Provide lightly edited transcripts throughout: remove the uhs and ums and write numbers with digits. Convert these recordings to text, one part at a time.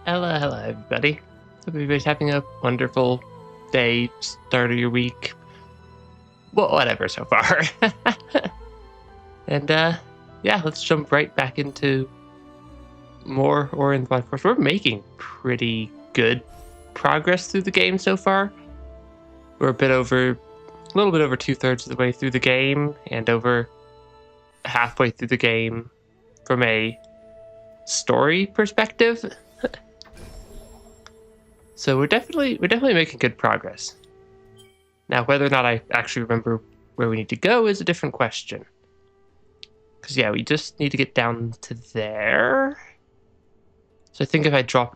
Hello, everybody. Hope everybody's having a wonderful day, start of your week. Well, whatever so far. And, yeah, let's jump right back into more Ori and the Blind Forest. We're making pretty good progress through the game so far. We're a little bit over 2/3 of the way through the game, and over halfway through the game from a story perspective. So we're definitely making good progress. Now, whether or not I actually remember where we need to go is a different question. Because, yeah, we just need to get down to there. So I think if I drop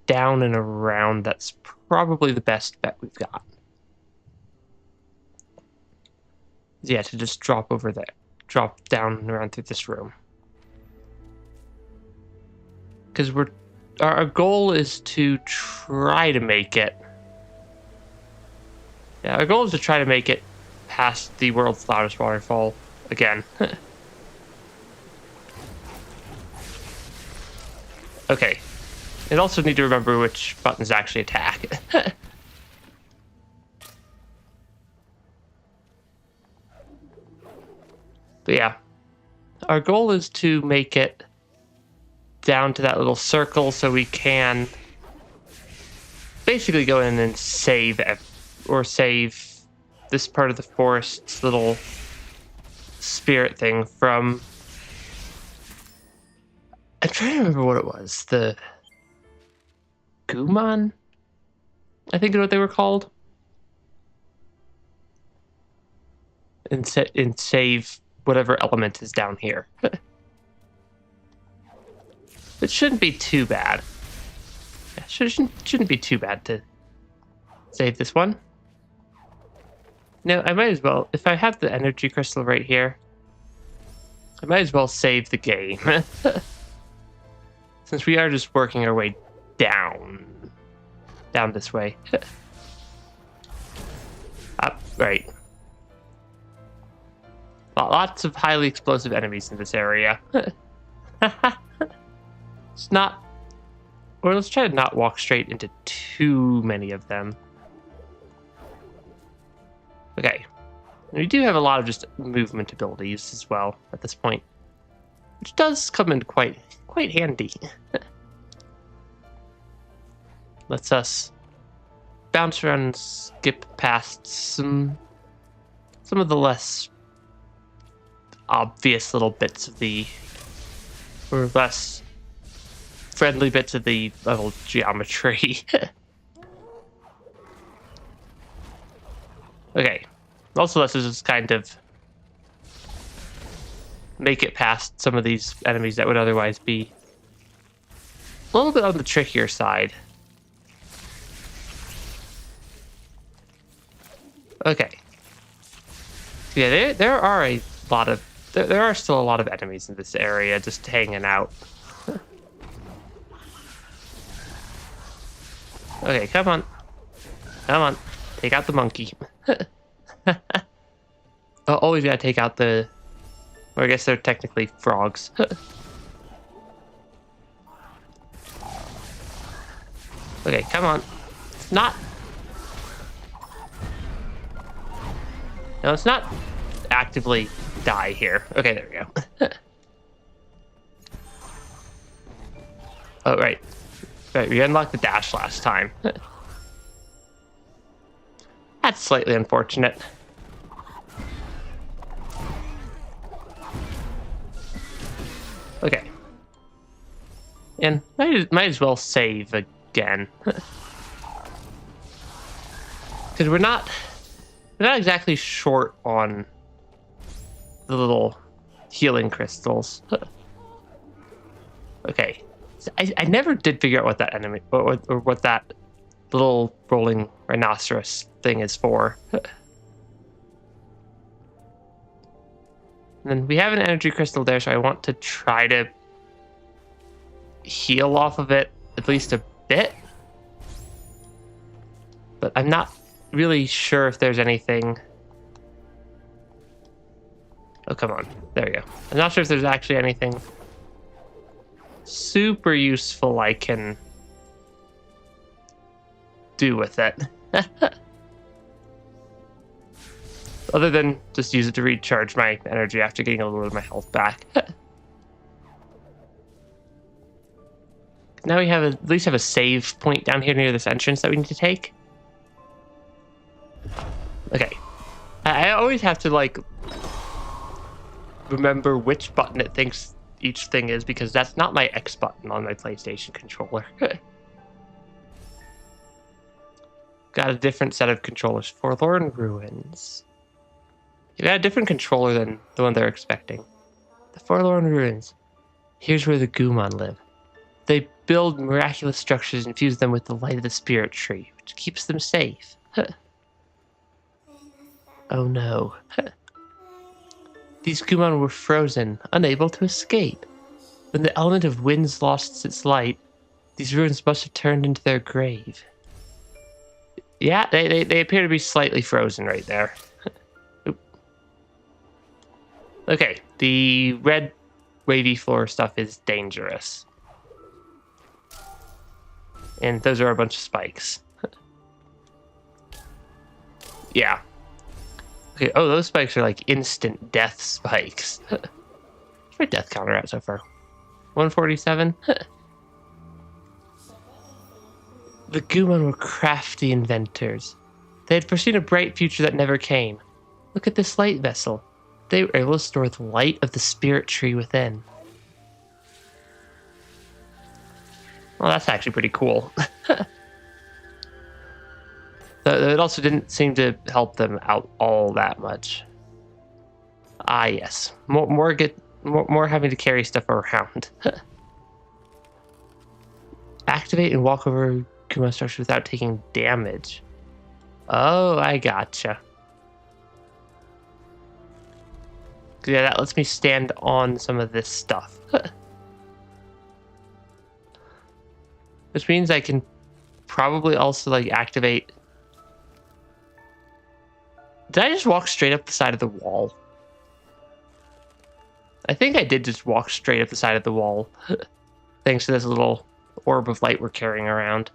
down and around, that's probably the best bet we've got. Yeah, to just drop over there. Drop down and around through this room. Because our goal is to try to make it. Yeah, our goal is to try to make it past the world's loudest waterfall again. Okay. And also need to remember which buttons actually attack. But yeah. Our goal is to make it down to that little circle so we can basically go in and save this part of the forest's little spirit thing from... I'm trying to remember what it was. The Guman? I think is what they were called. And save whatever element is down here. It shouldn't be too bad. Yeah, shouldn't be too bad to save this one. No, I might as well, if I have the energy crystal right here, I might as well save the game. Since we are just working our way down this way. Up, right. Lots of highly explosive enemies in this area. Let's try to not walk straight into too many of them. Okay. We do have a lot of just movement abilities as well at this point, which does come in quite handy. Lets us bounce around and skip past some of the less obvious little bits of or less friendly bits of the level geometry. Okay. Also, let's just kind of make it past some of these enemies that would otherwise be a little bit on the trickier side. Okay. Yeah, there are a lot of... There are still a lot of enemies in this area just hanging out. Okay, come on. Come on. Take out the monkey. Oh, always gotta take out the... Or I guess they're technically frogs. Okay, come on. It's not... No, it's not actively die here. Okay, there we go. Oh, right. Right, we unlocked the dash last time. That's slightly unfortunate. Okay. And might as well save again. Because we're not exactly short on the little healing crystals. Okay. I never did figure out what that enemy, or what that little rolling rhinoceros thing is for. And then we have an energy crystal there, so I want to try to heal off of it at least a bit. But I'm not really sure if there's anything... Oh, come on. There we go. I'm not sure if there's actually anything super useful I can do with it. Other than just use it to recharge my energy after getting a little bit of my health back. Now we have at least have a save point down here near this entrance that we need to take. Okay. I always have to, like, remember which button it thinks each thing is, because that's not my X button on my PlayStation controller. Got a different set of controllers. Forlorn Ruins. You got a different controller than the one they're expecting. The Forlorn Ruins. Here's where the Goomon live. They build miraculous structures and fuse them with the light of the spirit tree, which keeps them safe. Oh no. These Goomon were frozen, unable to escape. When the element of winds lost its light, these ruins must have turned into their grave. Yeah, they appear to be slightly frozen right there. Okay, the red wavy floor stuff is dangerous. And those are a bunch of spikes. Yeah. Okay, oh, those spikes are like instant death spikes. What's my death counter at so far? 147? The Goomon were crafty inventors. They had foreseen a bright future that never came. Look at this light vessel. They were able to store the light of the spirit tree within. Well, that's actually pretty cool. It also didn't seem to help them out all that much. Ah, yes. More having to carry stuff around. Activate and walk over Kuma structure without taking damage. Oh, I gotcha. Yeah, that lets me stand on some of this stuff. Which means I can probably also, like, activate... Did I just walk straight up the side of the wall? I think I did just walk straight up the side of the wall. Thanks to this little orb of light we're carrying around.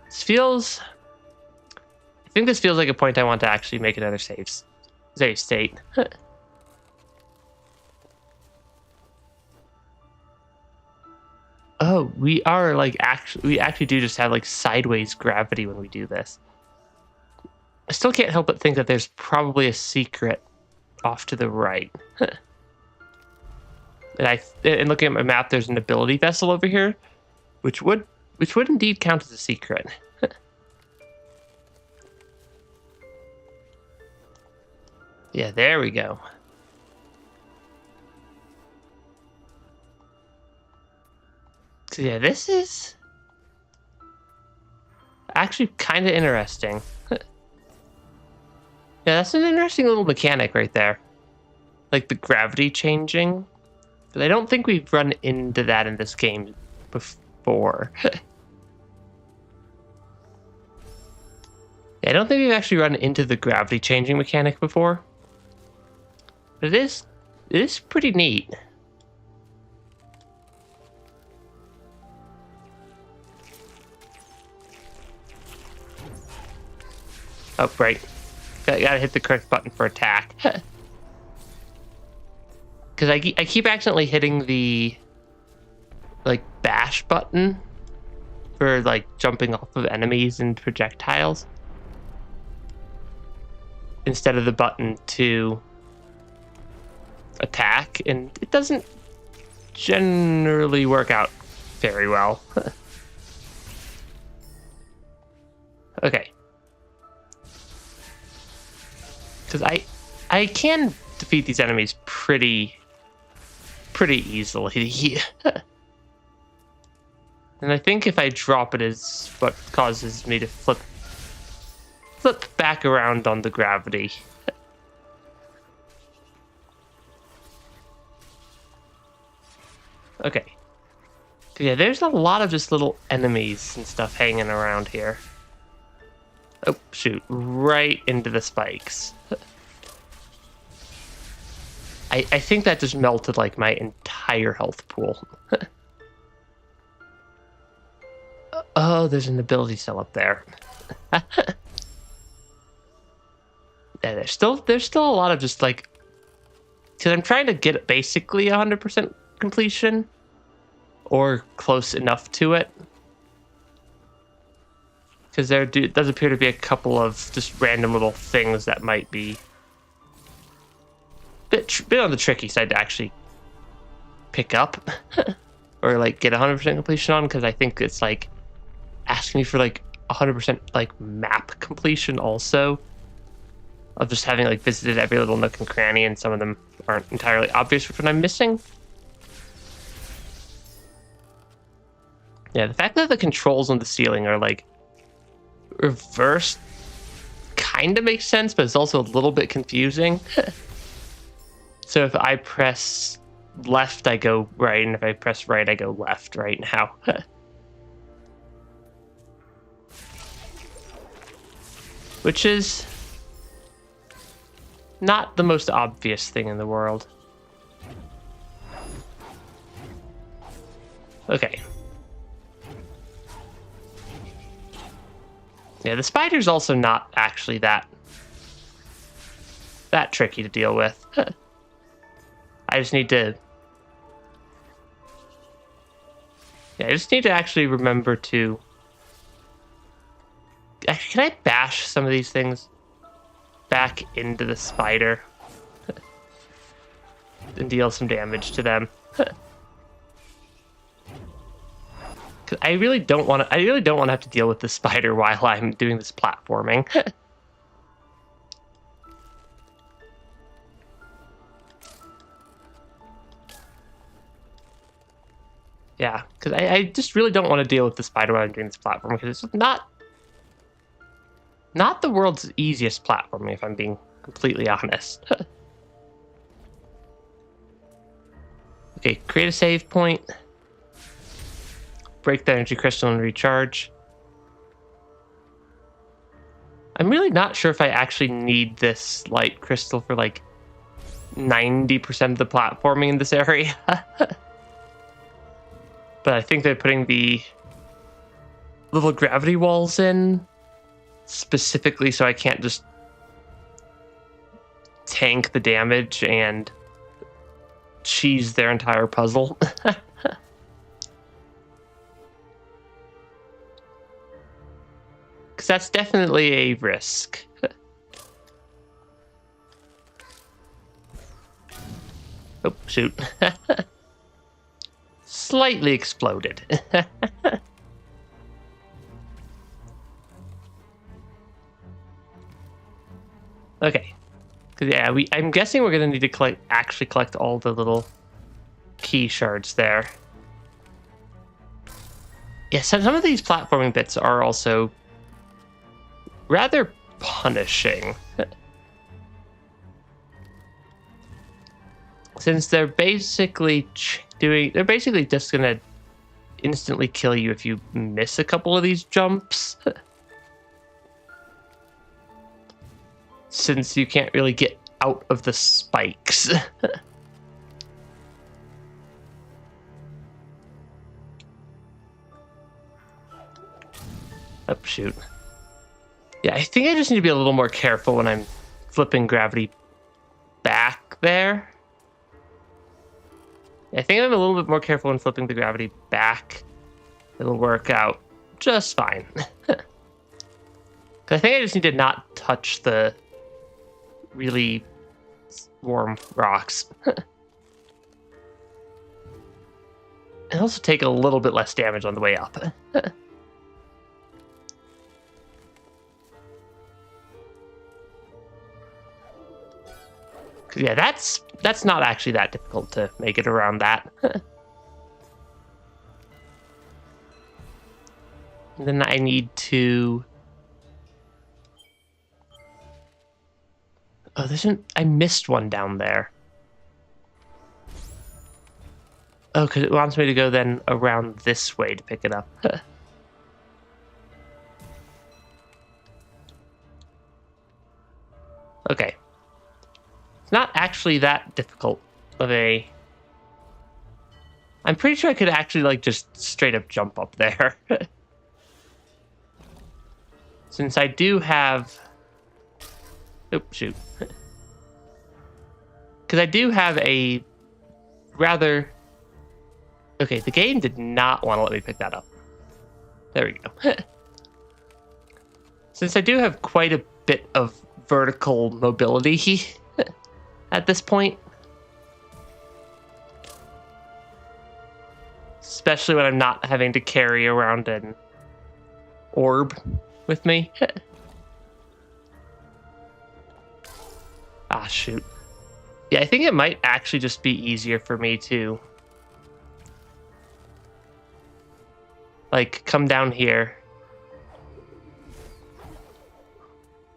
This feels... I think this feels like a point I want to actually make another save state. Oh, we are like we actually do just have like sideways gravity when we do this. I still can't help but think that there's probably a secret off to the right. And looking at my map, there's an ability vessel over here, which would indeed count as a secret. Yeah, there we go. So yeah, this is actually kind of interesting. Yeah, that's an interesting little mechanic right there. Like the gravity changing. But I don't think we've run into that in this game before. Yeah, I don't think we've actually run into the gravity changing mechanic before. But it is pretty neat. Oh, right. Gotta hit the correct button for attack. Because I keep accidentally hitting the, like, bash button for, like, jumping off of enemies and projectiles. Instead of the button to attack. And it doesn't generally work out very well. Okay. Because I can defeat these enemies pretty easily. And I think if I drop it is what causes me to flip back around on the gravity. Okay. Yeah, there's a lot of just little enemies and stuff hanging around here. Oh, shoot. Right into the spikes. I think that just melted, like, my entire health pool. Oh, there's an ability cell up there. Yeah, there's still a lot of just like, because I'm trying to get basically 100% completion or close enough to it. Because there does appear to be a couple of just random little things that might be a bit on the tricky side to actually pick up or like get 100% completion on, because I think it's like asking me for like 100% like map completion also, of just having like visited every little nook and cranny, and some of them aren't entirely obvious which one I'm missing. Yeah, the fact that the controls on the ceiling are like reversed kind of makes sense, but it's also a little bit confusing. So if I press left, I go right, and if I press right, I go left right now. Which is not the most obvious thing in the world. Okay. Yeah, the spider's also not actually that tricky to deal with. I just need to... Yeah, I just need to actually remember to... Can I bash some of these things back into the spider and deal some damage to them? Cause I really don't want to have to deal with the spider while I'm doing this platforming. Yeah, because I just really don't want to deal with the spider while I'm doing this platform, because it's not the world's easiest platforming, if I'm being completely honest. Okay, create a save point. Break the energy crystal and recharge. I'm really not sure if I actually need this light crystal for like 90% of the platforming in this area. But I think they're putting the little gravity walls in specifically so I can't just tank the damage and cheese their entire puzzle. Because that's definitely a risk. Oh, shoot. Slightly exploded. Okay. Yeah, I'm guessing we're gonna need to actually collect all the little key shards there. Yeah, some of these platforming bits are also rather punishing. Since they're basically just gonna instantly kill you if you miss a couple of these jumps. Since you can't really get out of the spikes. Oh, shoot. Yeah, I think I just need to be a little more careful when I'm flipping gravity back there. I think I'm a little bit more careful when flipping the gravity back. It'll work out just fine. I think I just need to not touch the really warm rocks. And also take a little bit less damage on the way up. Yeah, that's not actually that difficult to make it around that. And then I need to... Oh, I missed one down there. Oh, because it wants me to go then around this way to pick it up. Okay. It's not actually that difficult of a... I'm pretty sure I could actually, like, just straight up jump up there. since I do have... Oh, shoot. Because I do have a rather... Okay, the game did not want to let me pick that up. There we go. Since I do have quite a bit of vertical mobility at this point, especially when I'm not having to carry around an orb with me. Ah, shoot. Yeah, I think it might actually just be easier for me to like come down here.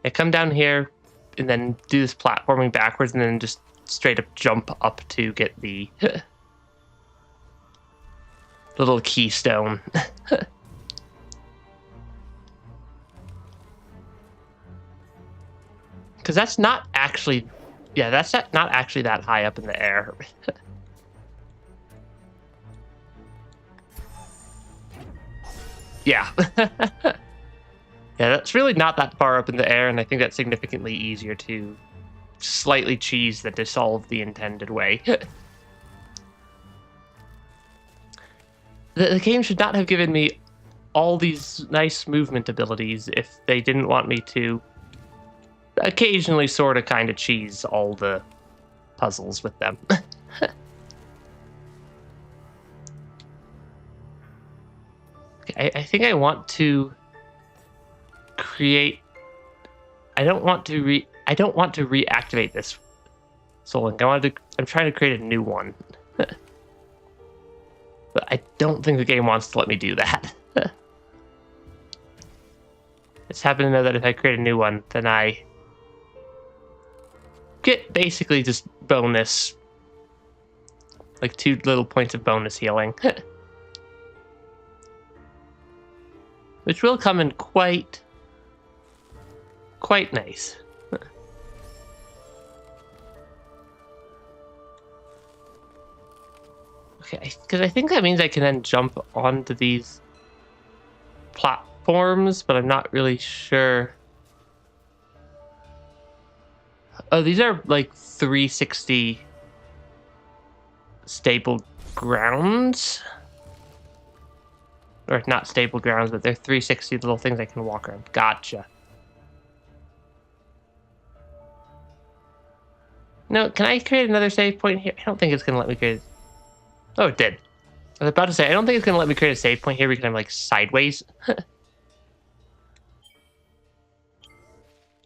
I come down here and then do this platforming backwards and then just straight up jump up to get the little keystone. Because that's not actually, yeah, that's not actually that high up in the air. Yeah. Yeah, that's really not that far up in the air, and I think that's significantly easier to slightly cheese than to solve the intended way. The game should not have given me all these nice movement abilities if they didn't want me to occasionally sort of kind of cheese all the puzzles with them. Okay, I think I want to create... I don't want to reactivate this soul link. I'm trying to create a new one. But I don't think the game wants to let me do that. I just happen to know that if I create a new one, then I get basically just bonus, like 2 little points of bonus healing. Which will come in quite nice. Okay, because I think that means I can then jump onto these platforms, but I'm not really sure. Oh, these are like 360 stable grounds. Or not stable grounds, but they're 360 little things I can walk around. Gotcha. No, can I create another save point here? I don't think it's going to let me create... Oh, it did. I was about to say, I don't think it's going to let me create a save point here because I'm like sideways. And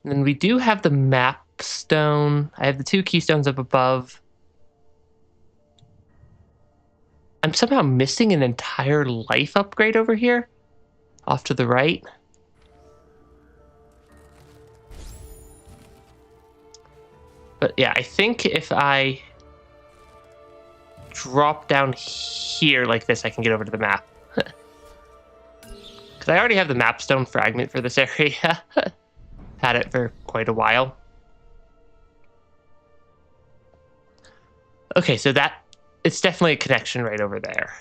then we do have the map stone. I have the 2 keystones up above. I'm somehow missing an entire life upgrade over here, off to the right. But yeah, I think if I drop down here like this, I can get over to the map. Because I already have the map stone fragment for this area. Had it for quite a while. Okay, so it's definitely a connection right over there.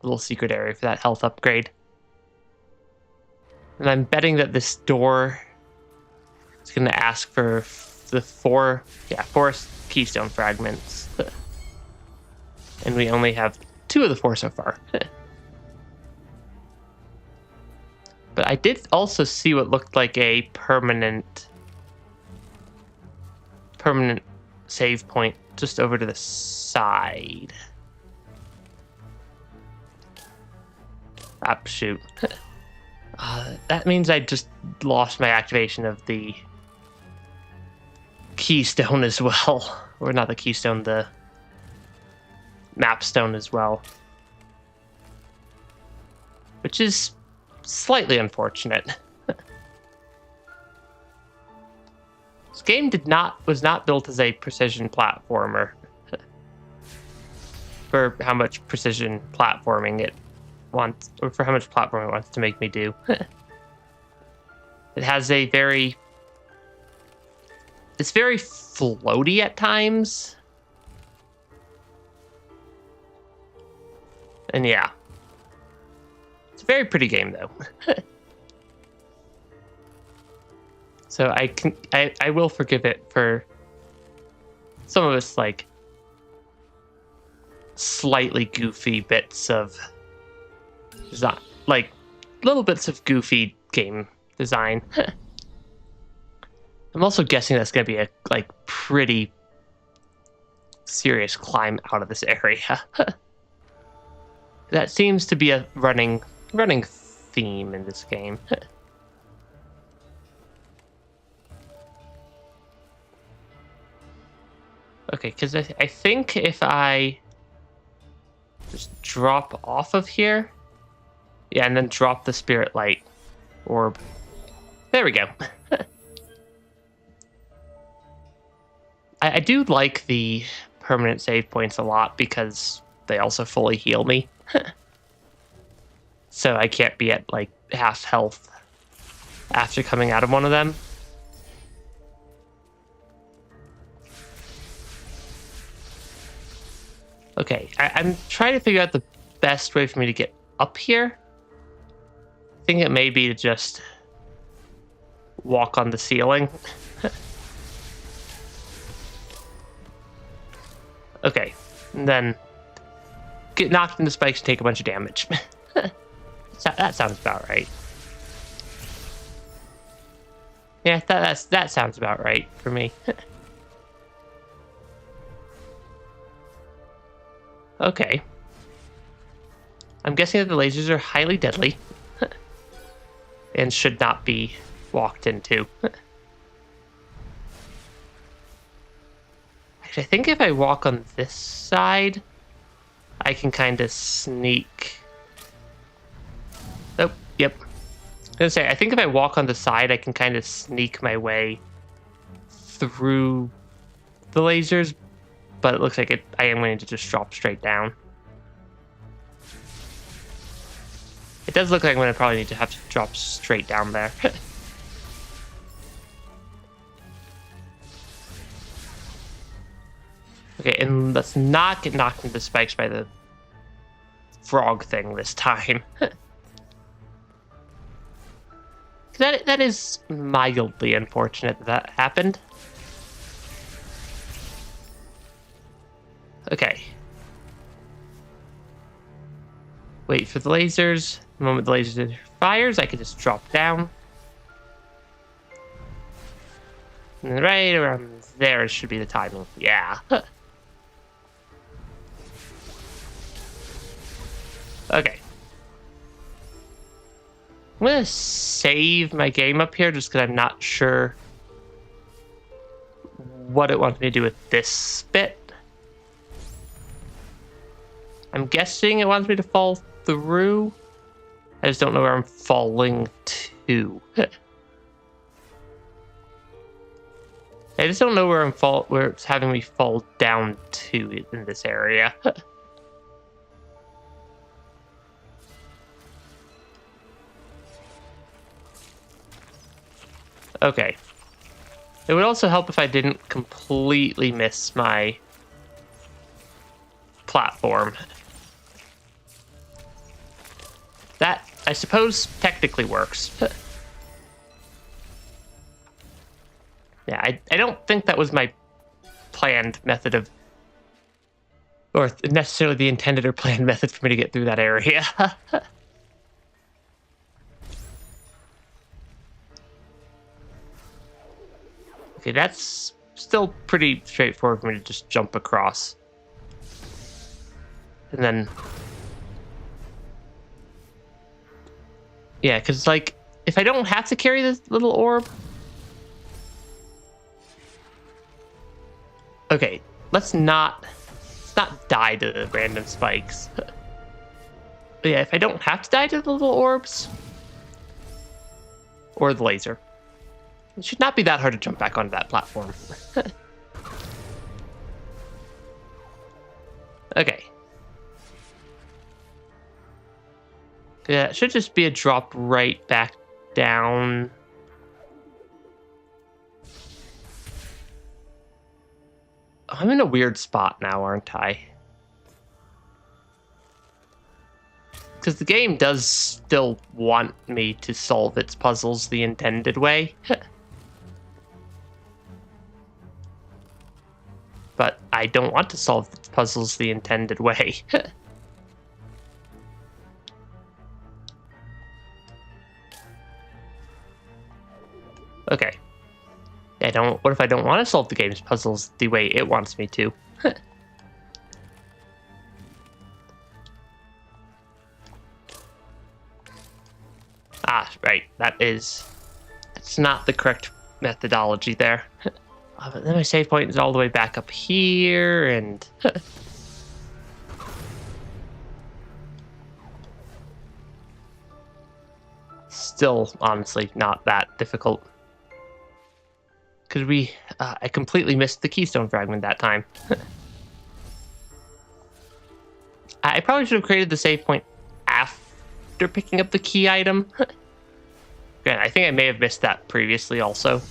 A little secret area for that health upgrade. And I'm betting that this door is going to ask for the 4 keystone fragments. And we only have 2 of the 4 so far. But I did also see what looked like a permanent save point just over to the side. Ah, shoot. That means I just lost my activation of the keystone as well. Or not the keystone, the map stone as well. Which is slightly unfortunate. This game was not built as a precision platformer. For how much precision platforming it wants, or for how much platforming it wants to make me do. It has a it's very floaty at times. And yeah. It's a very pretty game though. So I will forgive it for some of its like slightly goofy bits of design, like little bits of goofy game design. I'm also guessing that's gonna be a like pretty serious climb out of this area. That seems to be a running theme in this game. Okay, because I think if I just drop off of here, yeah, and then drop the spirit light orb. There we go. I do like the permanent save points a lot because they also fully heal me. So I can't be at like half health after coming out of one of them. Okay, I'm trying to figure out the best way for me to get up here. I think it may be to just walk on the ceiling. Okay, and then get knocked into spikes and take a bunch of damage. That sounds about right. Yeah, that sounds about right for me. Okay. I'm guessing that the lasers are highly deadly and should not be walked into. I think if I walk on this side, I can kind of sneak. Oh, yep. I was gonna say, I think if I walk on the side, I can kind of sneak my way through the lasers, but it looks like I am going to just drop straight down. It does look like I'm going to probably need to have to drop straight down there. Okay, and let's not get knocked into spikes by the frog thing this time. That is mildly unfortunate that happened. Okay. Wait for the lasers. The moment the laser fires, I can just drop down. And right around there should be the timing. Yeah. Okay. I'm gonna save my game up here just because I'm not sure what it wants me to do with this bit. I'm guessing it wants me to fall through. I just don't know where I'm falling to. I just don't know where where it's having me fall down to in this area. Okay. It would also help if I didn't completely miss my platform. That, I suppose, technically works. Yeah, I don't think that was my planned method of... or necessarily the intended or planned method for me to get through that area. Okay, that's still pretty straightforward for me to just jump across. And then... yeah, because, like, if I don't have to carry this little orb... okay, let's not die to the random spikes. But yeah, if I don't have to die to the little orbs... or the laser... it should not be that hard to jump back onto that platform. Okay. Yeah, it should just be a drop right back down. I'm in a weird spot now, aren't I? Because the game does still want me to solve its puzzles the intended way. I don't want to solve the puzzles the intended way. Okay. What if I don't want to solve the game's puzzles the way it wants me to? Right. That's not the correct methodology there. But then my save point is all the way back up here, and still, honestly, not that difficult. Because I completely missed the keystone fragment that time. I probably should have created the save point after picking up the key item. Again, I think I may have missed that previously also.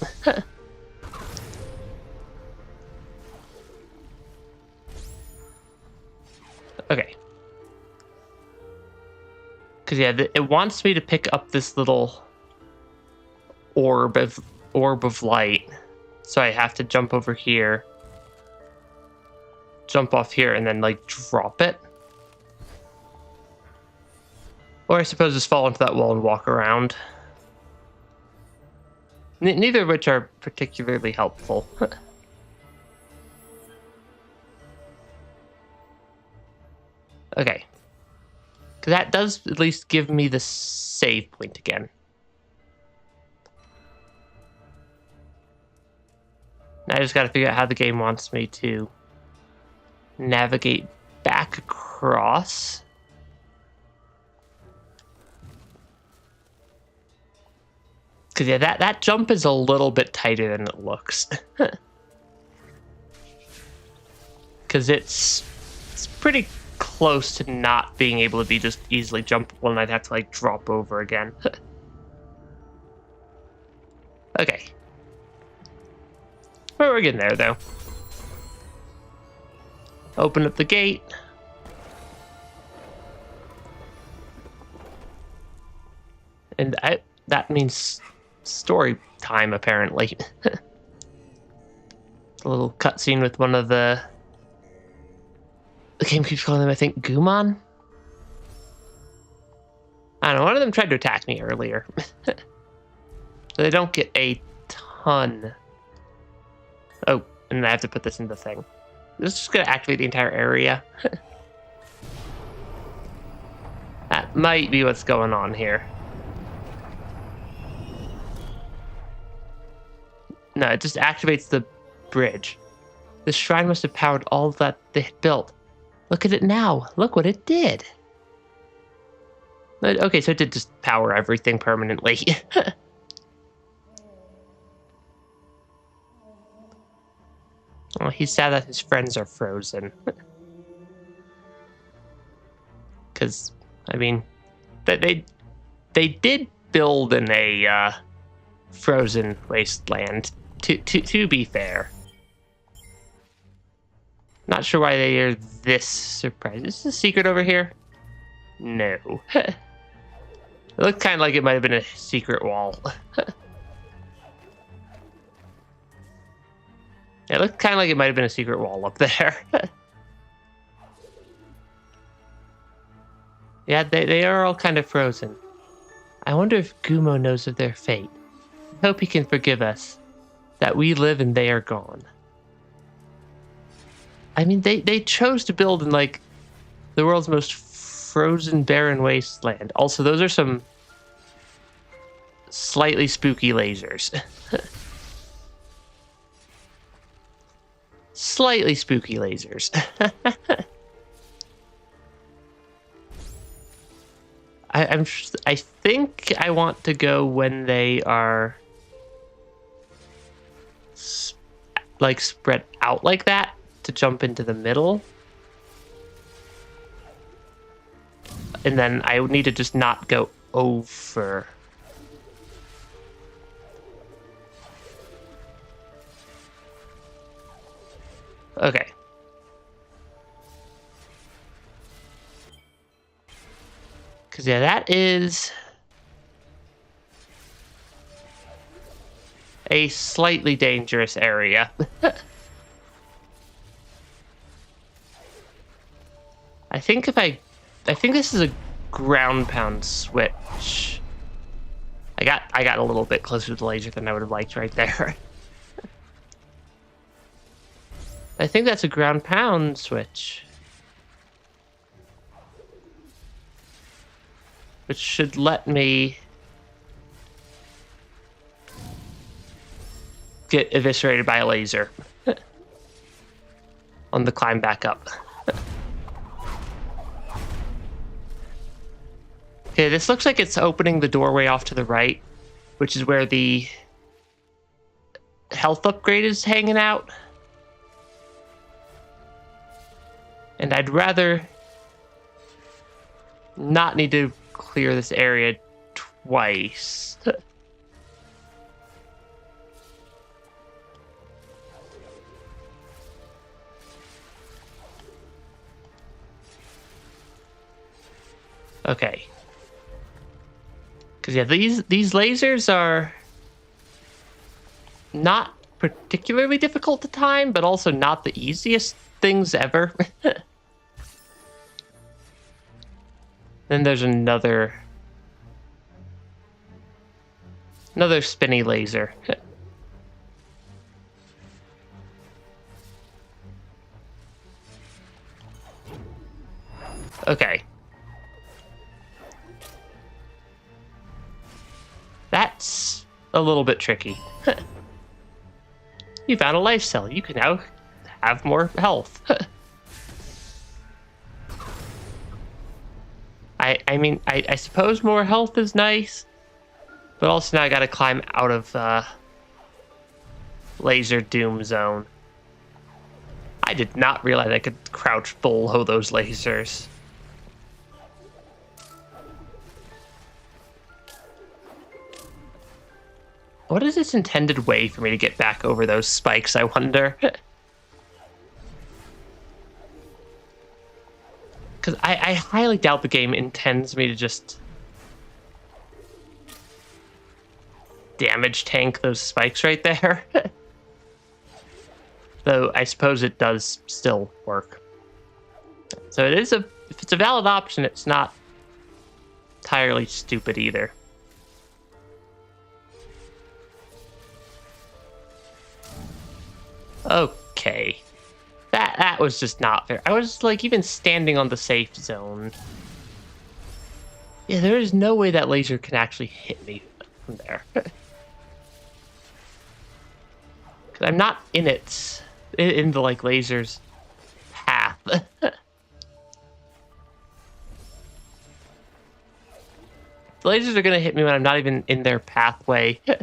Okay. Because, yeah, it wants me to pick up this little orb of light. So I have to jump over here, jump off here, and then, like, drop it. Or I suppose just fall into that wall and walk around. Neither of which are particularly helpful. Okay. Because that does at least give me the save point again. Now I just got to figure out how the game wants me to navigate back across. Because, yeah, that jump is a little bit tighter than it looks. Because it's pretty close to not being able to be just easily jumpable, and I'd have to, like, drop over again. Okay. Well, we're getting there, though. Open up the gate. And that means story time, apparently. A little cutscene with one of the game keeps calling them, I think, Gumon? I don't know, one of them tried to attack me earlier. So they don't get a ton. Oh, and I have to put this in the thing. This is just going to activate the entire area. That might be what's going on here. No, it just activates the bridge. This shrine must have powered all that they had built. Look at it now. Look what it did. Okay, so it did just power everything permanently. Oh, he's sad that his friends are frozen. Because, I mean, they did build in a frozen wasteland, to be fair. Not sure why they are this surprised. Is this a secret over here? No. It looked kind of like it might have been a secret wall. It looked kind of like it might have been a secret wall up there. Yeah, they are all kind of frozen. I wonder if Gumo knows of their fate. I hope he can forgive us. That we live and they are gone. I mean, they chose to build in, like, the world's most frozen, barren wasteland. Also, those are some slightly spooky lasers. Slightly spooky lasers. I think I want to go when they are like spread out like that to jump into the middle. And then I would need to just not go over. Okay. Because, yeah, that is a slightly dangerous area. I think this is a ground pound switch. I got a little bit closer to the laser than I would have liked right there. I think that's a ground pound switch. Which should let me get eviscerated by a laser on the climb back up. Okay, this looks like it's opening the doorway off to the right, which is where the health upgrade is hanging out. And I'd rather not need to clear this area twice. Okay. Because yeah, these lasers are not particularly difficult to time, but also not the easiest things ever. Then there's another spinny laser. Okay. That's a little bit tricky. You found a life cell. You can now have more health. I mean, I suppose more health is nice, but also now I gotta climb out of laser doom zone. I did not realize I could crouch below those lasers. What is its intended way for me to get back over those spikes, I wonder? Because I highly doubt the game intends me to just damage tank those spikes right there. Though I suppose it does still work. So it is if it's a valid option, it's not entirely stupid either. Okay. That was just not fair. I was like even standing on the safe zone. Yeah, there is no way that laser can actually hit me from there. Because I'm not in the like laser's path. The lasers are gonna hit me when I'm not even in their pathway. Or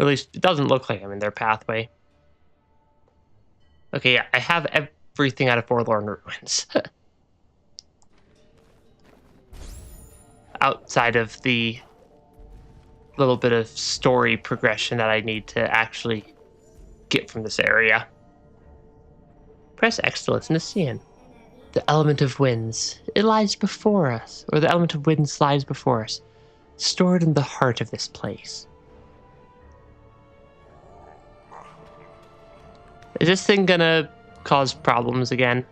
at least it doesn't look like I'm in their pathway. Okay, yeah, I have everything out of Forlorn Ruins. Outside of the little bit of story progression that I need to actually get from this area. Press X to listen to Cian. The element of winds, it lies before us, or the element of winds lies before us, stored in the heart of this place. Is this thing gonna cause problems again?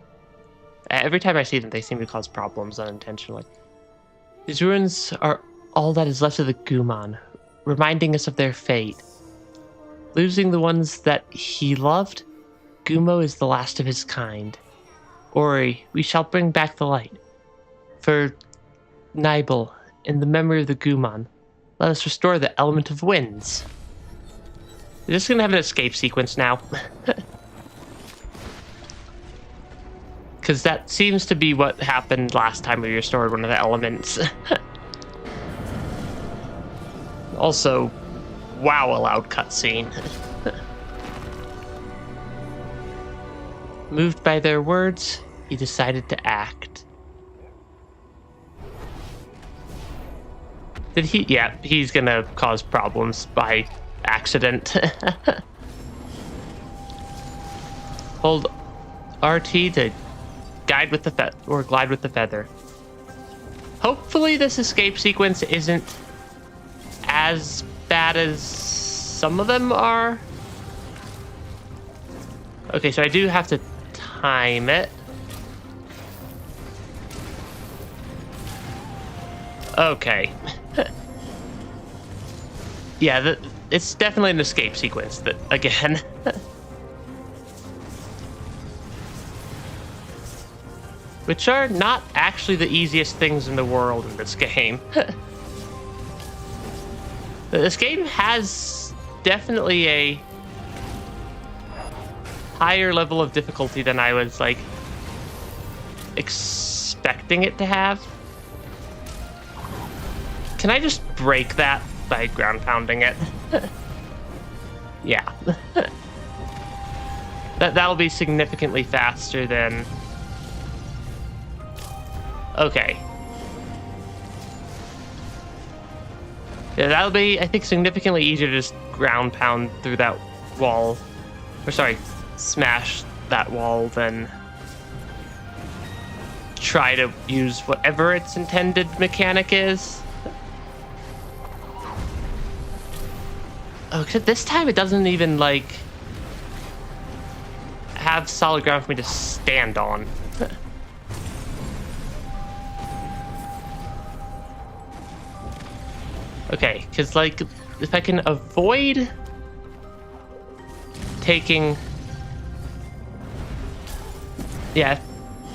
Every time I see them, they seem to cause problems unintentionally. These ruins are all that is left of the Guman, reminding us of their fate. Losing the ones that he loved, Gumo is the last of his kind. Ori, we shall bring back the light. For Nibel, in the memory of the Guman, let us restore the element of winds. Is this gonna have an escape sequence now? Because that seems to be what happened last time we restored one of the elements. Also, wow, a loud cutscene. Moved by their words, he decided to act. Did he? Yeah, he's gonna cause problems by accident. Hold RT to glide with the feather. Hopefully this escape sequence isn't as bad as some of them are. Okay, so I do have to time it. Okay. Yeah, it's definitely an escape sequence, that again. Which are not actually the easiest things in the world in this game. This game has definitely a higher level of difficulty than I was, like, expecting it to have. Can I just break that by ground pounding it? Yeah. That'll be significantly faster than... Okay. Yeah, that'll be, I think, significantly easier to just ground pound through that wall. Or sorry, smash that wall than try to use whatever its intended mechanic is. Oh, except this time it doesn't even, like, have solid ground for me to stand on. Okay, because, like, if I can avoid taking... Yeah.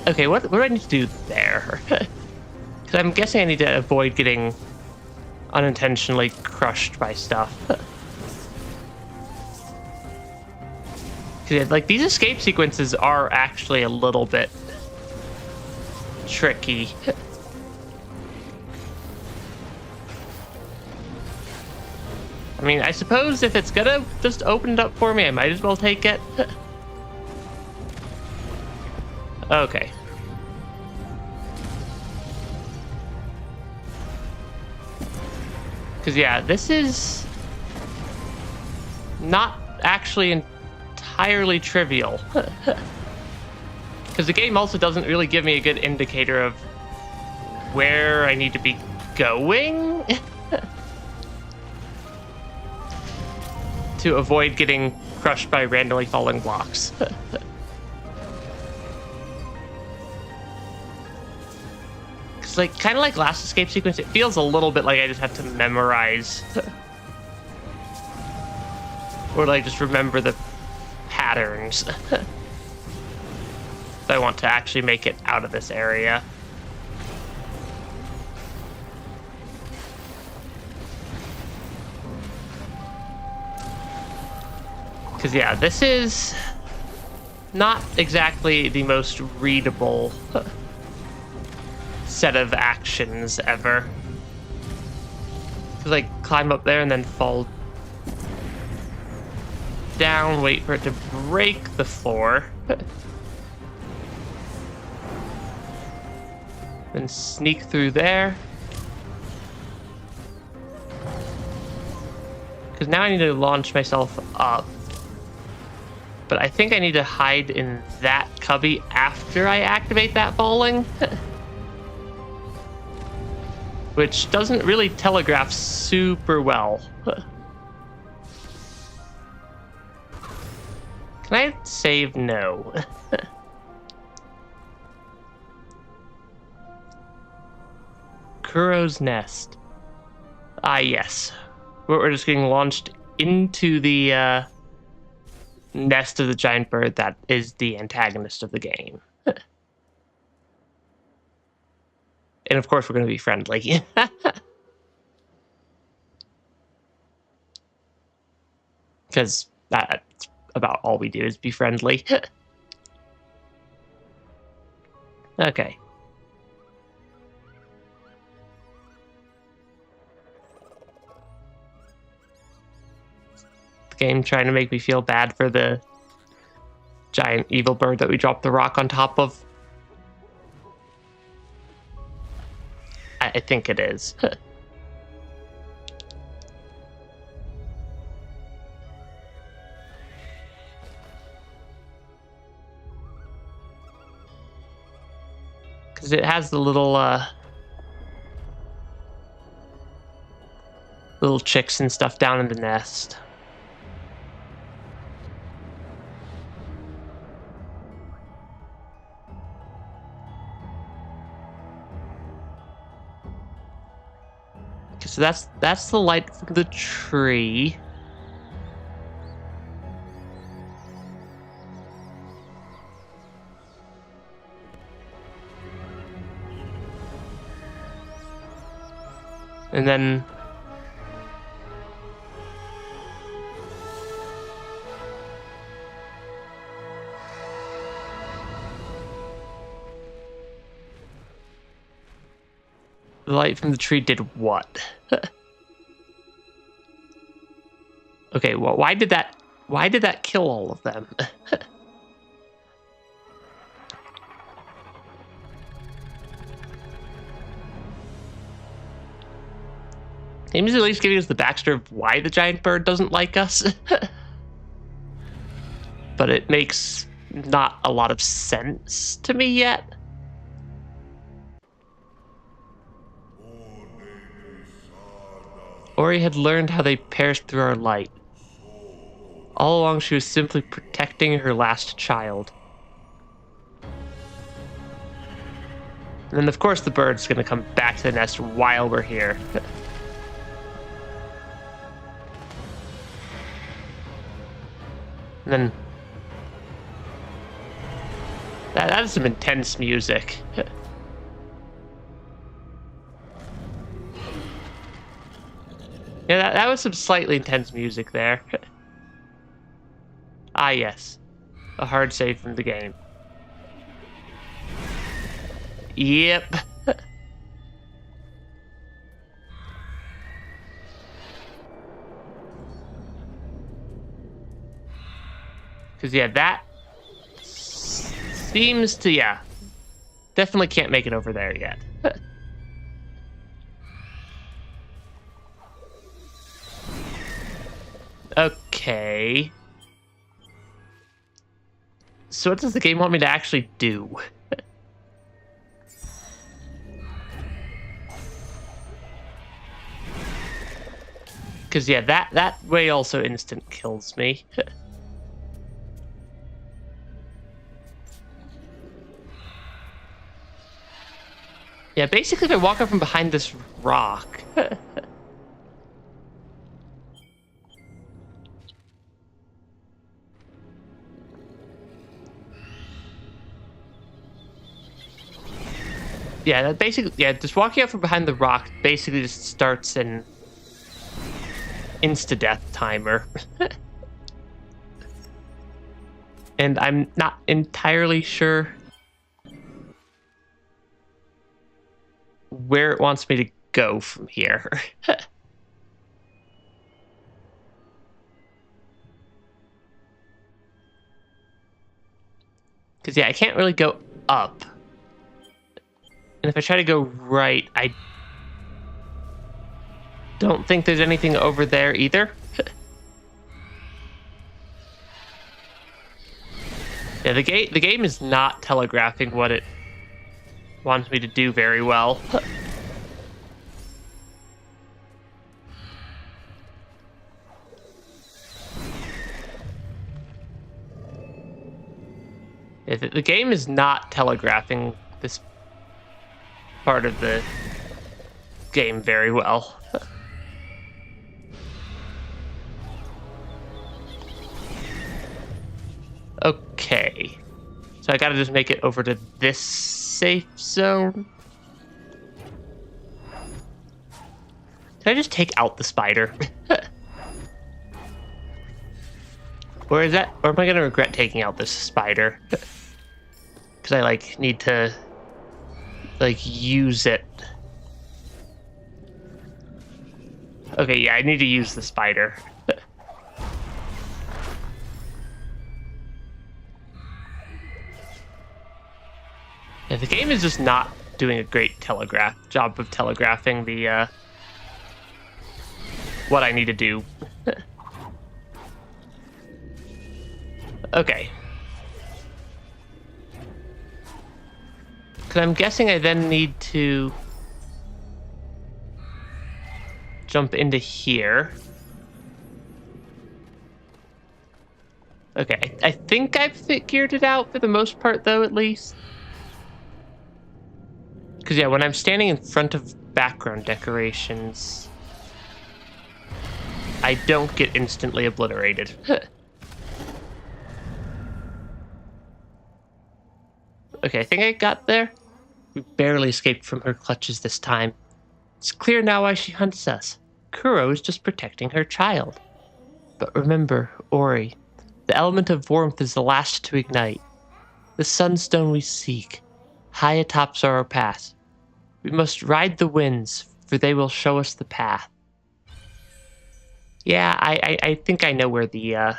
Okay, what do I need to do there? Because I'm guessing I need to avoid getting unintentionally crushed by stuff. Like, these escape sequences are actually a little bit tricky. I mean, I suppose if it's gonna just open it up for me, I might as well take it. Okay. Because, yeah, this is not actually entirely trivial. Because the game also doesn't really give me a good indicator of where I need to be going to avoid getting crushed by randomly falling blocks. Because, like, kind of like last escape sequence, it feels a little bit like I just have to memorize or, like, just remember the patterns if I want to actually make it out of this area. Because, yeah, this is not exactly the most readable set of actions ever. Because, like, climb up there and then fall down, wait for it to break the floor. Then sneak through there. Because now I need to launch myself up. But I think I need to hide in that cubby after I activate that falling. Which doesn't really telegraph super well. Can I save? No. Kuro's nest. Ah, yes. We're just getting launched into the nest of the giant bird that is the antagonist of the game. And of course we're going to be friendly. Because that's about all we do is be friendly. Okay. The game trying to make me feel bad for the giant evil bird that we dropped the rock on top of. I think it is. Because it has the little chicks and stuff down in the nest. So that's the light from the tree. And then the light from the tree did what? Okay, well, why did that kill all of them? Game's at least giving us the backstory of why the giant bird doesn't like us. But it makes not a lot of sense to me yet. Ori had learned how they perished through our light. All along, she was simply protecting her last child. And then, of course, the bird's going to come back to the nest while we're here. And then... That is some intense music. Yeah, that was some slightly intense music there. Ah, yes. A hard save from the game. Yep. Because, yeah, that seems to, yeah. Definitely can't make it over there yet. Okay. So what does the game want me to actually do? Because, yeah, that way also instant kills me. Yeah, basically if I walk up from behind this rock... Yeah, that basically, yeah, just walking out from behind the rock basically just starts an insta-death timer. And I'm not entirely sure where it wants me to go from here. Because, yeah, I can't really go up. And if I try to go right, I don't think there's anything over there either. Yeah, the game is not telegraphing what it wants me to do very well. The game is not telegraphing this part of the game very well. Okay. So I gotta just make it over to this safe zone. Did I just take out the spider? Or am I gonna regret taking out this spider? Because I, like, need to, like, use it. Okay, yeah, I need to use the spider. Yeah, the game is just not doing a great job of telegraphing the, what I need to do. Okay. Because I'm guessing I then need to jump into here. Okay, I think I've figured it out for the most part, though, at least. Because, yeah, when I'm standing in front of background decorations, I don't get instantly obliterated. Okay, I think I got there. We barely escaped from her clutches this time. It's clear now why she hunts us. Kuro is just protecting her child. But remember, Ori, the element of warmth is the last to ignite. The sunstone we seek, high atop our path. We must ride the winds, for they will show us the path. Yeah, I think I know where the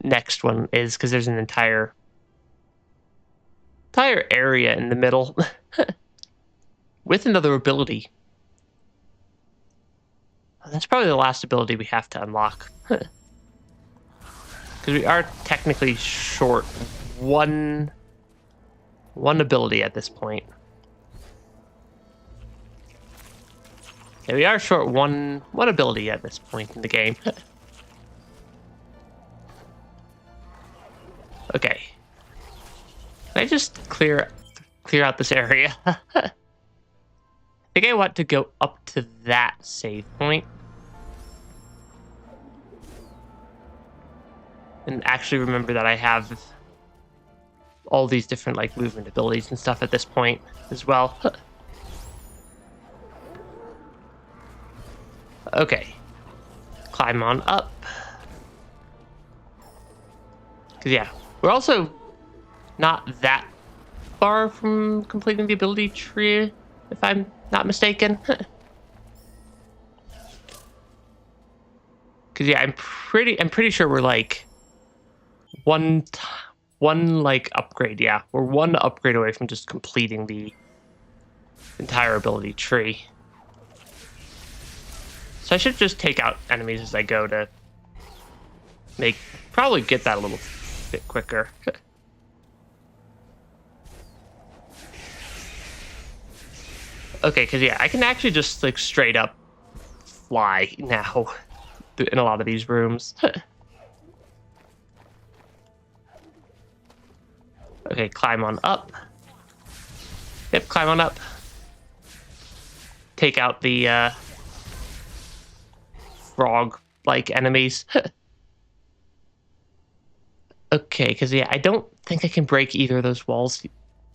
next one is, because there's an entire area in the middle with another ability. That's probably the last ability we have to unlock. Because we are technically short one ability at this point. Yeah, we are short one ability at this point in the game. Okay. Can I just clear out this area? I think I want to go up to that save point. And actually remember that I have all these different like movement abilities and stuff at this point as well. Okay. Climb on up. Because yeah, we're also not that far from completing the ability tree, if I'm not mistaken. Because yeah, I'm pretty sure we're like one like upgrade. Yeah, we're one upgrade away from just completing the entire ability tree. So I should just take out enemies as I go to probably get that a little bit quicker. Okay, because yeah, I can actually just like straight up fly now in a lot of these rooms. Okay, climb on up. Yep, climb on up. Take out the frog-like enemies. Okay, because yeah, I don't think I can break either of those walls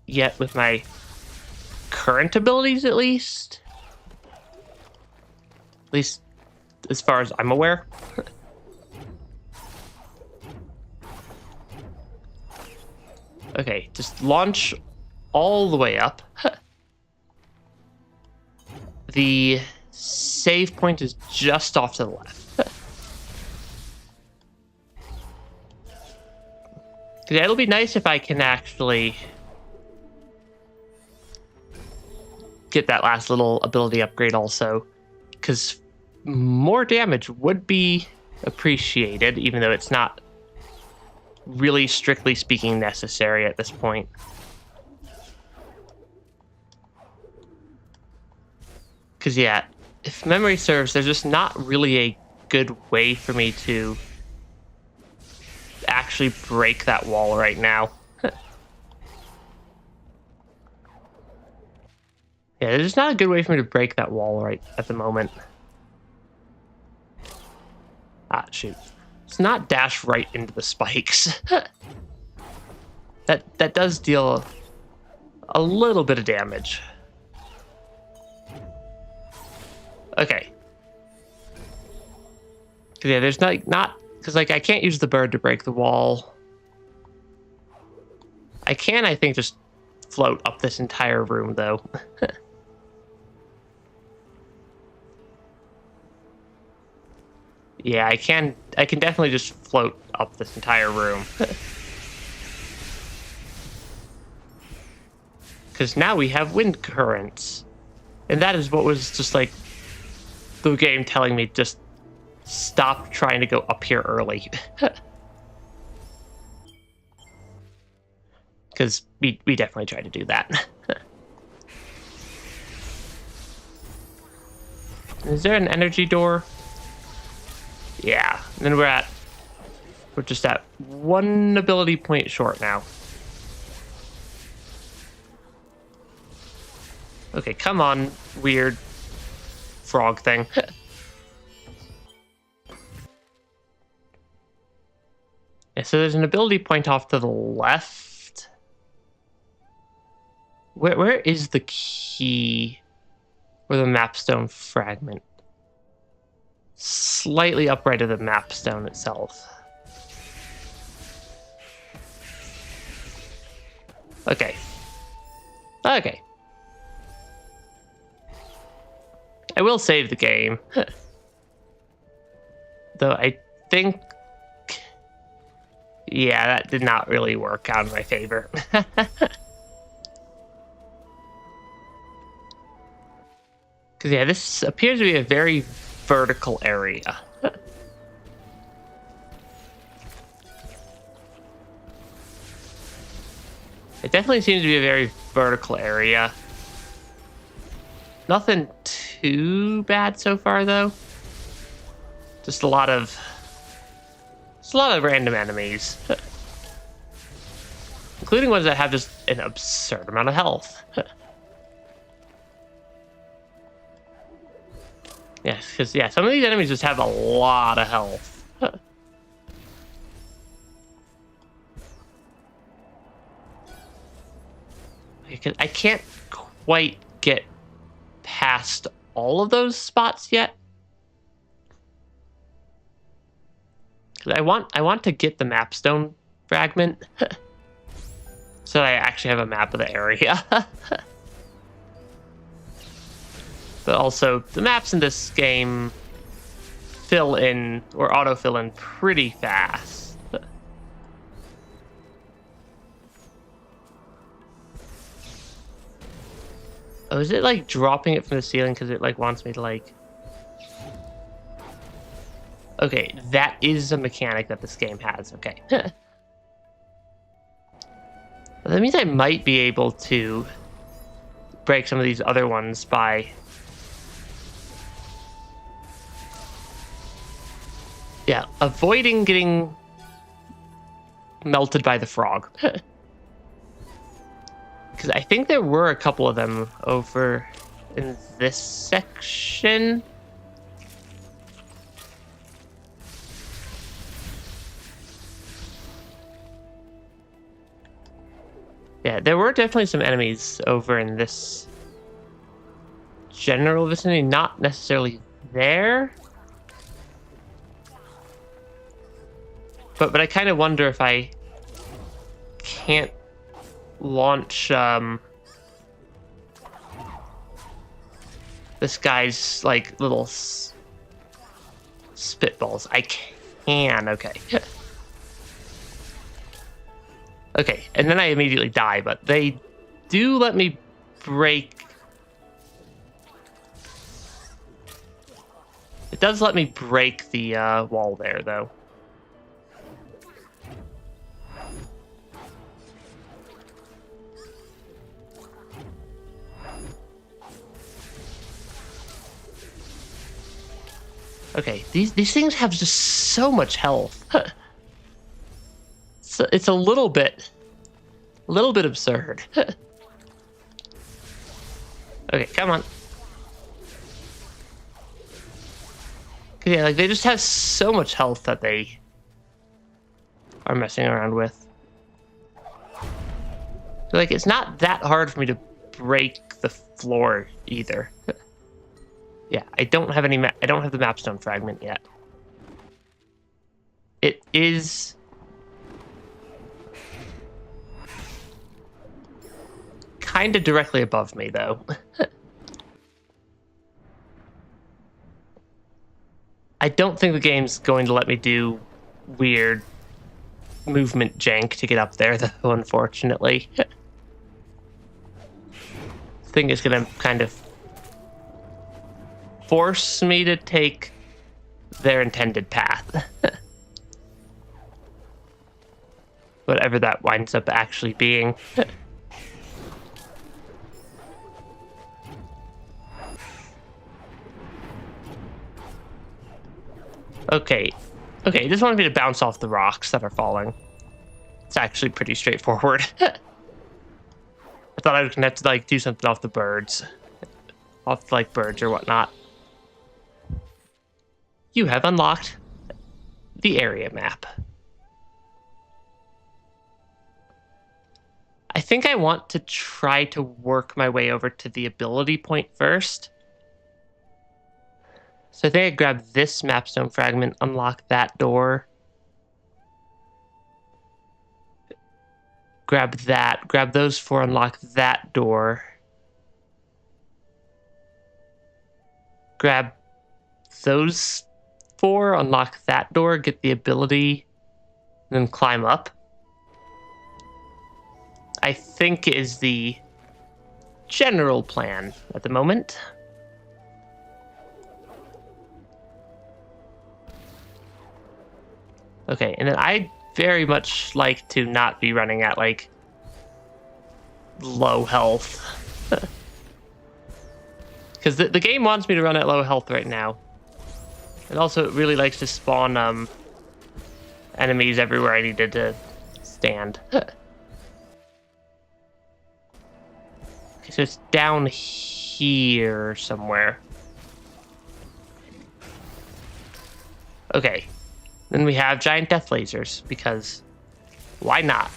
yet with my current abilities, at least as far as I'm aware. Okay, just launch all the way up. The save point is just off to the left. Yeah, it'll be nice if I can actually get that last little ability upgrade also, because more damage would be appreciated, even though it's not really strictly speaking necessary at this point. Because yeah, if memory serves, there's just not really a good way for me to actually break that wall right now. Yeah, there's not a good way for me to break that wall right at the moment. Ah, shoot. Let's not dash right into the spikes. That does deal a little bit of damage. Okay. Yeah, there's not because like I can't use the bird to break the wall. I can, I think, just float up this entire room though. Yeah, I can definitely just float up this entire room. Because now we have wind currents. And that is what was just like the game telling me, just stop trying to go up here early. Because we definitely tried to do that. Is there an energy door? Yeah, and then we're just at one ability point short now. Okay, come on, weird frog thing. Yeah, so there's an ability point off to the left. Where is the key? Or the mapstone fragment? Slightly upright of the mapstone itself. Okay. Okay. I will save the game. Though I think... yeah, that did not really work out in my favor. Because, yeah, this appears to be a very vertical area. It definitely seems to be a very vertical area. Nothing too bad so far, though. Just a lot of random enemies. Including ones that have just an absurd amount of health. Yes, because, yeah, some of these enemies just have a lot of health. I can't quite get past all of those spots yet. I want to get the mapstone fragment so I actually have a map of the area. But also, the maps in this game fill in, or autofill in, pretty fast. Oh, is it like dropping it from the ceiling because it like wants me to like... okay, that is a mechanic that this game has, okay. Well, that means I might be able to break some of these other ones by... yeah, avoiding getting melted by the frog. Because I think there were a couple of them over in this section. Yeah, there were definitely some enemies over in this general vicinity, not necessarily there. But I kind of wonder if I can't launch this guy's like little spitballs. I can, okay. Okay, and then I immediately die, but they do let me break... it does let me break the wall there, though. Okay, these things have just so much health. So it's a little bit absurd. Okay, come on. Yeah, like they just have so much health that they are messing around with. So, like, it's not that hard for me to break the floor either. Yeah, I don't have any. I don't have the mapstone fragment yet. It is kind of directly above me, though. I don't think the game's going to let me do weird movement jank to get up there, though, unfortunately. I think it's going to kind of force me to take their intended path. Whatever that winds up actually being. Okay. Okay, it just wanted me to bounce off the rocks that are falling. It's actually pretty straightforward. I thought I was gonna have to like do something off the birds. Off like birds or whatnot. you have unlocked the area map. I think I want to try to work my way over to the ability point first. So I think I grab this mapstone fragment, unlock that door. Grab that. Grab those 4, unlock that door. Grab those 4, unlock that door, get the ability, and then climb up. I think is the general plan at the moment. Okay, and then I very much like to not be running at, like, low health. Because the game wants me to run at low health right now. And also it really likes to spawn enemies everywhere I needed to stand. Okay, so it's down here somewhere. Okay. Then we have giant death lasers, because why not?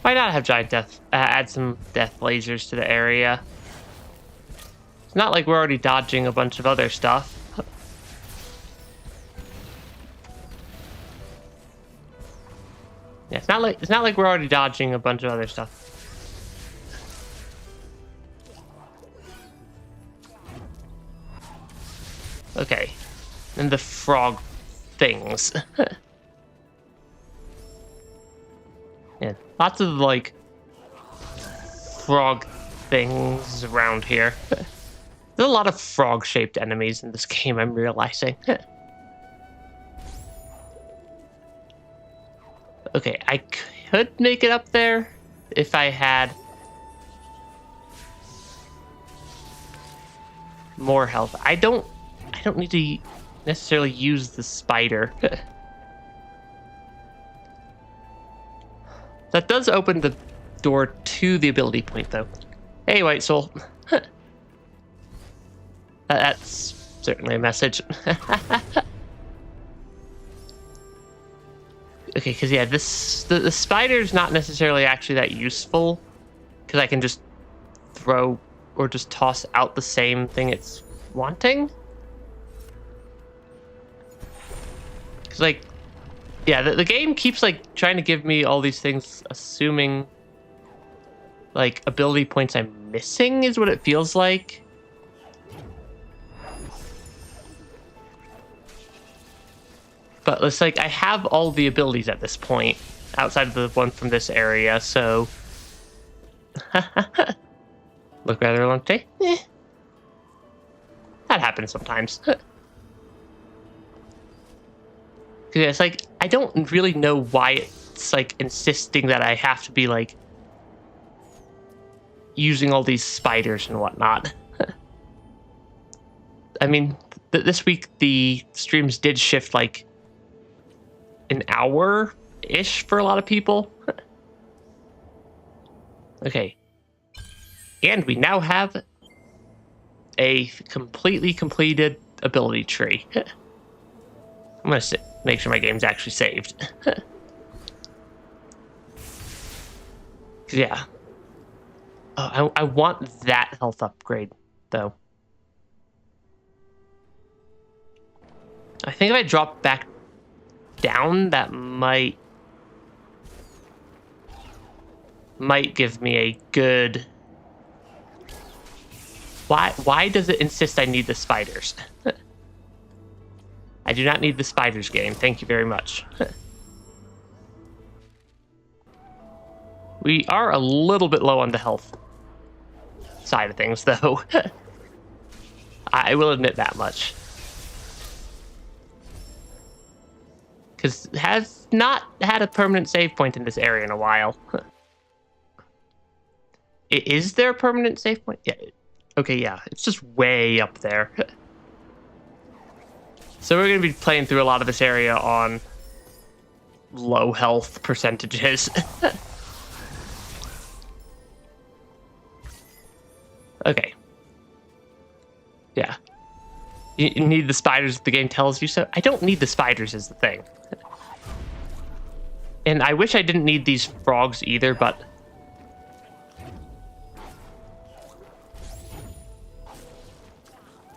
Why not have giant death, add some death lasers to the area? It's not like we're already dodging a bunch of other stuff. Yeah, it's not like we're already dodging a bunch of other stuff. Okay. And the frog things. Yeah, lots of, like, frog things around here. There's a lot of frog-shaped enemies in this game, I'm realizing. Okay, I could make it up there if I had more health. I don't need to necessarily use the spider. That does open the door to the ability point, though. Hey, White Soul. That's certainly a message. Okay, because yeah, the spider's not necessarily actually that useful, because I can just throw or just toss out the same thing it's wanting. Because, like, yeah, the game keeps, like, trying to give me all these things, assuming, like, ability points I'm missing is what it feels like. But it's like I have all the abilities at this point, outside of the one from this area, so... Look rather lumpy. That happens sometimes. Yeah, it's like, I don't really know why it's, like, insisting that I have to be, like, using all these spiders and whatnot. I mean, this week the streams did shift, like, an hour-ish for a lot of people. Okay. And we now have a completely completed ability tree. I'm going to make sure my game's actually saved. Yeah. Oh, I want that health upgrade, though. I think if I drop back down, that might give me a good... Why does it insist I need the spiders? I do not need the spiders, game. Thank you very much. We are a little bit low on the health side of things, though. I will admit that much. Because it has not had a permanent save point in this area in a while. Is there a permanent save point? Yeah. Okay, yeah. It's just way up there. So we're going to be playing through a lot of this area on low health percentages. Okay. Yeah. You need the spiders if the game tells you so. I don't need the spiders is the thing. And I wish I didn't need these frogs either, but...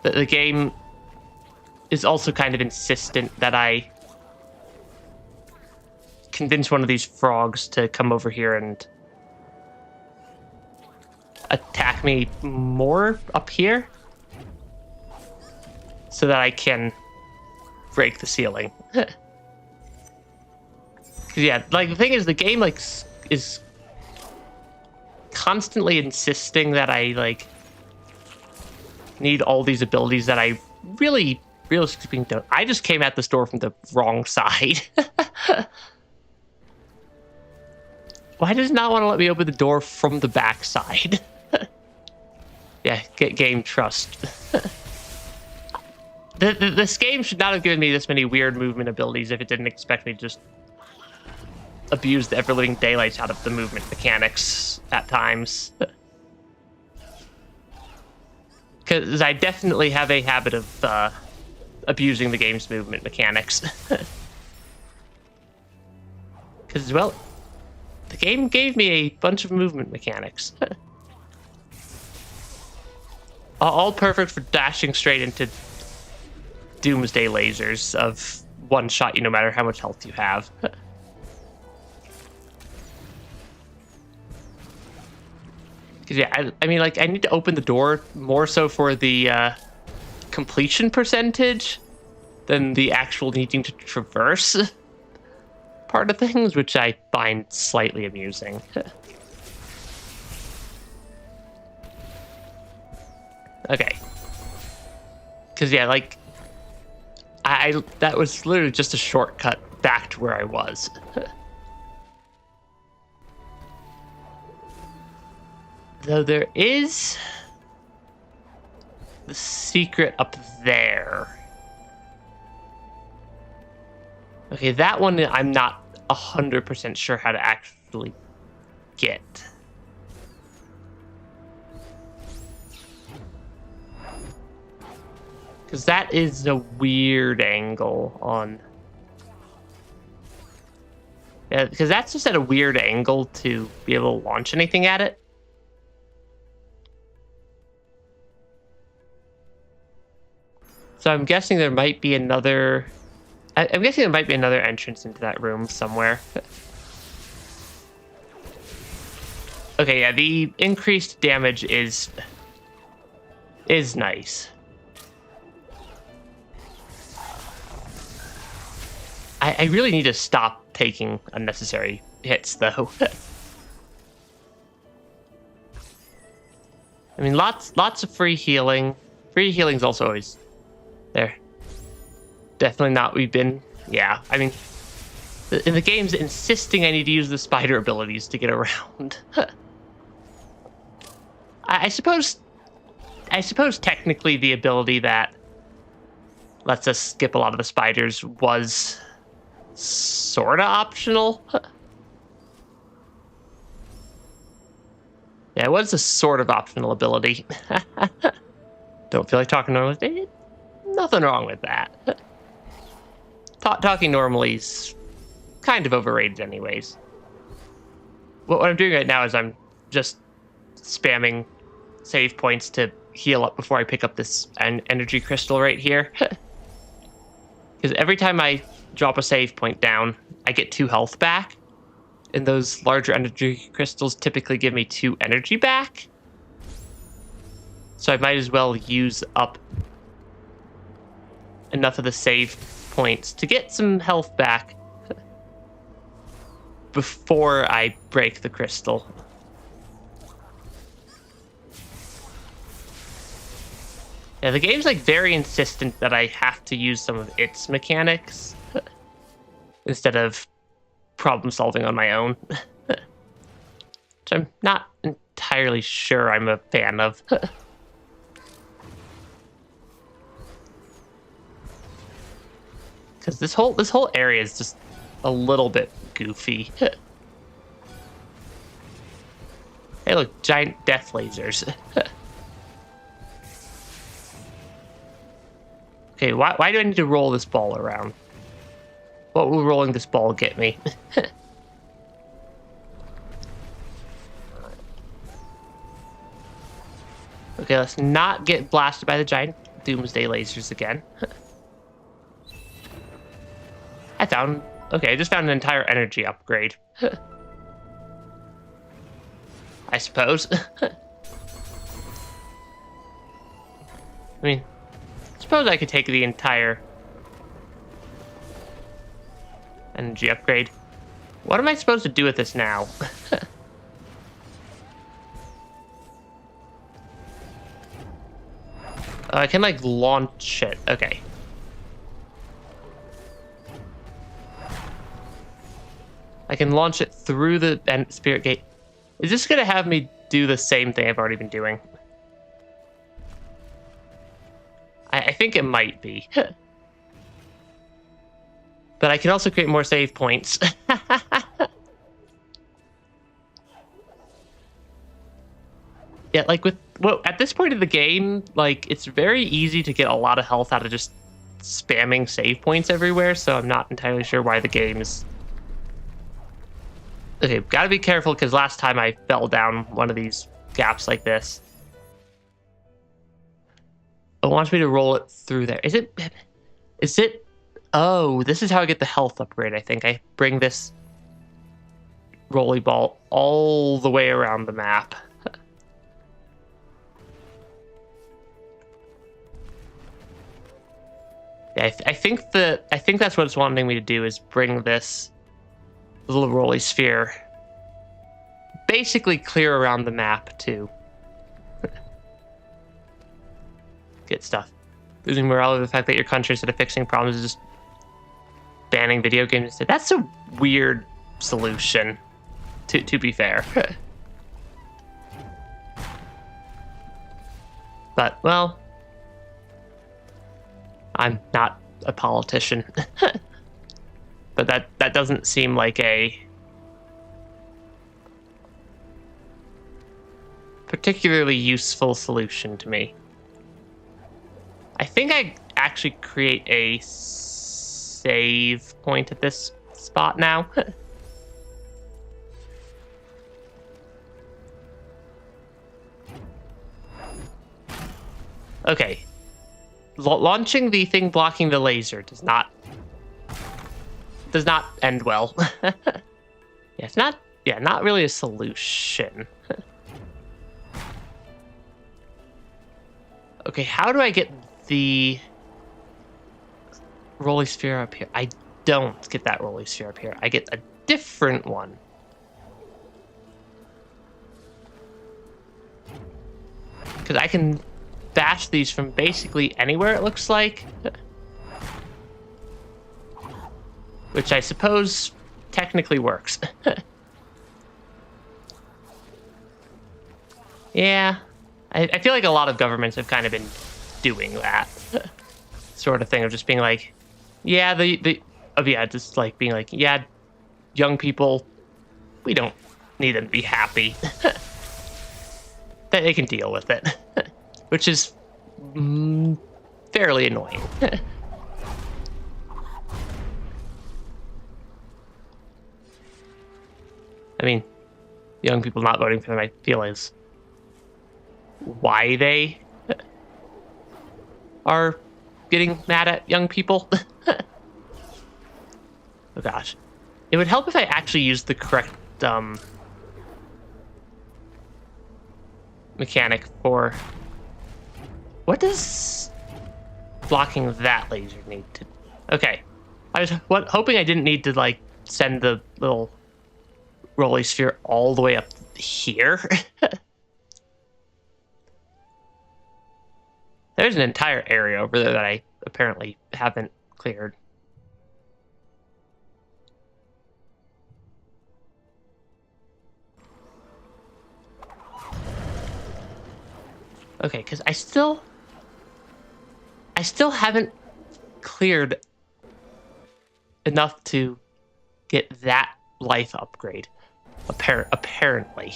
the game is also kind of insistent that I convince one of these frogs to come over here and attack me more up here so that I can break the ceiling. Yeah, like the thing is, the game like is constantly insisting that I like need all these abilities that I really, realistically speaking, don't. I just came at this door from the wrong side. Why does it not want to let me open the door from the back side? Yeah, get game trust. This game should not have given me this many weird movement abilities if it didn't expect me to just abuse the ever-living daylights out of the movement mechanics at times. Because I definitely have a habit of abusing the game's movement mechanics. Because, well, the game gave me a bunch of movement mechanics. All perfect for dashing straight into doomsday lasers of one shot you no matter how much health you have. Because, yeah, I mean, like, I need to open the door more so for the completion percentage than the actual needing to traverse part of things, which I find slightly amusing. Okay. Because, yeah, like, that was literally just a shortcut back to where I was. Though there is the secret up there. Okay, that one I'm not 100% sure how to actually get. Because that is a weird angle on... yeah, because that's just at a weird angle to be able to launch anything at it. So I'm guessing there might be another... I'm guessing there might be another entrance into that room somewhere. Okay, yeah, the increased damage is nice. I really need to stop taking unnecessary hits, though. I mean, lots of free healing. Free healing's also always there. Definitely not. We've been... yeah, I mean... in the game's insisting I need to use the spider abilities to get around. I suppose technically the ability that lets us skip a lot of the spiders was sorta optional. Yeah, it was a sort of optional ability. Don't feel like talking normally. Nothing wrong with that. Talking normally is kind of overrated anyways. What I'm doing right now is I'm just spamming save points to heal up before I pick up this energy crystal right here. Because every time I drop a save point down, I get 2 health back. And those larger energy crystals typically give me 2 energy back. So I might as well use up enough of the save points to get some health back before I break the crystal. Yeah, the game's like very insistent that I have to use some of its mechanics instead of problem solving on my own. Which I'm not entirely sure I'm a fan of. Because this whole area is just a little bit goofy. Hey, look, giant death lasers. Okay, why do I need to roll this ball around? What will rolling this ball get me? Okay, let's not get blasted by the giant doomsday lasers again. I just found an entire energy upgrade. I suppose. I mean, suppose I could take the entire energy upgrade. What am I supposed to do with this now? Oh, I can, like, launch it. Okay. I can launch it through the spirit gate. Is this going to have me do the same thing I've already been doing? I think it might be. But I can also create more save points. Yeah, like at this point of the game, like, it's very easy to get a lot of health out of just spamming save points everywhere, so I'm not entirely sure why the game is... Okay, gotta be careful, because last time I fell down one of these gaps like this. It wants me to roll it through there. Is it... Oh, this is how I get the health upgrade, I think. I bring this rolly ball all the way around the map. Yeah, I think that's what it's wanting me to do, is bring this little rolly sphere basically clear around the map to get stuff. Losing morale over the fact that your country, instead of fixing problems, is just banning video games instead. That's a weird solution, to be fair. But, well, I'm not a politician. But that doesn't seem like a particularly useful solution to me. I think I actually create a save point at this spot now. Okay. Launching the thing blocking the laser does not end well. Yeah, it's not really a solution. Okay, how do I get the rolly sphere up here? I don't get that rolly sphere up here. I get a different one. Because I can bash these from basically anywhere, it looks like. Which I suppose technically works. Yeah. I feel like a lot of governments have kind of been doing that sort of thing, of just being like, yeah, just like being like, yeah, young people, we don't need them to be happy. That they can deal with it, which is fairly annoying. I mean, young people not voting for them, I feel, is why they are getting mad at young people. Oh gosh. It would help if I actually used the correct mechanic for... What does blocking that laser need to... Okay. I was hoping I didn't need to, like, send the little rolly sphere all the way up here. There's an entire area over there that I apparently haven't cleared. Okay, because I still haven't cleared enough to get that life upgrade. Apparently.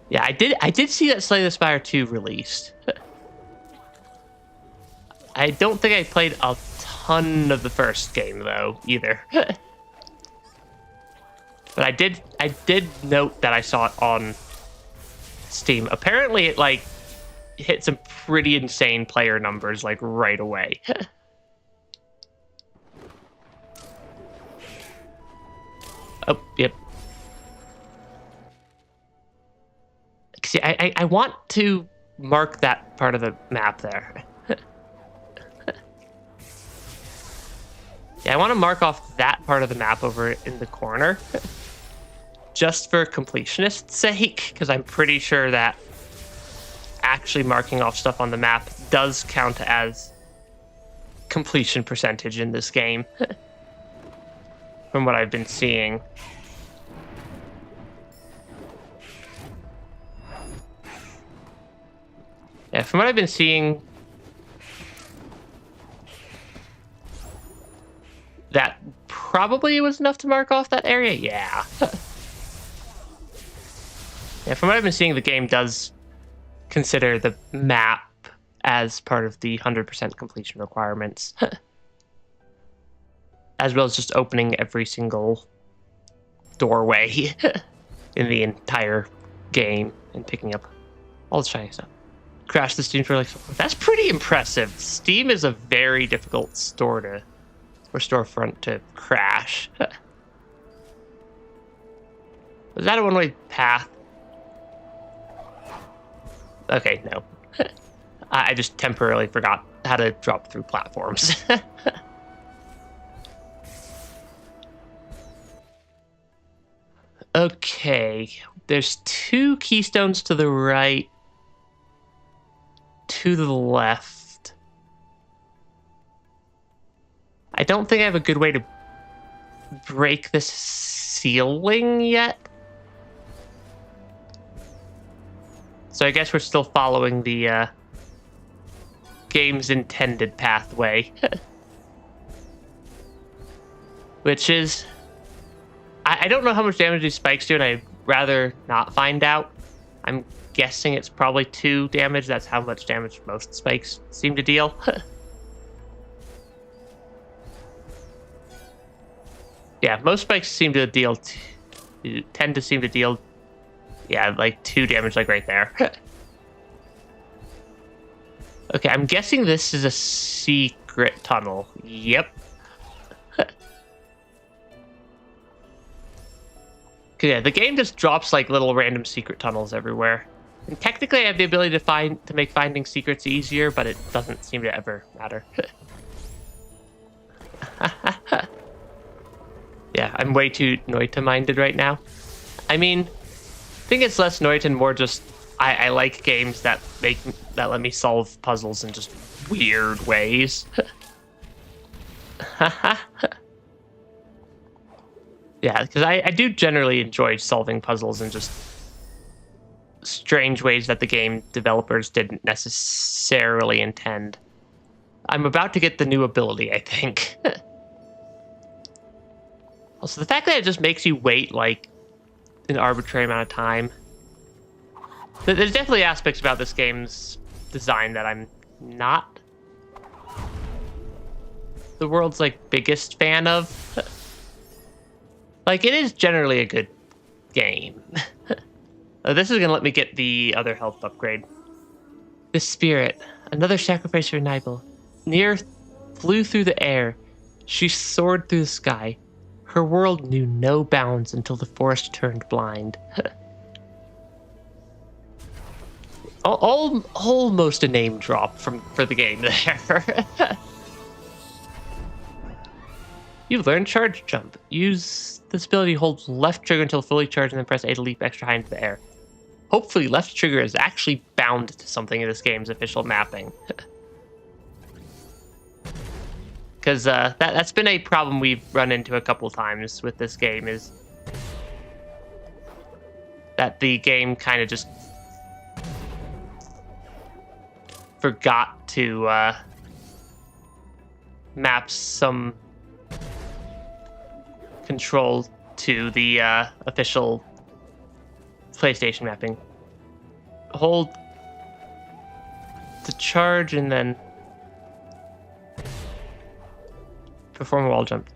Yeah, I did see that Slay the Spire 2 released. I don't think I played a ton of the first game though either. But I did note that I saw it on Steam. Apparently it like hit some pretty insane player numbers like right away. Oh, yep. See, I want to mark that part of the map there. Yeah, I want to mark off that part of the map over in the corner. Just for completionist's sake, because I'm pretty sure that actually marking off stuff on the map does count as completion percentage in this game. From what I've been seeing. Yeah, from what I've been seeing, that probably was enough to mark off that area. Yeah. Yeah, from what I've been seeing, the game does consider the map as part of the 100% completion requirements. As well as just opening every single doorway in the entire game and picking up all the shiny stuff. Crash the Steam store like that's pretty impressive. Steam is a very difficult store or storefront to crash. Was that a one-way path? Okay, no. I just temporarily forgot how to drop through platforms. Okay, there's 2 keystones to the right, to the left. I don't think I have a good way to break this ceiling yet. So I guess we're still following the game's intended pathway. Which is... I don't know how much damage these spikes do, and I'd rather not find out. I'm guessing it's probably 2 damage. That's how much damage most spikes seem to deal. Yeah, most spikes seem to deal... tend to seem to deal... Yeah, like 2 damage, like right there. Okay, I'm guessing this is a secret tunnel. Yep. Yeah, the game just drops like little random secret tunnels everywhere. And technically I have the ability to make finding secrets easier, but it doesn't seem to ever matter. Yeah, I'm way too Noita-minded right now. I mean, I think it's less Noita and more just I like games that let me solve puzzles in just weird ways. Yeah, because I do generally enjoy solving puzzles in just strange ways that the game developers didn't necessarily intend. I'm about to get the new ability, I think. Also, the fact that it just makes you wait, like, an arbitrary amount of time. There's definitely aspects about this game's design that I'm not the world's, like, biggest fan of. Like, it is generally a good game. This is going to let me get the other health upgrade. The spirit, another sacrifice for Nibel. Near flew through the air. She soared through the sky. Her world knew no bounds until the forest turned blind. Almost a name drop for the game there. You've learned Charge Jump. Use this ability, hold left trigger until fully charged, and then press A to leap extra high into the air. Hopefully, left trigger is actually bound to something in this game's official mapping. Because that's been a problem we've run into a couple times with this game, is that the game kind of just forgot to map some control to the official PlayStation mapping. Hold to charge and then perform a wall jump.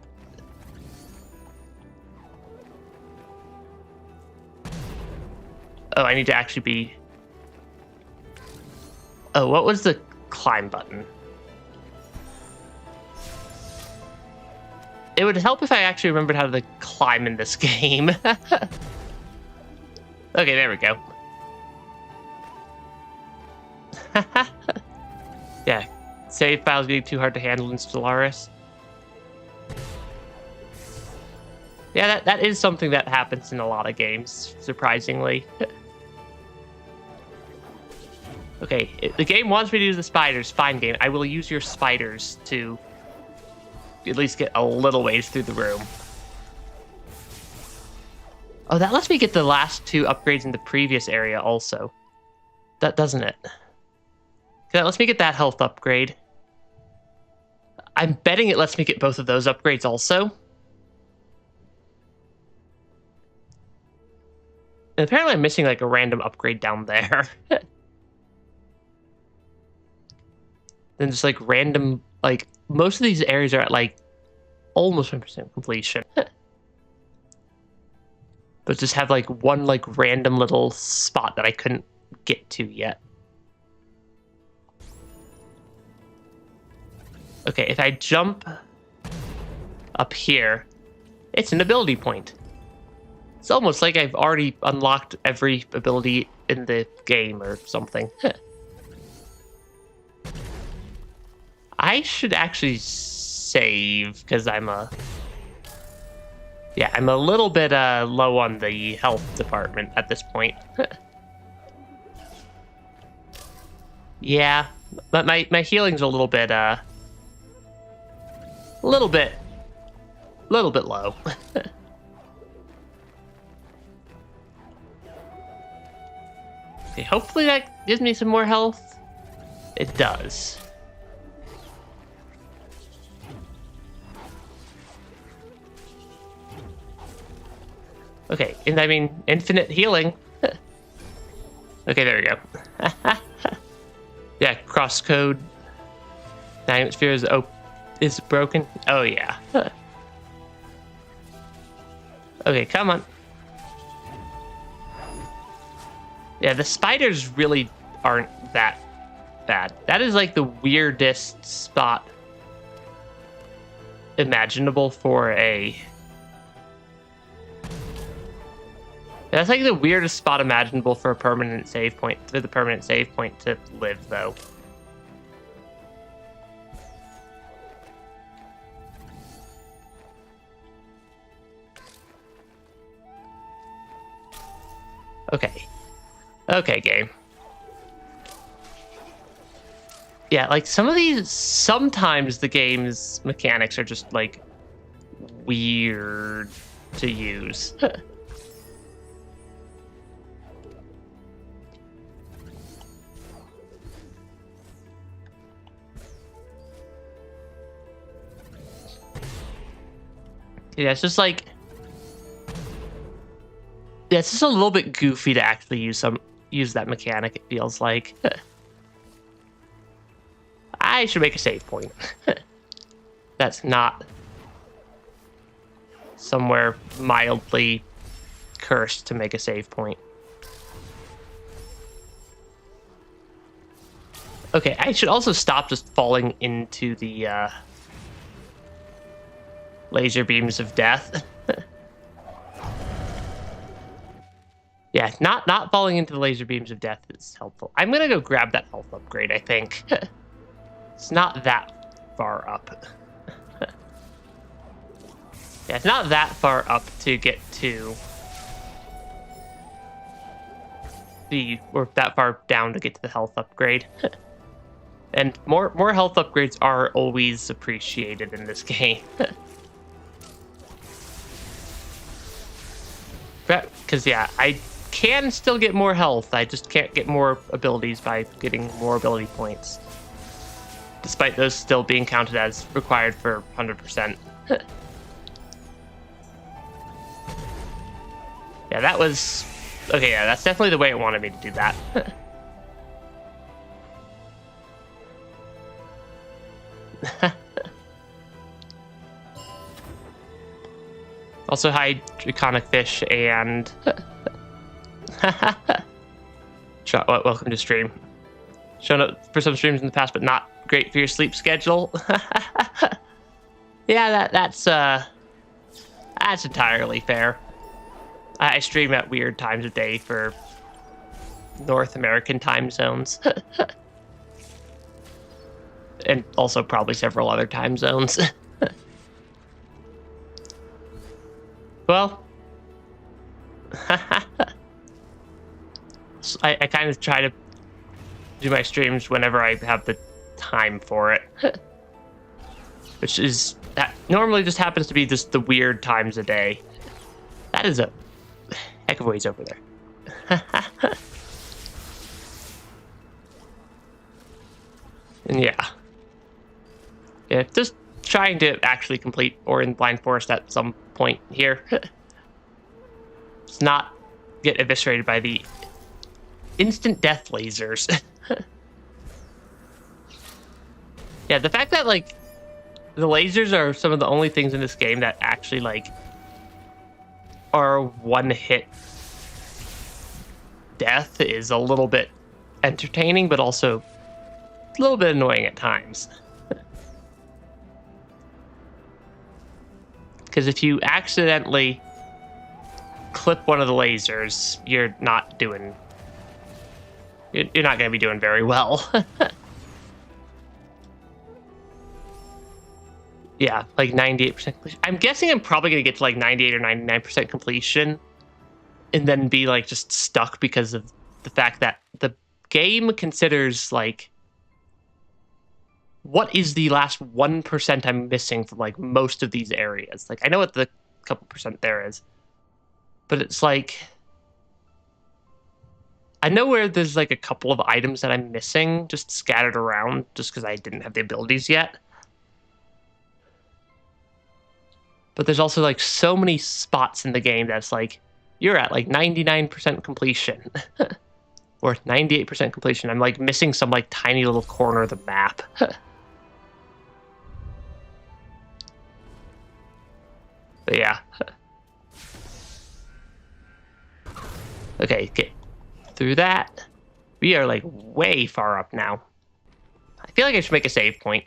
Oh, I need to actually be... Oh, what was the climb button? It would help if I actually remembered how to climb in this game. Okay, there we go. Yeah, save files getting too hard to handle in Stellaris. Yeah, that is something that happens in a lot of games, surprisingly. Okay, the game wants me to use the spiders. Fine, game. I will use your spiders to at least get a little ways through the room. Oh, that lets me get the last 2 upgrades in the previous area also. That doesn't it? That lets me get that health upgrade. I'm betting it lets me get both of those upgrades also. And apparently I'm missing like a random upgrade down there. Then just like random, like most of these areas are at like almost 100% completion. But just have like one like random little spot that I couldn't get to yet. Okay, if I jump up here, it's an ability point. It's almost like I've already unlocked every ability in the game or something. I should actually save because I'm a little bit low on the health department at this point. Yeah, but my healing's a little bit low. Okay, hopefully that gives me some more health. It does. Okay, and I mean, infinite healing. Okay, there we go. Yeah, crosscode. Dynamic sphere is broken. Oh, yeah. Okay, come on. Yeah, the spiders really aren't that bad. That is like the weirdest spot imaginable for a... That's like the weirdest spot imaginable for a permanent save point, for the permanent save point to live, though. Okay. Okay, game. Yeah, like some of these, sometimes the game's mechanics are just like weird to use. Yeah, it's just like... Yeah, it's just a little bit goofy to actually use that mechanic, it feels like. I should make a save point. That's not somewhere mildly cursed to make a save point. Okay, I should also stop just falling into the laser beams of death. Yeah, not falling into the laser beams of death is helpful. I'm gonna go grab that health upgrade, I think. It's not that far up. Yeah, it's not that far up to get to or that far down to get to the health upgrade. And more health upgrades are always appreciated in this game. Because, yeah, I can still get more health. I just can't get more abilities by getting more ability points. Despite those still being counted as required for 100%. Yeah, that was... Okay, yeah, that's definitely the way it wanted me to do that. Also, hi, Draconic Fish and... welcome to stream. Shown up for some streams in the past, but not great for your sleep schedule. Yeah, that's entirely fair. I stream at weird times of day for North American time zones. And also probably several other time zones. Well, I kind of try to do my streams whenever I have the time for it. Which is, that normally just happens to be just the weird times a day. That is a heck of a ways over there. And yeah, just trying to actually complete Ori Blind Forest at some point here. Let's not get eviscerated by the instant death lasers. Yeah, the fact that, like, the lasers are some of the only things in this game that actually, like, are one-hit death is a little bit entertaining, but also a little bit annoying at times. Because if you accidentally clip one of the lasers, you're not doing... You're not going to be doing very well. Yeah, like 98% completion. I'm guessing I'm probably going to get to like 98 or 99% completion and then be like just stuck because of the fact that the game considers like, what is the last 1% I'm missing from like most of these areas? Like, I know what the couple percent there is, but it's like, I know where there's like a couple of items that I'm missing just scattered around just because I didn't have the abilities yet. But there's also like so many spots in the game that's like, you're at like 99% completion or 98% completion. I'm like missing some like tiny little corner of the map. But yeah. Okay, get through that. We are like way far up now. I feel like I should make a save point.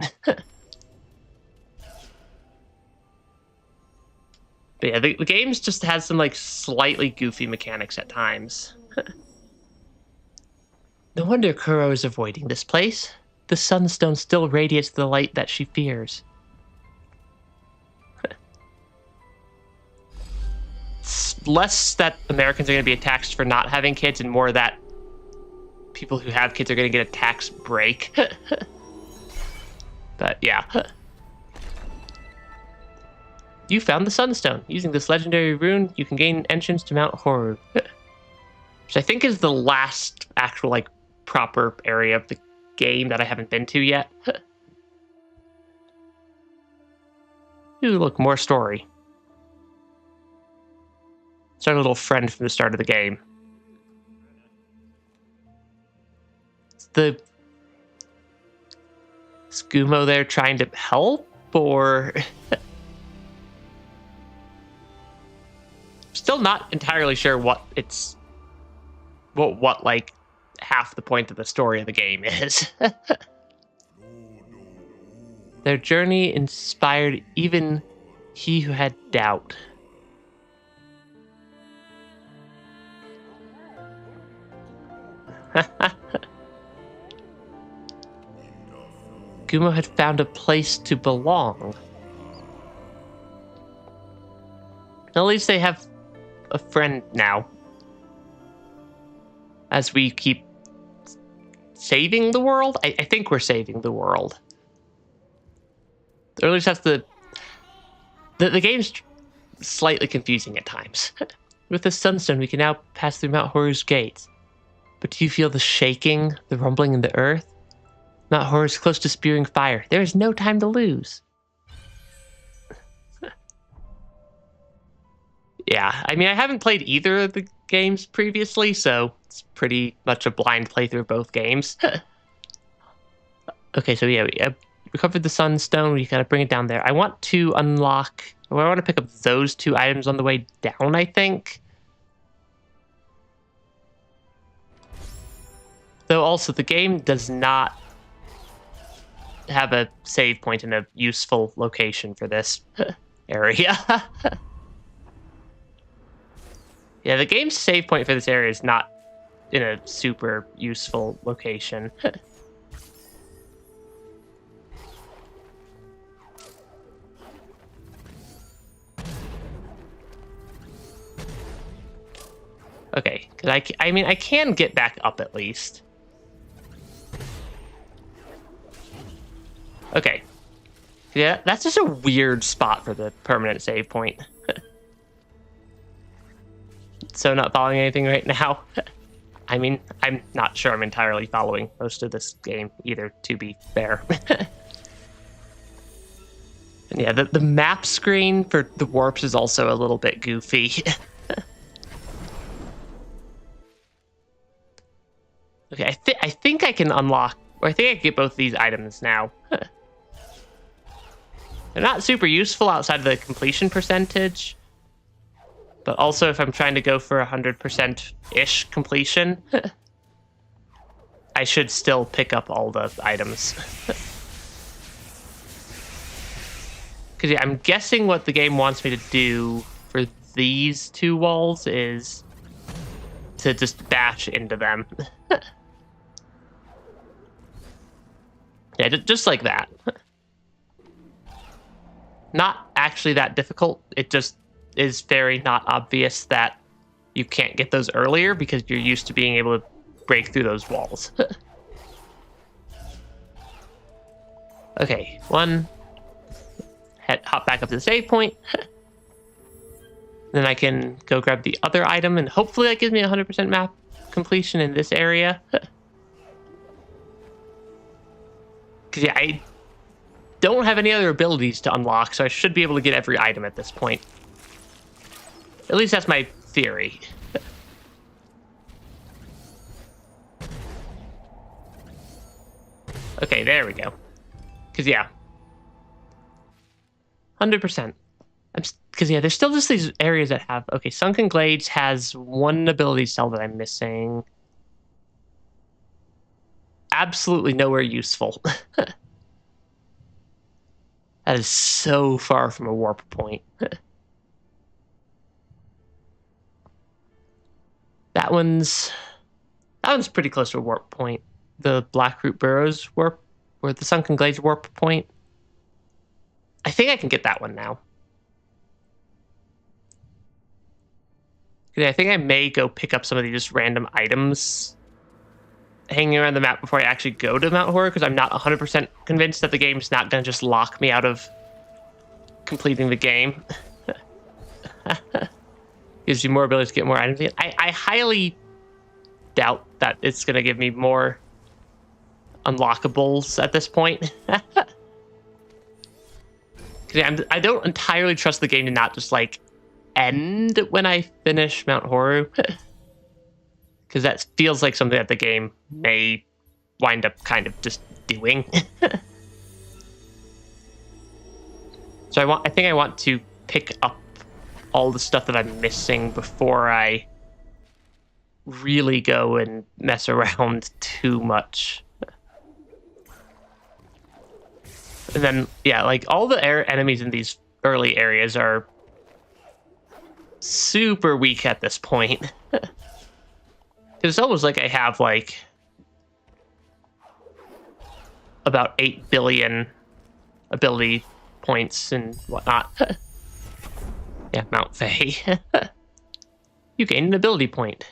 But yeah, the games just has some like slightly goofy mechanics at times. No wonder Kuro is avoiding this place. The sunstone still radiates the light that she fears. It's less that Americans are going to be attacked for not having kids and more that people who have kids are going to get a tax break. But yeah. You found the Sunstone. Using this legendary rune, you can gain entrance to Mount Horu. Which I think is the last actual, like, proper area of the game that I haven't been to yet. Ooh, look, more story. It's our little friend from the start of the game. Is the Skumo there trying to help, or... Still not entirely sure what it's... What, like, half the point of the story of the game is. Their journey inspired even he who had doubt. Gumo had found a place to belong. At least they have a friend now. As we keep saving the world? I think we're saving the world. Or at least that's the game's slightly confusing at times. With the Sunstone, we can now pass through Mount Horu's gates. But do you feel the shaking, the rumbling in the earth? Mount Horu is close to spewing fire. There is no time to lose. Yeah, I mean, I haven't played either of the games previously, so it's pretty much a blind playthrough of both games. Okay, so yeah, recovered the sunstone. We gotta bring it down there. I want to unlock, or I want to pick up those 2 items on the way down, I think. Though also the game does not have a save point in a useful location for this area. Yeah, the game's save point for this area is not in a super useful location. Okay, because I mean, I can get back up at least. Okay. Yeah, that's just a weird spot for the permanent save point. So not following anything right now. I mean, I'm not sure I'm entirely following most of this game either, to be fair. And yeah, the map screen for the warps is also a little bit goofy. Okay, I think I can unlock, or I think I can get both these items now. They're not super useful outside of the completion percentage. But also, if I'm trying to go for 100%-ish completion, I should still pick up all the items. Because yeah, I'm guessing what the game wants me to do for these 2 walls is to just bash into them. Yeah, just like that. Not actually that difficult. It just is very not obvious that you can't get those earlier because you're used to being able to break through those walls. Okay, 1. Hop back up to the save point. Then I can go grab the other item, and hopefully that gives me 100% map completion in this area. Because yeah, I don't have any other abilities to unlock, so I should be able to get every item at this point. At least that's my theory. Okay, there we go. Because, yeah. 100%. Because, yeah, there's still just these areas that have... Okay, Sunken Glades has 1 ability cell that I'm missing. Absolutely nowhere useful. That is so far from a warp point. That one's pretty close to a warp point. The Blackroot Burrows warp, or the Sunken Glades warp point. I think I can get that one now. Yeah, I think I may go pick up some of these just random items hanging around the map before I actually go to Mount Horror, because I'm not 100% convinced that the game's not going to just lock me out of completing the game. Gives you more ability to get more items in. I highly doubt that it's going to give me more unlockables at this point. I don't entirely trust the game to not just, like, end when I finish Mount Horror. Because that feels like something that the game may wind up kind of just doing. So I think I want to pick up all the stuff that I'm missing before I really go and mess around too much. And then, yeah, like, all the enemies in these early areas are super weak at this point. It's almost like I have, like, about 8 billion ability points and whatnot. Yeah, Mount Faye. You gained an ability point.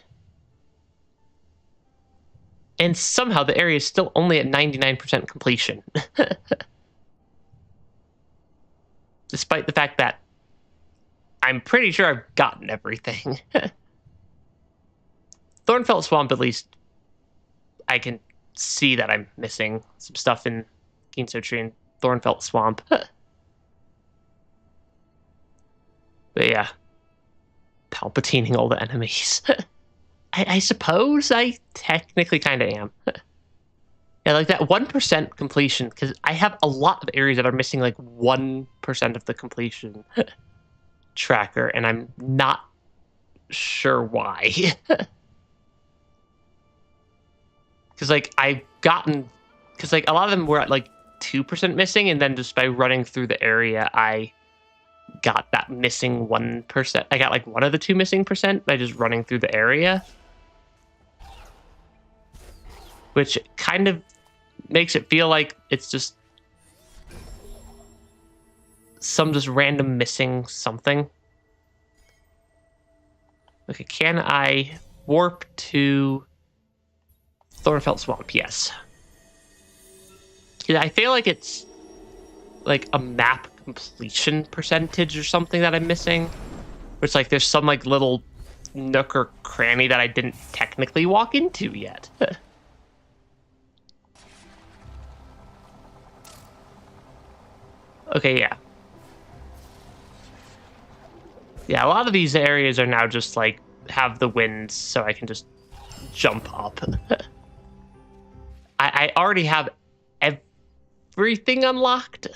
And somehow the area is still only at 99% completion. Despite the fact that I'm pretty sure I've gotten everything. Thornfelt Swamp, at least, I can see that I'm missing some stuff in Ginso Tree and Thornfelt Swamp. But yeah, Palpatining all the enemies. I suppose I technically kind of am. Yeah, like that 1% completion, because I have a lot of areas that are missing like 1% of the completion tracker, and I'm not sure why. Because like because like a lot of them were at like 2% missing, and then just by running through the area, I got that missing 1%. I got like one of the 2 missing percent by just running through the area, which kind of makes it feel like it's just some just random missing something. Okay, can I warp to Thornfelt Swamp? Yes. Yeah, I feel like it's like a map completion percentage or something that I'm missing. Where it's like there's some like little nook or cranny that I didn't technically walk into yet. Okay, yeah. Yeah, a lot of these areas are now just like have the winds, so I can just jump up. I already have everything unlocked.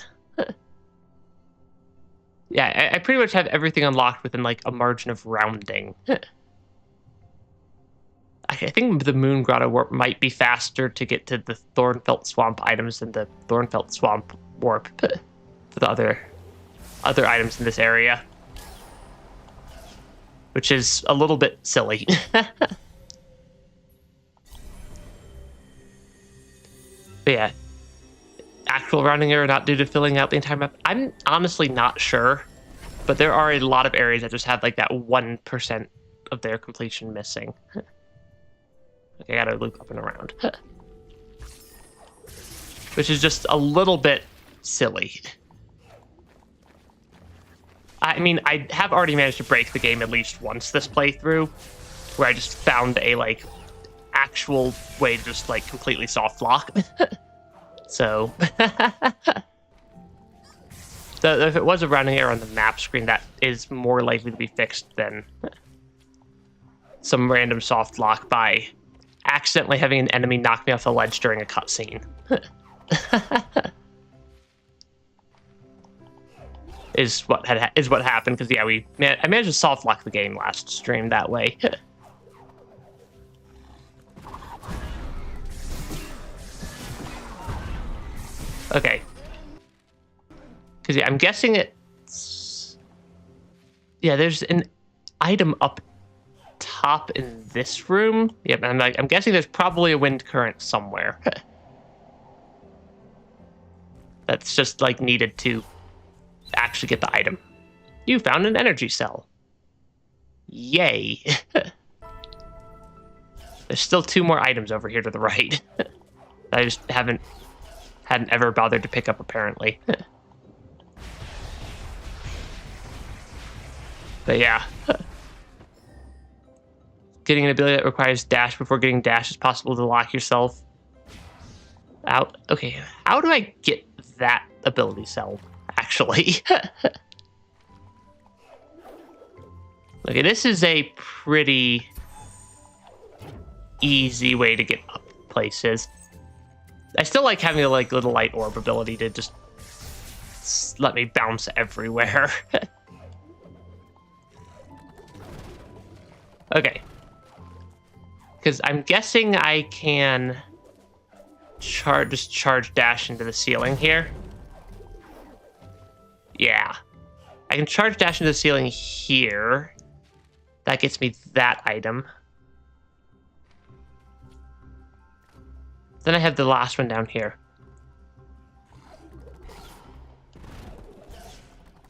Yeah, I pretty much have everything unlocked within like a margin of rounding. I think the Moon Grotto warp might be faster to get to the Thornfelt Swamp items than the Thornfelt Swamp warp for the other items in this area, which is a little bit silly. But yeah, actual rounding error not due to filling out the entire map. I'm honestly not sure, but there are a lot of areas that just have like that 1% of their completion missing. Okay, I gotta loop up and around. Which is just a little bit silly. I mean, I have already managed to break the game at least once this playthrough, where I just found a like actual way to just like completely soft lock. So if it was a rounding error on the map screen, that is more likely to be fixed than some random soft lock by accidentally having an enemy knock me off the ledge during a cutscene. is what happened, because yeah, I managed to soft lock the game last stream that way. Okay. Because yeah, I'm guessing it's... Yeah, there's an item up top in this room. Yep, I'm guessing there's probably a wind current somewhere. That's just like needed to actually get the item. You found an energy cell. Yay. There's still 2 more items over here to the right. I just hadn't ever bothered to pick up, apparently. But yeah. Getting an ability that requires dash before getting dash is possible to lock yourself out. Okay, how do I get that ability cell, actually? Okay, this is a pretty easy way to get up places. I still like having a like little light orb ability to just let me bounce everywhere. Okay. Because I'm guessing I can just charge dash into the ceiling here. Yeah. I can charge dash into the ceiling here. That gets me that item. Then I have the last one down here.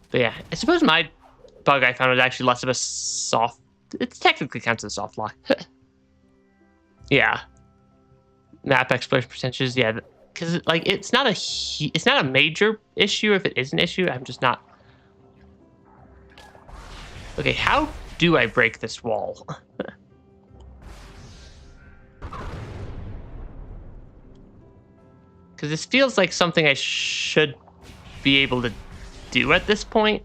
But yeah, I suppose my bug I found was actually less of a soft... It technically counts as a soft lock. Yeah. Map exploration percentages, yeah. Because like it's not a major issue. If it is an issue, I'm just not... Okay, how do I break this wall? Because this feels like something I should be able to do at this point.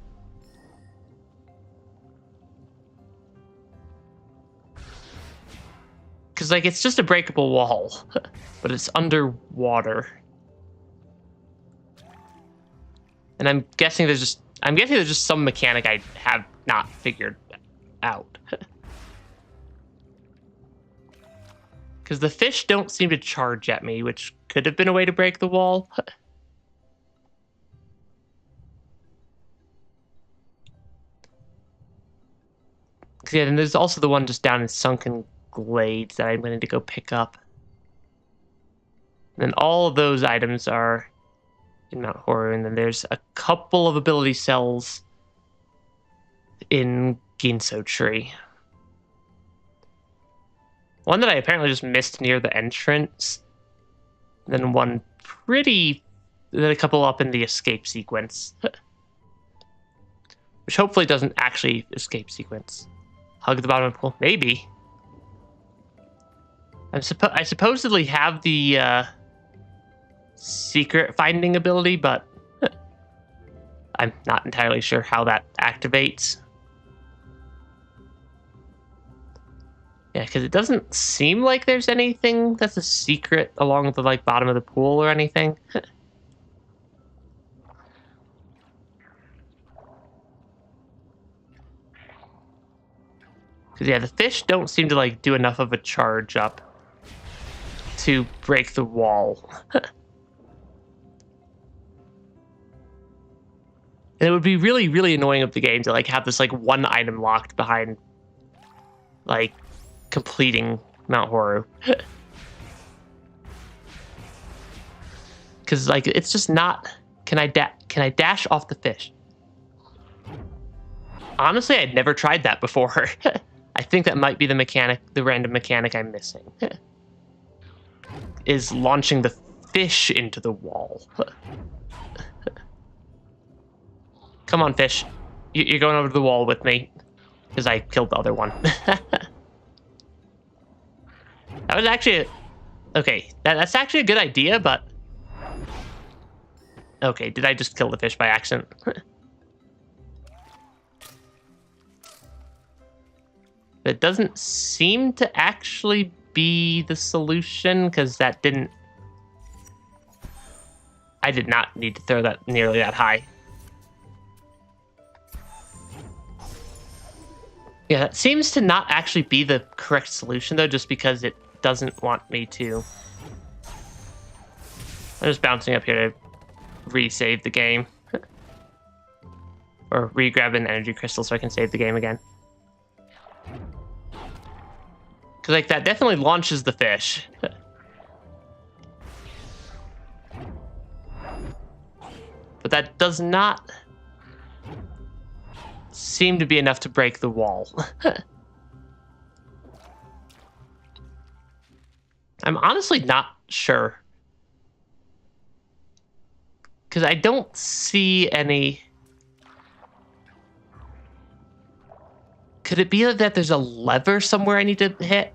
Because, like, it's just a breakable wall, but it's underwater. And I'm guessing there's just some mechanic I have not figured out. Because the fish don't seem to charge at me, which could have been a way to break the wall. Yeah, and there's also the one just down in Sunken Glades that I'm going to go pick up. And then all of those items are in Mount Horu, and then there's a couple of ability cells in Ginso Tree. One that I apparently just missed near the entrance. Then then a couple up in the escape sequence. Which hopefully doesn't actually escape sequence. Hug at the bottom of the pool? Maybe. I supposedly have the secret finding ability, but I'm not entirely sure how that activates. Yeah, because it doesn't seem like there's anything that's a secret along the like bottom of the pool or anything. Because yeah, the fish don't seem to like do enough of a charge up to break the wall. And it would be really, really annoying of the game to like have this like one item locked behind like completing Mount Horu. Because like it's just not. Can I dash off the fish? Honestly, I'd never tried that before. I think that might be the random mechanic I'm missing. Is launching the fish into the wall. Come on, fish. You're going over to the wall with me. Because I killed the other one. That was actually... Okay, that's actually a good idea, but... Okay, did I just kill the fish by accident? It doesn't seem to actually be the solution, because that didn't... I did not need to throw that nearly that high. Yeah, that seems to not actually be the correct solution, though, just because it doesn't want me to. I'm just bouncing up here to re-save the game. Or re-grab an energy crystal so I can save the game again. Because, like, that definitely launches the fish. But that does not seem to be enough to break the wall. I'm honestly not sure. Because I don't see any... Could it be that there's a lever somewhere I need to hit?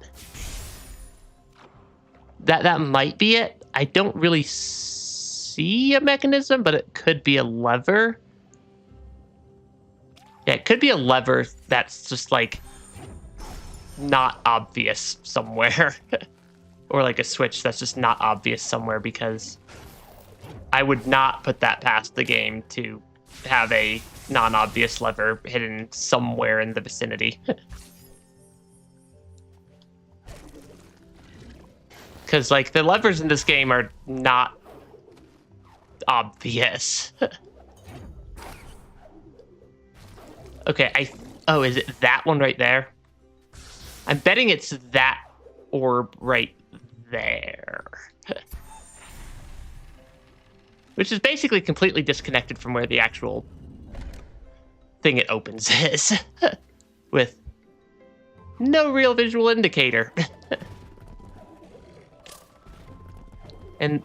That might be it. I don't really see a mechanism, but it could be a lever. Yeah, it could be a lever that's just, like, not obvious somewhere. Or, like, a switch that's just not obvious somewhere, because I would not put that past the game to have a non-obvious lever hidden somewhere in the vicinity. Because, like, the levers in this game are not obvious. Okay, oh, is it that one right there? I'm betting it's that orb right there. Which is basically completely disconnected from where the actual thing it opens is. With no real visual indicator. And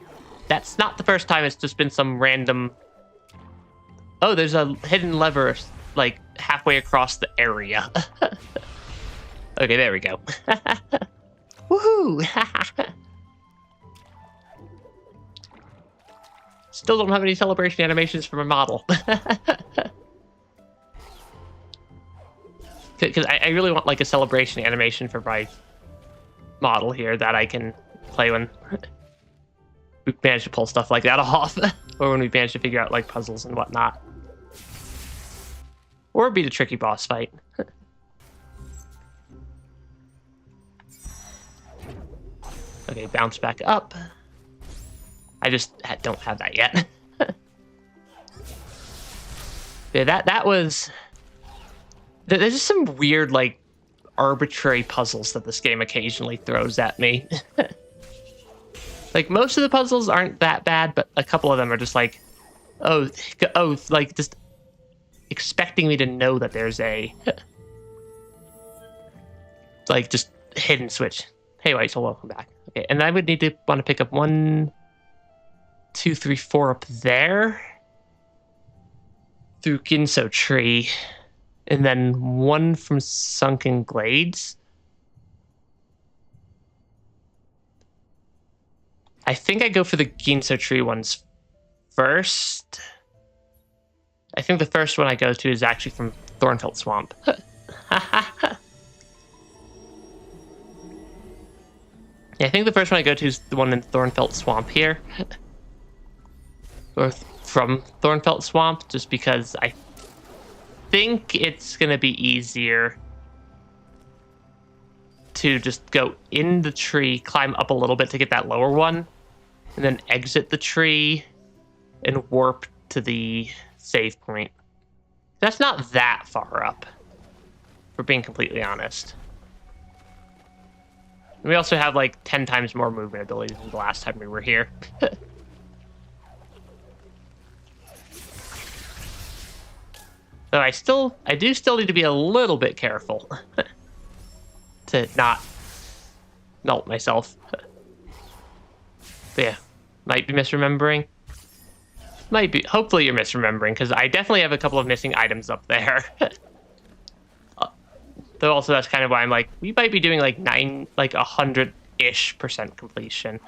that's not the first time it's just been some random... Oh, there's a hidden lever, like, halfway across the area. Okay, there we go. Woohoo! Still don't have any celebration animations for my model. Because I really want, like, a celebration animation for my model here that I can play when we manage to pull stuff like that off, or when we manage to figure out like puzzles and whatnot, or beat a tricky boss fight. Okay, bounce back up. I just don't have that yet. Yeah, that was... There's just some weird, like, arbitrary puzzles that this game occasionally throws at me. Like, most of the puzzles aren't that bad, but a couple of them are just like, oh, like, just expecting me to know that there's a... like, just hidden switch. Hey, wait, so welcome back. Okay, and I would need to want to pick up 1, 2, 3, 4 up there through Ginso Tree, and then 1 from Sunken Glades. I think I go for the Ginso Tree ones first. I think the first one I go to is actually from Thornfelt Swamp. Yeah, I think the first one I go to is the one in Thornfelt Swamp here. Or from Thornfelt Swamp, just because I think it's going to be easier to just go in the tree, climb up a little bit to get that lower one, and then exit the tree and warp to the save point. That's not that far up, for being completely honest. We also have like 10 times more movement ability than the last time we were here. So I do still need to be a little bit careful to not melt myself. But yeah, might be misremembering. Might be. Hopefully you're misremembering, because I definitely have a couple of missing items up there. Though also that's kind of why I'm like, we might be doing like 100-ish% completion.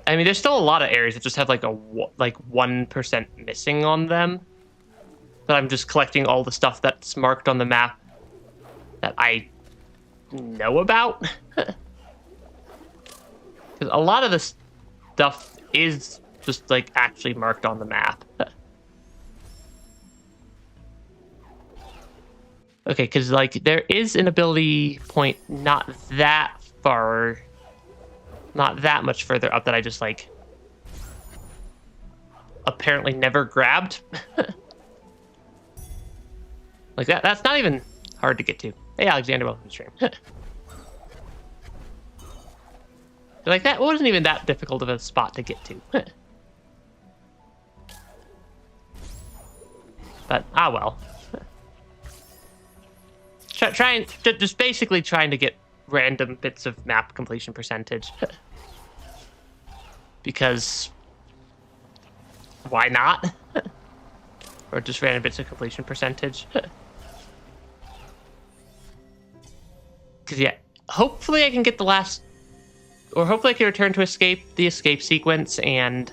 I mean, there's still a lot of areas that just have like 1% missing on them. But I'm just collecting all the stuff that's marked on the map that I know about. Because a lot of the stuff is just like actually marked on the map. Okay, because like there is an ability point not that far, not that much further up that I just like apparently never grabbed. Like that's not even hard to get to. Hey Alexander, welcome to the stream. Like that wasn't even that difficult of a spot to get to. But well. Just basically trying to get random bits of map completion percentage. Because why not? Or just random bits of completion percentage. Because yeah, hopefully I can get the last, or hopefully I can return to the escape sequence, and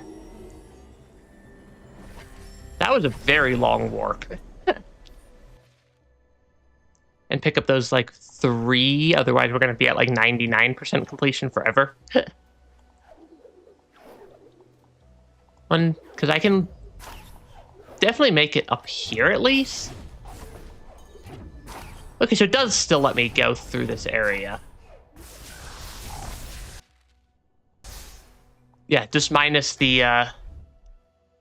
that was a very long warp. And pick up those like 3, otherwise we're going to be at like 99% completion forever. Because I can definitely make it up here at least. Okay, so it does still let me go through this area. Yeah, just minus the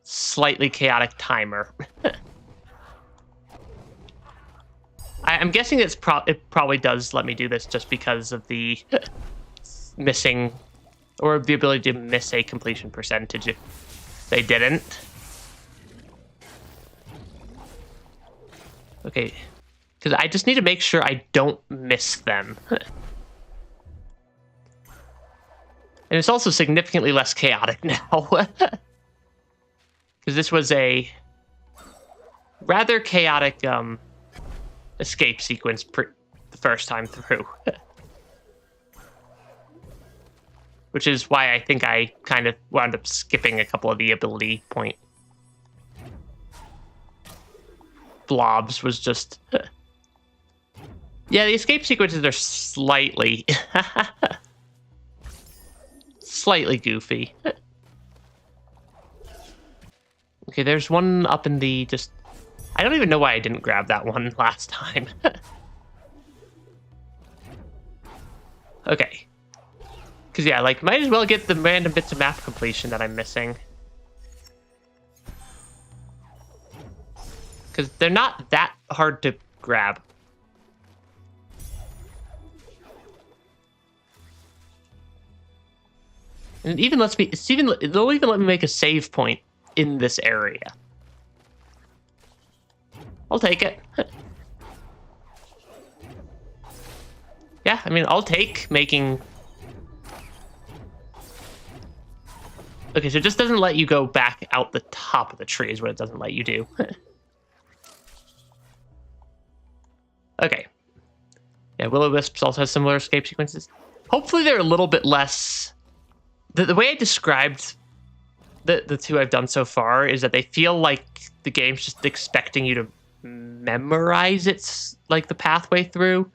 slightly chaotic timer. I'm guessing it probably does let me do this just because of the missing, or the ability to miss a completion percentage if they didn't. Okay, because I just need to make sure I don't miss them. And it's also significantly less chaotic now. Because this was a rather chaotic escape sequence the first time through. Which is why I think I kind of wound up skipping a couple of the ability point blobs. Was just Yeah, the escape sequences are slightly... slightly goofy. Okay, there's one up in the just... I don't even know why I didn't grab that one last time. Okay. Because, yeah, like, might as well get the random bits of map completion that I'm missing. Because they're not that hard to grab. And it even lets me... they'll even let me make a save point in this area. I'll take it. Yeah, I mean, I'll take making... Okay, so it just doesn't let you go back out the top of the tree is what it doesn't let you do. Okay. Yeah, Will-O-Wisps also has similar escape sequences. Hopefully they're a little bit less... The way I described the two I've done so far is that they feel like the game's just expecting you to memorize its, like, the pathway through.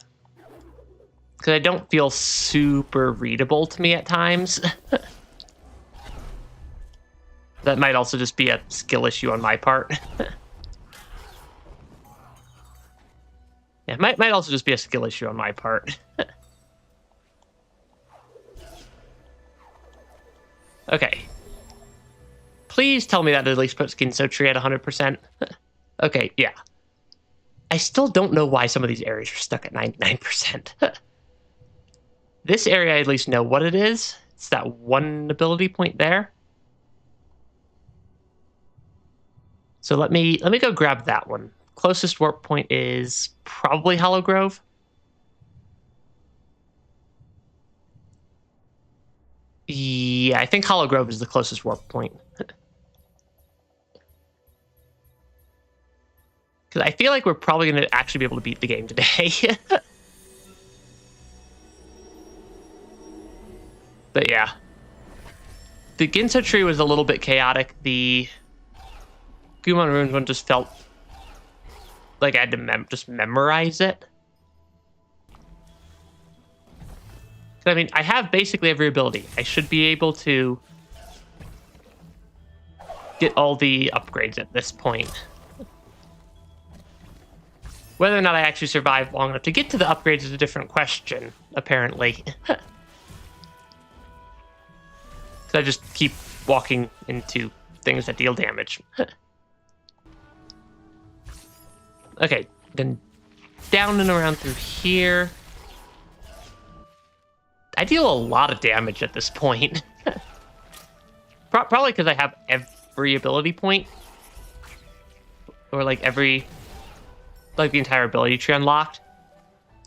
Because I don't feel super readable to me at times. That might also just be a skill issue on my part. Yeah, might also just be a skill issue on my part. Okay. Please tell me that at least puts Ginso Tree at 100%. Okay, yeah. I still don't know why some of these areas are stuck at 99%. This area, I at least know what it is. It's that one ability point there. So let me go grab that one. Closest warp point is probably Hollow Grove. Yeah, I think Hollow Grove is the closest warp point. Because I feel like we're probably going to actually be able to beat the game today. But yeah. The Ginso Tree was a little bit chaotic. The Gumon Ruins one just felt like I had to just memorize it. I mean, I have basically every ability. I should be able to get all the upgrades at this point. Whether or not I actually survive long enough to get to the upgrades is a different question, apparently. So I just keep walking into things that deal damage. Okay, then down and around through here. I deal a lot of damage at this point. Probably because I have every ability point. Or like the entire ability tree unlocked.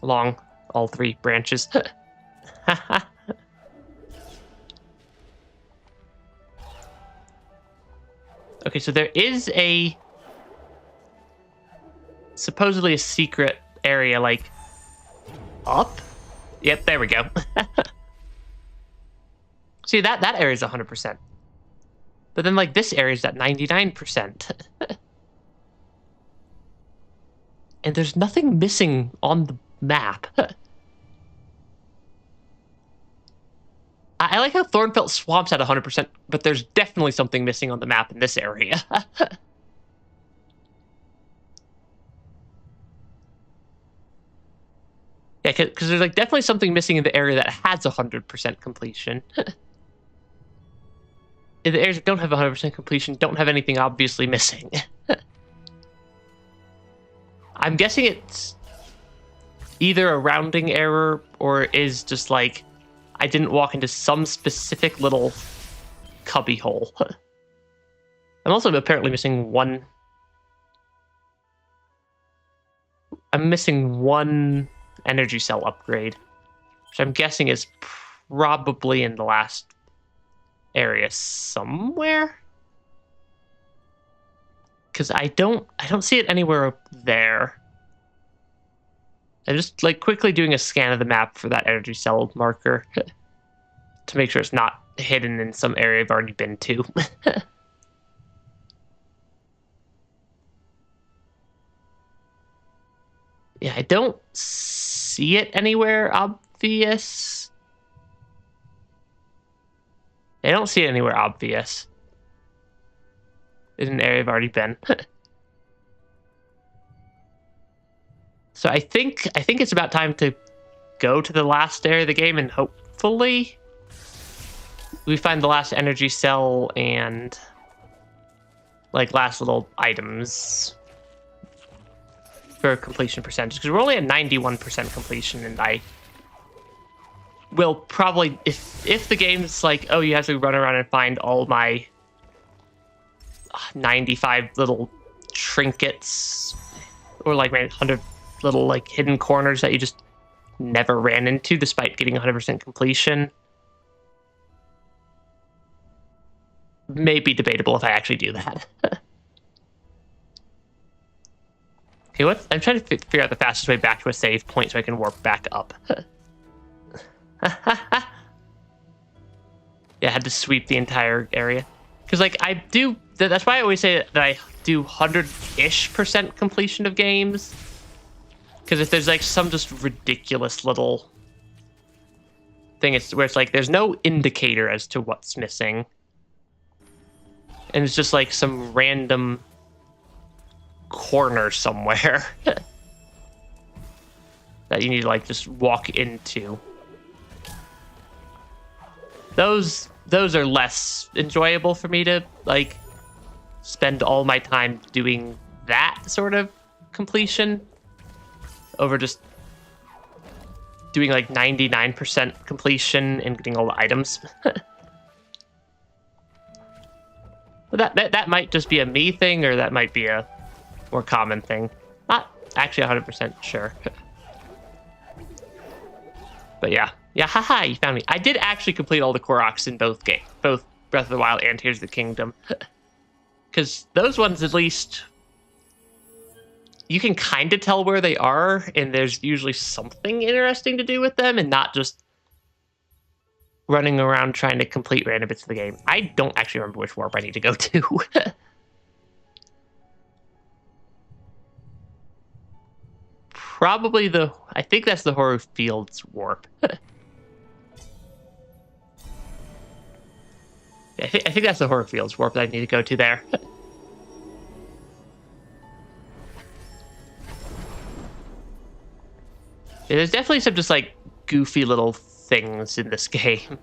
Along all three branches. Okay, so there is supposedly a secret area, like, up? Yep, there we go. See, that area is 100%. But then, like, this area is at 99%. And there's nothing missing on the map. I like how Thornfelt Swamp's at 100%, but there's definitely something missing on the map in this area. Yeah, because there's like definitely something missing in the area that has 100% completion. In the areas that don't have 100% completion, don't have anything obviously missing. I'm guessing it's either a rounding error or is just like I didn't walk into some specific little cubby hole. I'm also apparently missing one. I'm missing one energy cell upgrade, which I'm guessing is probably in the last area somewhere. Because I don't see it anywhere up there. I'm just like quickly doing a scan of the map for that energy cell marker to make sure it's not hidden in some area I've already been to. Yeah, I don't see it anywhere obvious. I don't see it anywhere obvious. In an area I've already been. So I think it's about time to go to the last area of the game, and hopefully we find the last energy cell and like last little items for completion percentage, because we're only at 91% completion, and I will probably, if the game's like, oh, you have to run around and find all my 95 little trinkets, or like 100 little like hidden corners that you just never ran into despite getting 100% completion, may be debatable if I actually do that. Okay, I'm trying to figure out the fastest way back to a save point so I can warp back up. Yeah, I had to sweep the entire area. Because, like, that's why I always say that I do 100-ish% completion of games. Because if there's, like, some just ridiculous little thing, where it's like, there's no indicator as to what's missing. And it's just, like, some random corner somewhere that you need to, like, just walk into. Those are less enjoyable for me to, like, spend all my time doing that sort of completion over just doing, like, 99% completion and getting all the items. But that might just be a me thing, or that might be a more common thing. Not actually 100% sure. But yeah. Yeah, haha, you found me. I did actually complete all the Koroks in both Breath of the Wild and Tears of the Kingdom. Because those ones, at least, you can kind of tell where they are, and there's usually something interesting to do with them, and not just running around trying to complete random bits of the game. I don't actually remember which warp I need to go to. Probably I think that's the Horror Fields warp. I think that's the Horror Fields warp that I need to go to there. There's definitely some just, like, goofy little things in this game.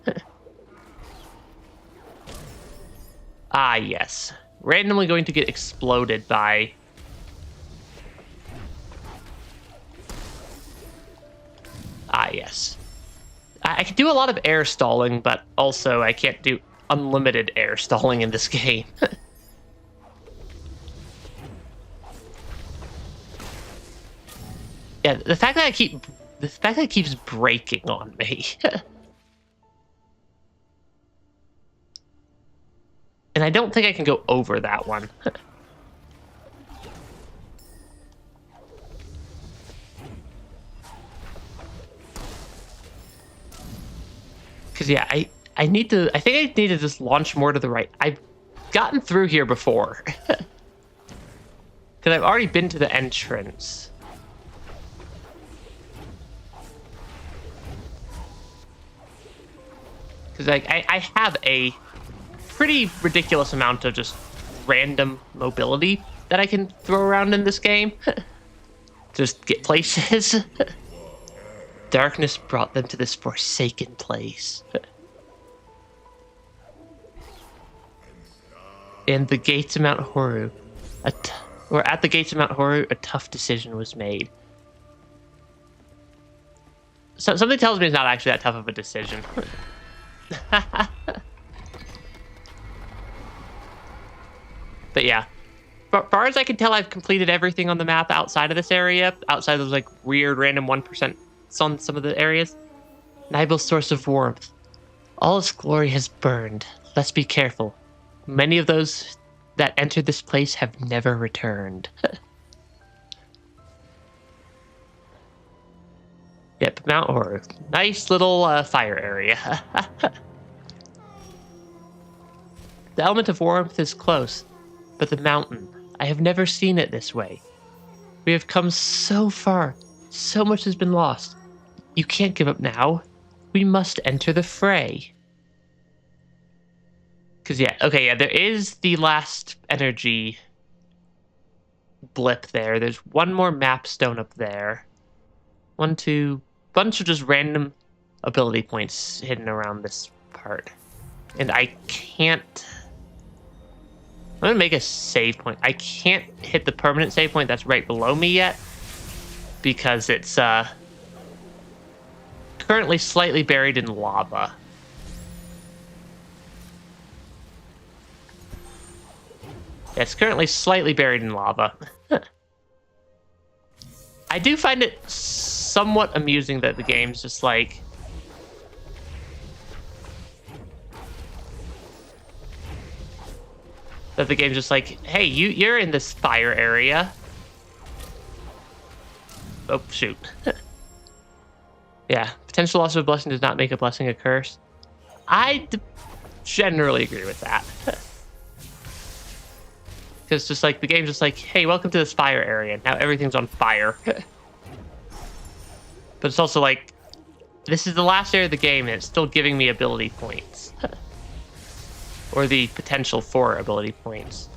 Ah, yes. Randomly going to get exploded by... Ah, yes. I can do a lot of air stalling, but also I can't do unlimited air stalling in this game. Yeah, the fact that it keeps breaking on me. And I don't think I can go over that one. Because, yeah, I think I need to just launch more to the right. I've gotten through here before. Because I've already been to the entrance. Because, like, I have a pretty ridiculous amount of just random mobility that I can throw around in this game. Just get places. Darkness brought them to this forsaken place. And the gates of Mount Horu, at the gates of Mount Horu, a tough decision was made. So something tells me it's not actually that tough of a decision. But yeah, as far as I can tell, I've completed everything on the map outside of this area, outside of those, like, weird random 1% on some of the areas. Nibel's source of warmth. All its glory has burned. Let's be careful. Many of those that entered this place have never returned. Yep, Mount Horror. Nice little fire area. The element of warmth is close, but the mountain, I have never seen it this way. We have come so far, So much has been lost. You can't give up now. We must enter the fray. Because, yeah, okay, yeah, there is the last energy blip there. There's one more map stone up there. One, two, bunch of just random ability points hidden around this part. And I can't... I'm going to make a save point. I can't hit the permanent save point that's right below me yet. Because it's currently slightly buried in lava. Yeah, it's currently slightly buried in lava. I do find it somewhat amusing that the game's just like... That the game's just like, hey, you're in this fire area. Oh, shoot. Yeah, potential loss of a blessing does not make a blessing a curse. I generally agree with that. Because just like, the game's just like, hey, welcome to this fire area. Now everything's on fire. But it's also like, this is the last area of the game and it's still giving me ability points. Or the potential for ability points.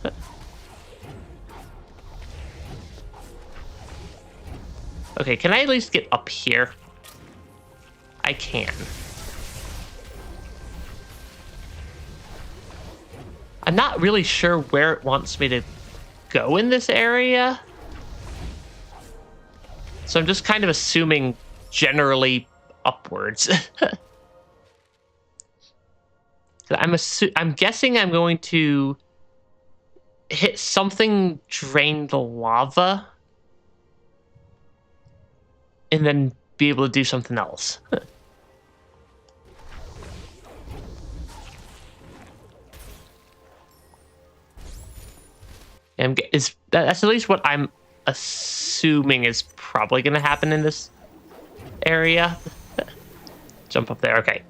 Okay, can I at least get up here? I can. I'm not really sure where it wants me to go in this area. So I'm just kind of assuming generally upwards. I'm guessing I'm going to hit something, drain the lava, and then be able to do something else. That's at least what I'm assuming is probably going to happen in this area. Jump up there, okay.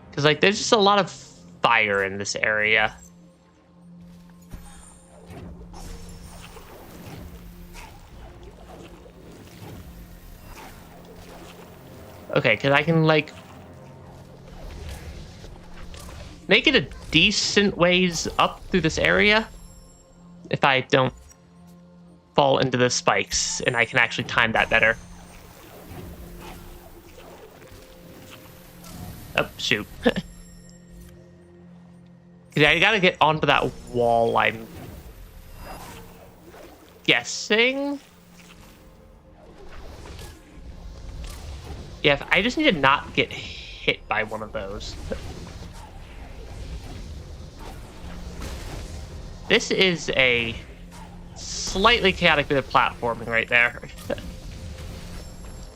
Because, like, there's just a lot of fire in this area. Okay, because I can, like, make it a decent ways up through this area if I don't fall into the spikes, and I can actually time that better. Oh, shoot. Yeah, I gotta get onto that wall, I'm guessing. Yeah, I just need to not get hit by one of those. This is a slightly chaotic bit of platforming right there.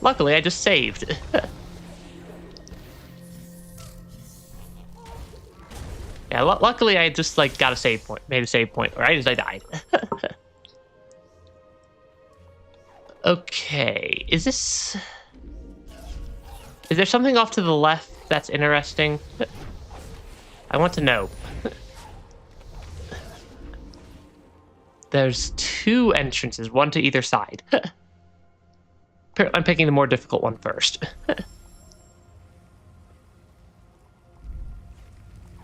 Luckily, I just saved. Yeah, luckily I just, like, got a save point, made a save point right as I died. Okay, is there something off to the left that's interesting? I want to know. There's two entrances, one to either side. I'm picking the more difficult one first.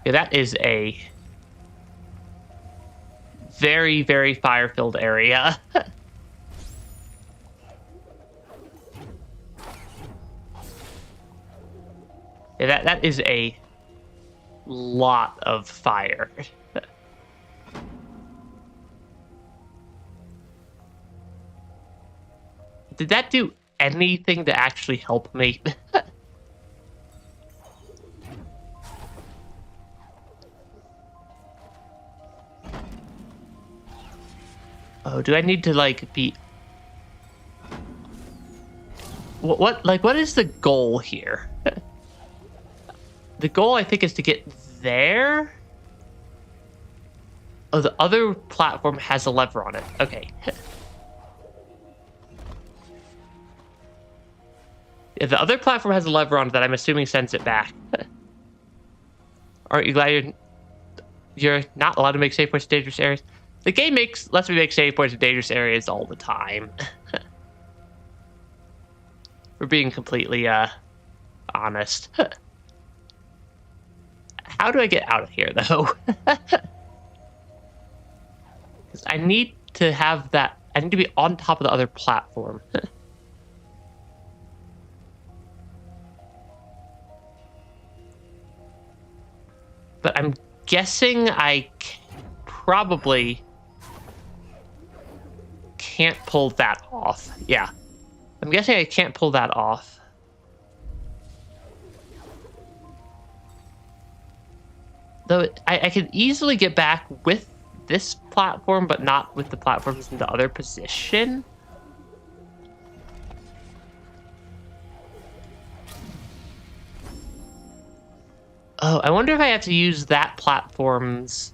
Yeah, that is a very, very fire-filled area. Yeah, that is a lot of fire. Did that do anything to actually help me? Oh, do I need to, like, be... What is the goal here? The goal, I think, is to get there? Oh, the other platform has a lever on it. Okay. Yeah, the other platform has a lever on it that I'm assuming sends it back. Aren't you glad you're... you're not allowed to make save points in dangerous areas. The game lets me make save points in dangerous areas all the time. We're being completely honest. How do I get out of here, though? Because I need to have that. I need to be on top of the other platform. But I'm guessing I probably can't pull that off. Yeah. I'm guessing I can't pull that off. Though I could easily get back with this platform, but not with the platforms in the other position. Oh, I wonder if I have to use that platform's...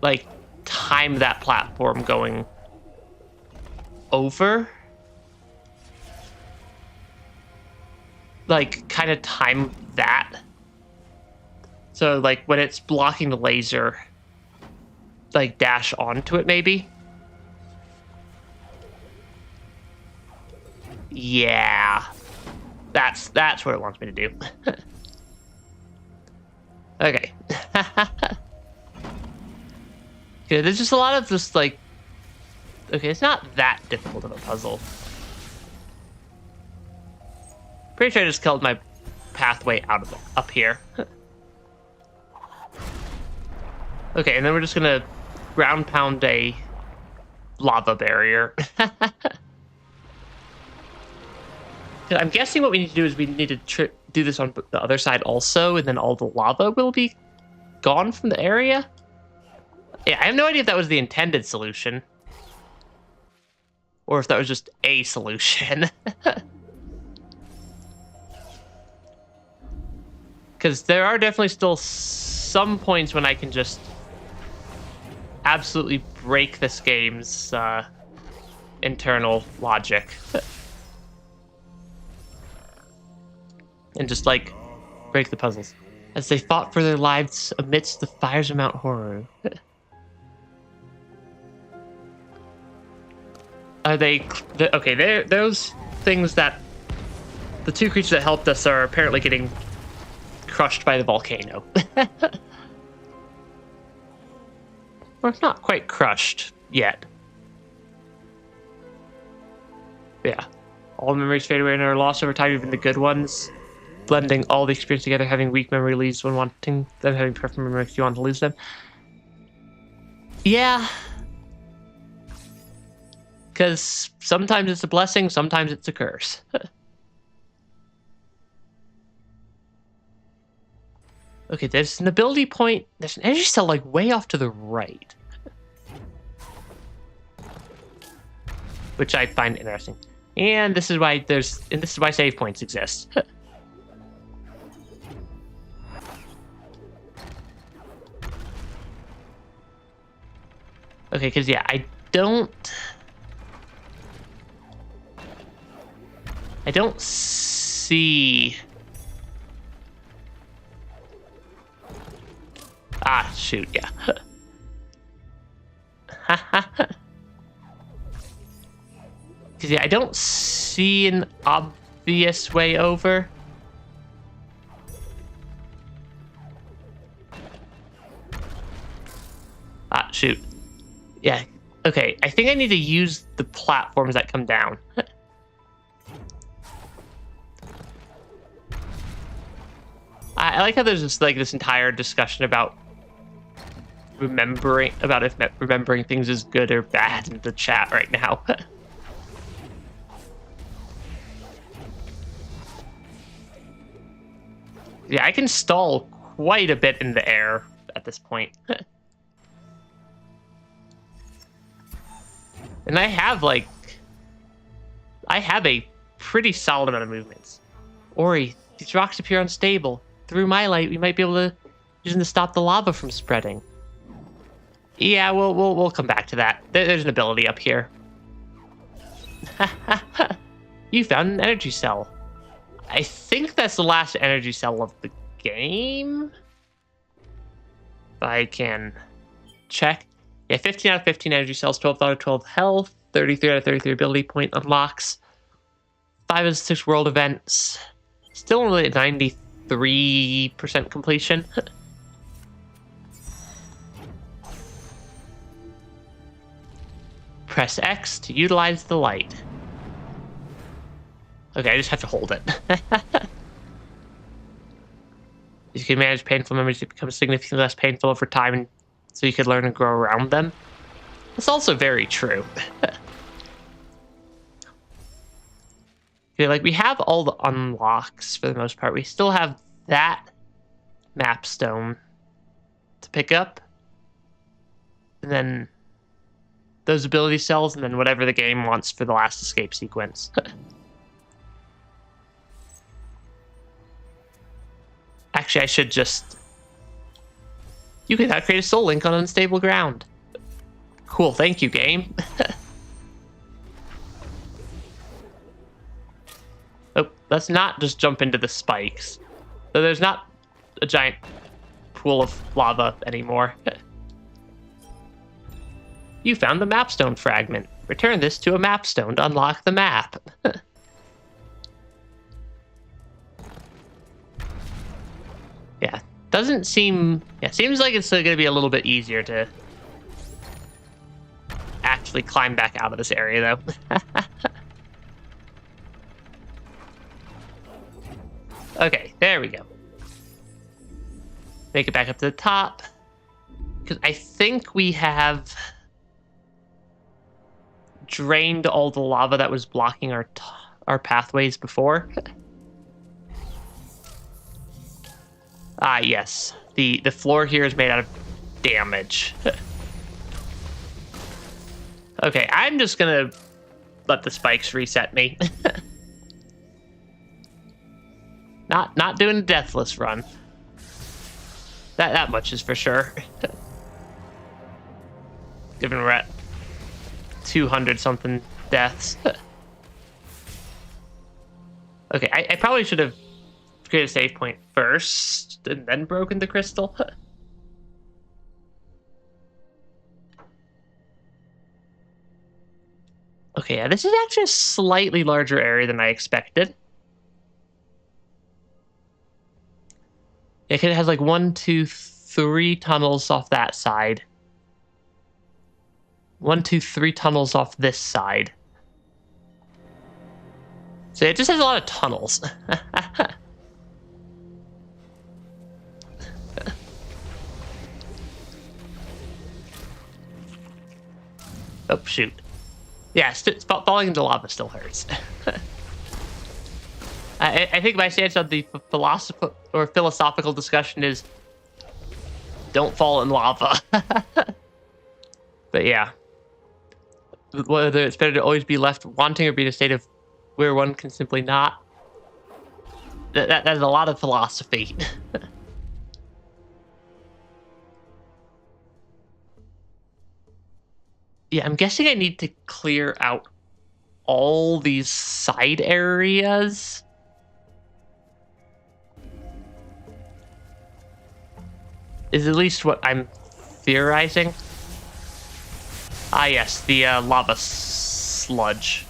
like, time that platform going over. Like, kind of time that. So, like, when it's blocking the laser, like, dash onto it, maybe? Yeah. That's what it wants me to do. Okay. Okay, there's just a lot of just, like... Okay, it's not that difficult of a puzzle. Pretty sure I just killed my pathway out of up here. Okay, and then we're just gonna ground pound a lava barrier. I'm guessing what we need to do is we need to do this on the other side also, and then all the lava will be gone from the area. Yeah, I have no idea if that was the intended solution. Or if that was just a solution. Because there are definitely still some points when I can just absolutely break this game's internal logic. And just, like, break the puzzles. As they fought for their lives amidst the fires of Mount Horror. Are they... Okay, those things that... The two creatures that helped us are apparently getting crushed by the volcano. Or it's not quite crushed yet. Yeah. All memories fade away and are lost over time, even the good ones. Blending all the experience together, having weak memory leaves one wanting them, having perfect memory makes you want to lose them. Yeah. Because sometimes it's a blessing, sometimes it's a curse. Okay, there's an ability point. There's an energy cell, like, way off to the right. Which I find interesting. And this is why save points exist. Okay, because, yeah, I don't see... Ah, shoot, yeah. Because, yeah, I don't see an obvious way over. Ah, shoot. Yeah, okay, I think I need to use the platforms that come down. I like how there's just, like, this entire discussion about remembering things is good or bad in the chat right now. Yeah, I can stall quite a bit in the air at this point. And I have a pretty solid amount of movements. Ori, these rocks appear unstable. Through my light, we might be able to use them to stop the lava from spreading. Yeah, we'll come back to that. There's an ability up here. You found an energy cell. I think that's the last energy cell of the game. I can check. Yeah, 15 out of 15 energy cells, 12 out of 12 health, 33 out of 33 ability point unlocks, 5 out of 6 world events. Still only at 93% completion. Press X to utilize the light. Okay, I just have to hold it. You can manage painful memories to become significantly less painful over time, and so you could learn and grow around them. That's also very true. Okay, like, we have all the unlocks for the most part. We still have that map stone to pick up. And then those ability cells, and then whatever the game wants for the last escape sequence. Actually, I should just... You can now create a soul link on unstable ground. Cool, thank you, game. Oh, let's not just jump into the spikes. So there's not a giant pool of lava anymore. You found the mapstone fragment. Return this to a mapstone to unlock the map. Yeah, doesn't seem... Yeah, seems like it's going to be a little bit easier to actually climb back out of this area, though. Okay, there we go. Make it back up to the top. Because I think we have drained all the lava that was blocking our pathways before. Ah, yes. The floor here is made out of damage. Okay, I'm just gonna let the spikes reset me. Not doing a deathless run. That much is for sure. Given we're at 200 something deaths. Okay, I probably should have created a save point first and then broken the crystal. Okay, yeah, this is actually a slightly larger area than I expected. It has like 1, 2, 3 tunnels off that side. 1, 2, 3 tunnels off this side. So it just has a lot of tunnels. Oh, shoot. Yeah, falling into lava still hurts. I think my stance on the philosophical discussion is don't fall in lava. But yeah. Whether it's better to always be left wanting or be in a state of where one can simply not. That is a lot of philosophy. Yeah, I'm guessing I need to clear out all these side areas. Is at least what I'm theorizing. Ah, yes, the lava sludge.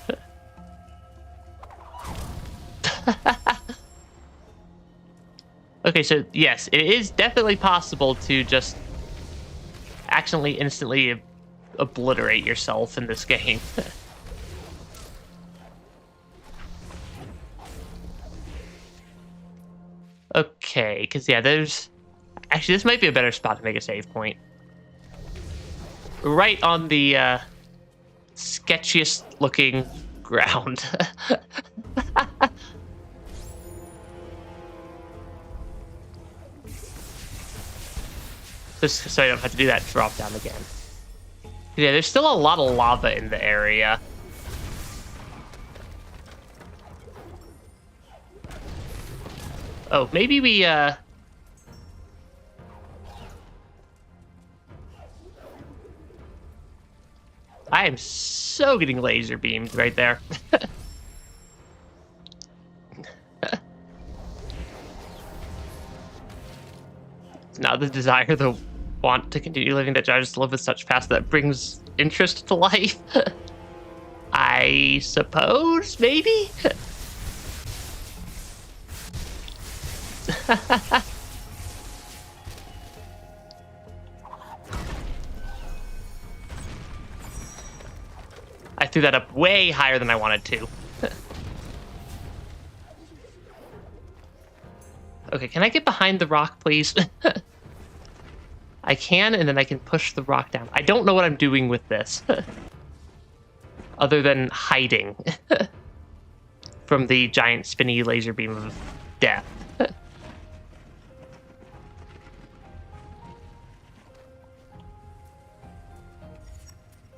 Okay, so yes, it is definitely possible to just accidentally instantly obliterate yourself in this game. Okay, because yeah, there's... Actually, this might be a better spot to make a save point. Right on the sketchiest looking ground. Just so I don't have to do that drop down again. Yeah, there's still a lot of lava in the area. Oh, maybe we I am so getting laser beamed right there. Now the desire, though, want to continue living that I just live with such past that brings interest to life. I suppose, maybe? I threw that up way higher than I wanted to. Okay, can I get behind the rock, please? I can, and then I can push the rock down. I don't know what I'm doing with this. Other than hiding from the giant spinny laser beam of death.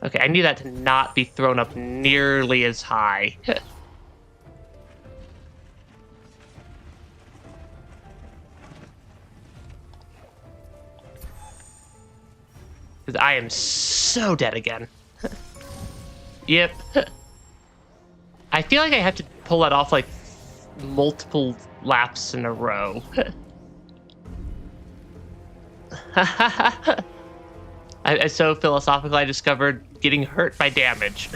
Okay, I need that to not be thrown up nearly as high. Because I am so dead again. Yep. I feel like I have to pull that off like multiple laps in a row. I'm so philosophical, I discovered getting hurt by damage.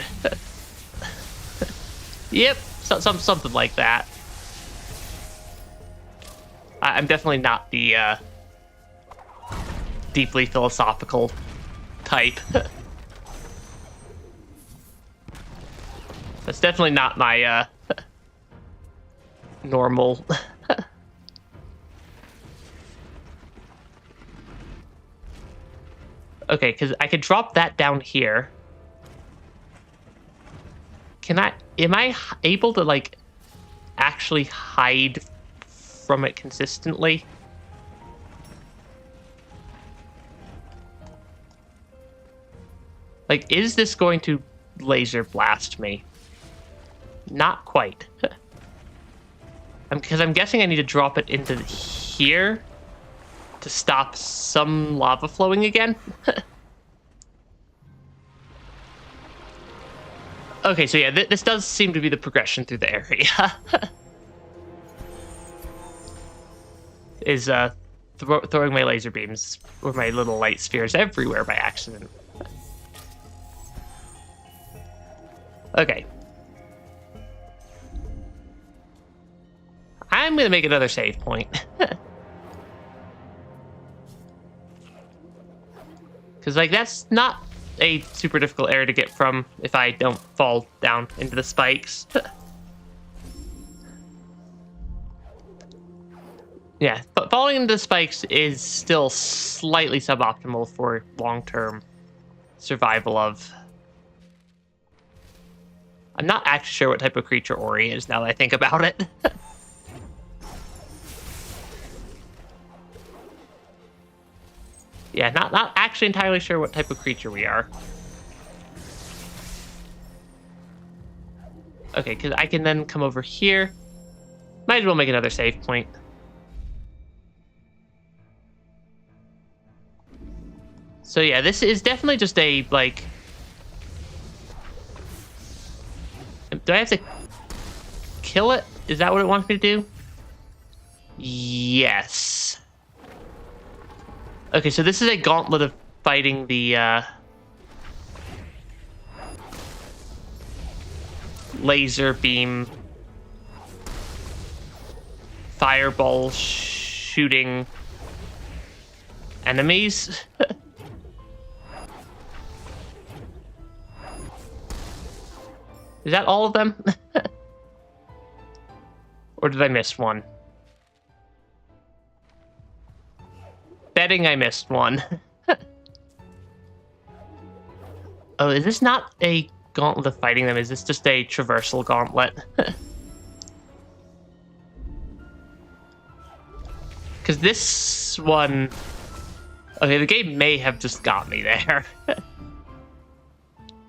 Yep, something like that. I'm definitely not the deeply philosophical type. That's definitely not my normal. Okay, because I could drop that down here. Am I able to, like, actually hide from it consistently? Like, is this going to laser blast me? Not quite. Because I'm guessing I need to drop it into here to stop some lava flowing again. Okay, so yeah, this does seem to be the progression through the area. Is throwing my laser beams or my little light spheres everywhere by accident. Okay. I'm gonna make another save point. Because, like, that's not a super difficult area to get from if I don't fall down into the spikes. Yeah, but falling into the spikes is still slightly suboptimal for long-term survival of... I'm not actually sure what type of creature Ori is now that I think about it. Yeah, not actually entirely sure what type of creature we are. Okay, because I can then come over here. Might as well make another save point. So yeah, this is definitely just a, like... Do I have to kill it? Is that what it wants me to do? Yes. Okay, so this is a gauntlet of fighting the laser beam fireball shooting enemies. Is that all of them? Or did I miss one? Betting I missed one. Oh, is this not a gauntlet of fighting them? Is this just a traversal gauntlet? Because this one... Okay, the game may have just got me there.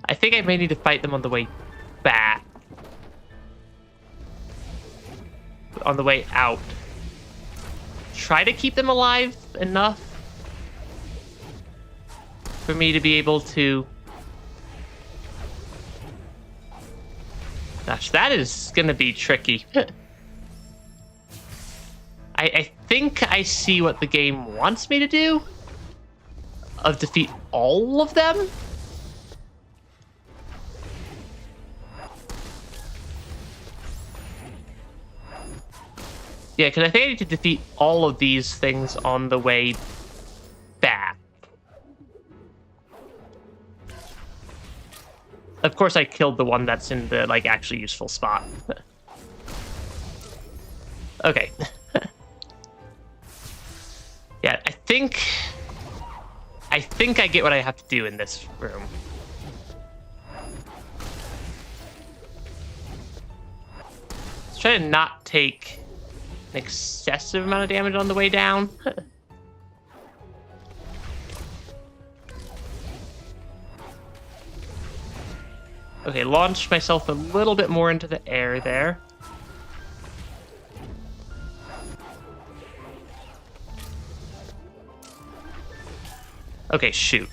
I think I may need to fight them on the way back. On the way out. Try to keep them alive enough for me to be able to... Gosh, that is gonna be tricky. I think I see what the game wants me to do. of defeat all of them? Yeah, because I think I need to defeat all of these things on the way back. Of course, I killed the one that's in the, like, actually useful spot. Okay. Yeah, I think I get what I have to do in this room. Let's try to not take an excessive amount of damage on the way down. Okay, launch myself a little bit more into the air there. Okay, shoot.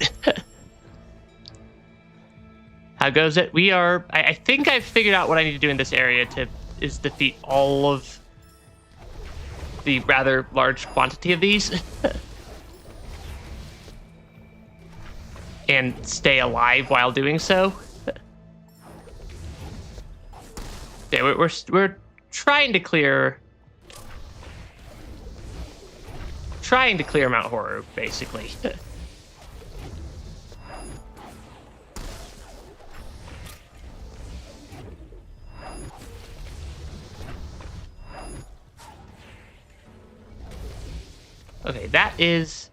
How goes it? We are... I think I've figured out what I need to do in this area is defeat all of the rather large quantity of these. And stay alive while doing so. Yeah, we're trying to clear Mount Horror, basically. Okay, that is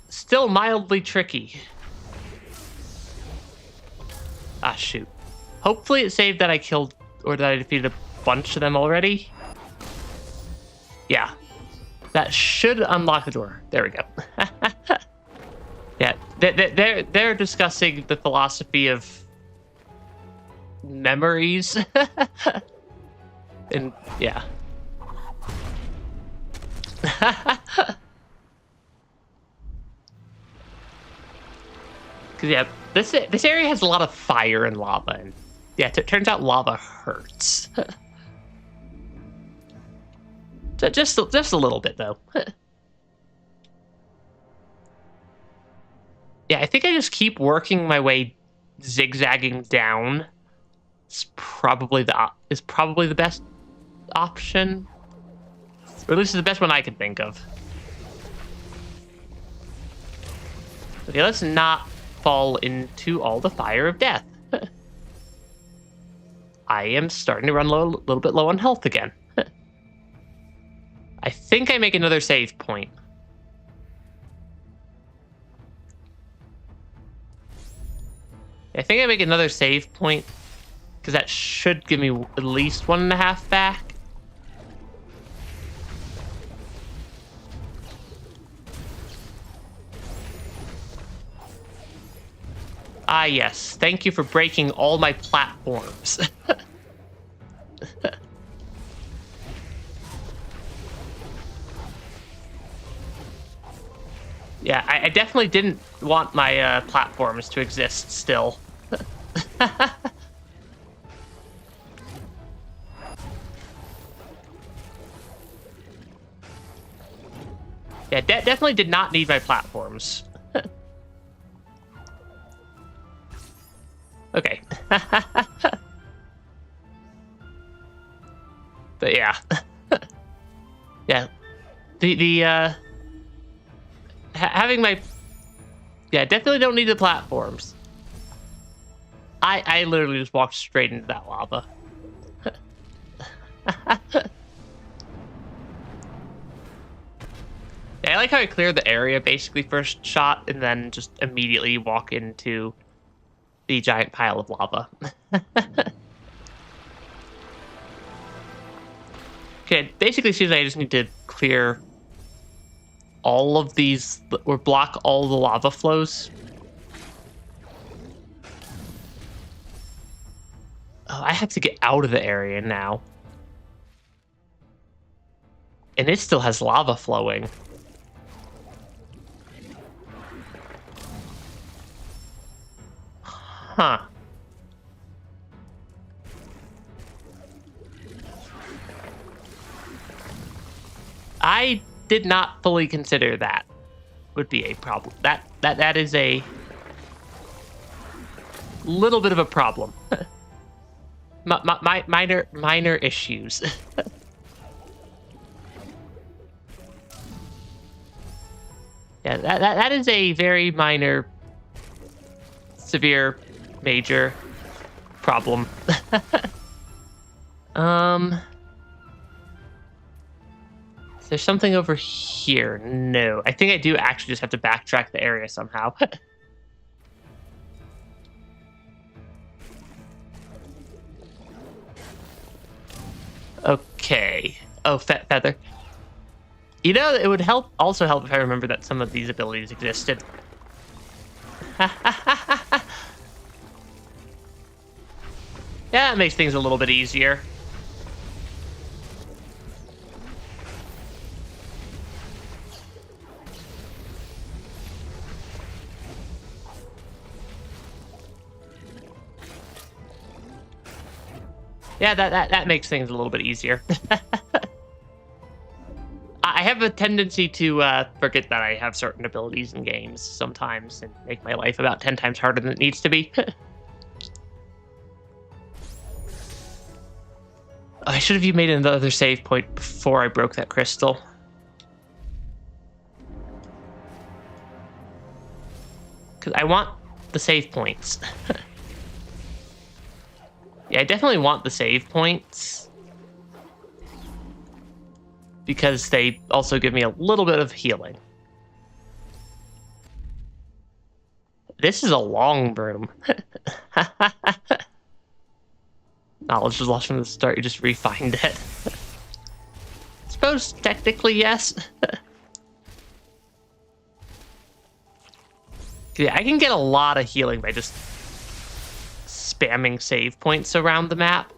still mildly tricky. Ah, shoot. Hopefully it saved that I killed or that I defeated a bunch of them already. Yeah. That should unlock the door. There we go. Yeah, they're discussing the philosophy of memories. And yeah. Cause yeah, this area has a lot of fire and lava, and yeah, it turns out lava hurts. So just a little bit though. Yeah, I think I just keep working my way zigzagging down. It's probably the best option, or at least the best one I can think of. Okay, let's not fall into all the fire of death. I am starting to run a little bit low on health again. I think I make another save point. I think I make another save point, because that should give me at least 1.5 back. Ah, yes. Thank you for breaking all my platforms. Yeah, I definitely didn't want my platforms to exist still. Yeah, definitely did not need my platforms. Okay. But yeah. Yeah. Having my... Yeah, definitely don't need the platforms. I literally just walked straight into that lava. Yeah, I like how I cleared the area basically first shot and then just immediately walk into the giant pile of lava. Okay, it basically seems like I just need to clear all of these, or block all the lava flows. Oh, I have to get out of the area now. And it still has lava flowing. Huh. I did not fully consider that. would be a problem. That is a little bit of a problem. Minor issues. Yeah, that is a very minor, severe, major problem. Is there something over here? No. I think I do actually just have to backtrack the area somehow. Okay. Oh, feather. You know, it would also help if I remember that some of these abilities existed. Yeah, it makes things a little bit easier. Yeah, that makes things a little bit easier. I have a tendency to forget that I have certain abilities in games sometimes and make my life about 10 times harder than it needs to be. I should have made another save point before I broke that crystal. Because I want the save points. Yeah, I definitely want the save points. Because they also give me a little bit of healing. This is a long broom. Knowledge was lost from the start, you just refined it. I suppose technically yes. Yeah, I can get a lot of healing by just spamming save points around the map.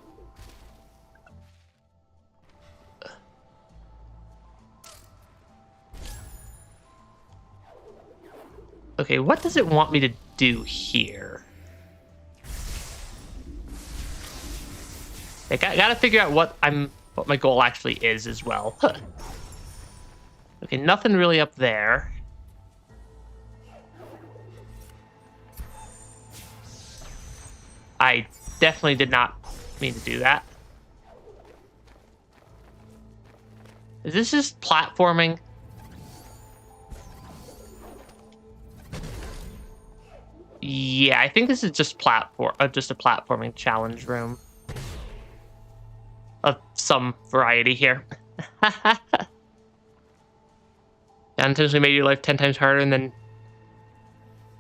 Okay, what does it want me to do here? I gotta figure out what my goal actually is as well. Okay, nothing really up there. I definitely did not mean to do that. Is this just platforming? Yeah, I think this is just just a platforming challenge room of some variety here. Unintentionally made your life 10 times harder, and then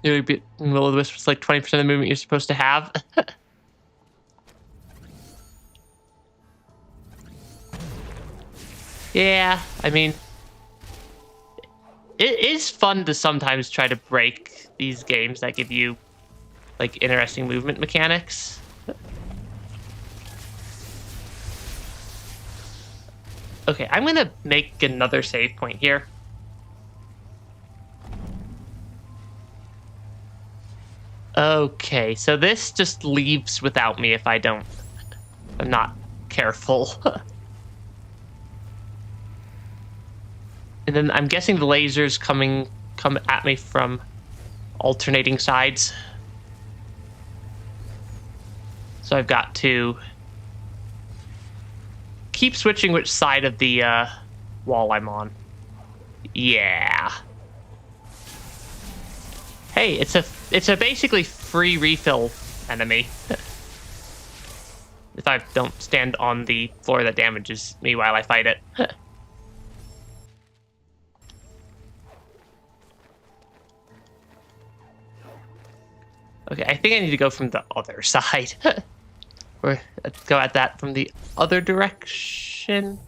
you'll be in the middle of the wisp. It's like 20% of the movement you're supposed to have. Yeah, I mean, it is fun to sometimes try to break these games that give you like interesting movement mechanics. Okay, I'm gonna make another save point here. Okay, so this just leaves without me if I'm not careful. And then I'm guessing the lasers come at me from alternating sides. So I've got to keep switching which side of the wall I'm on. Yeah. Hey, it's a basically free refill enemy. If I don't stand on the floor that damages me while I fight it. Okay, I think I need to go from the other side. Or let's go at that from the other direction.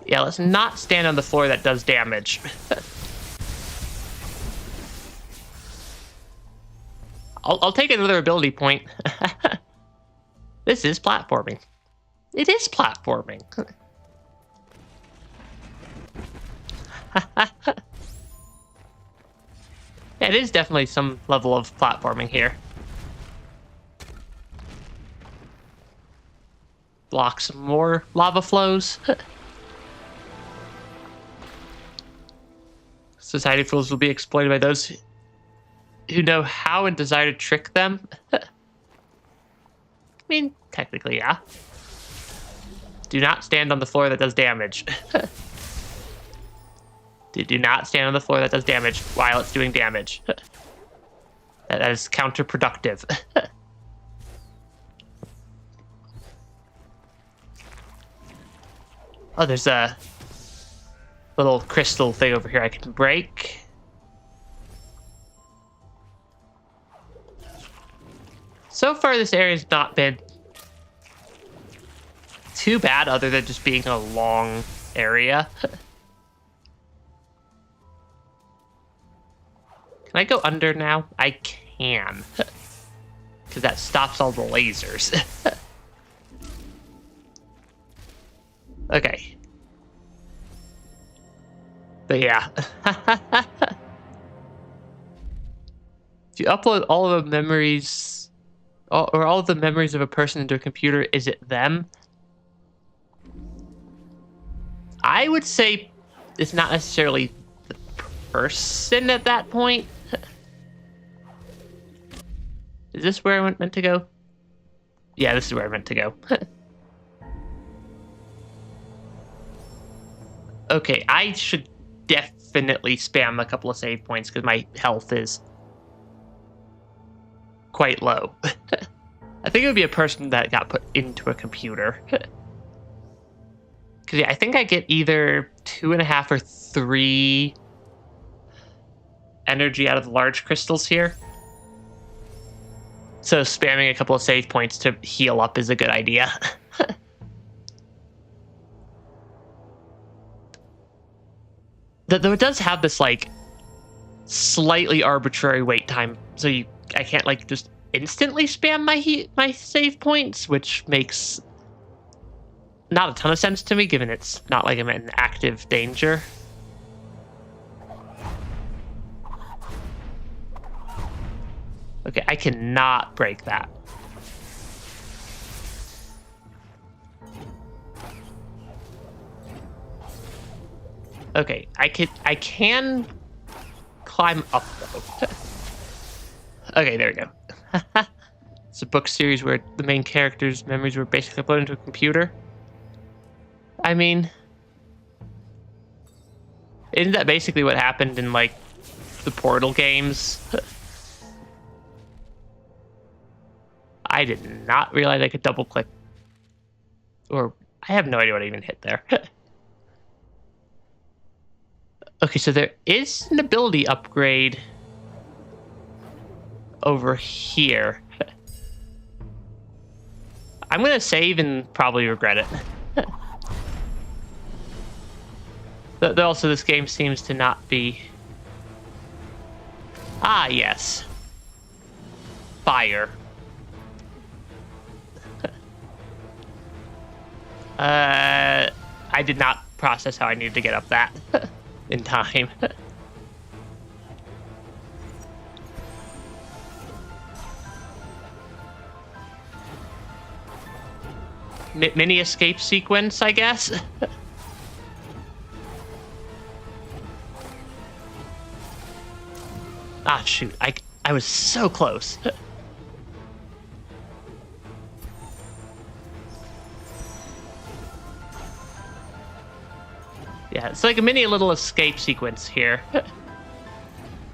Yeah, let's not stand on the floor that does damage. I'll take another ability point. This is platforming. It is platforming. Yeah, it is definitely some level of platforming here. Block some more lava flows. Society fools will be exploited by those who know how and desire to trick them. I mean, technically, yeah. Do not stand on the floor that does damage. Do not stand on the floor that does damage while it's doing damage. That is counterproductive. Oh, there's a little crystal thing over here I can break. So far, this area's not been too bad, other than just being a long area. Can I go under now? I can. Because that stops all the lasers. Okay. But yeah. If you upload all of the memories, or all of the memories of a person into a computer, is it them? I would say it's not necessarily the person at that point. Is this where I meant to go? Yeah, this is where I meant to go. Okay, I should definitely spam a couple of save points because my health is quite low. I think it would be a person that got put into a computer. Because yeah, I think I get either 2.5 or 3 energy out of the large crystals here. So spamming a couple of save points to heal up is a good idea. Though it does have this like slightly arbitrary wait time, so I can't like just instantly spam my save points, which makes not a ton of sense to me, given it's not like I'm in active danger. Okay, I cannot break that. Okay, I can climb up though. Okay, there we go. It's a book series where the main character's memories were basically uploaded into a computer. I mean, isn't that basically what happened in like the Portal games? I did not realize I could double click, or I have no idea what I even hit there. Okay, so there is an ability upgrade over here. I'm gonna save and probably regret it. But also, this game seems to not be... Ah, yes. Fire. I did not process how I needed to get up that in time. Mini escape sequence, I guess. Ah, shoot. I was so close. Yeah, it's like a mini little escape sequence here.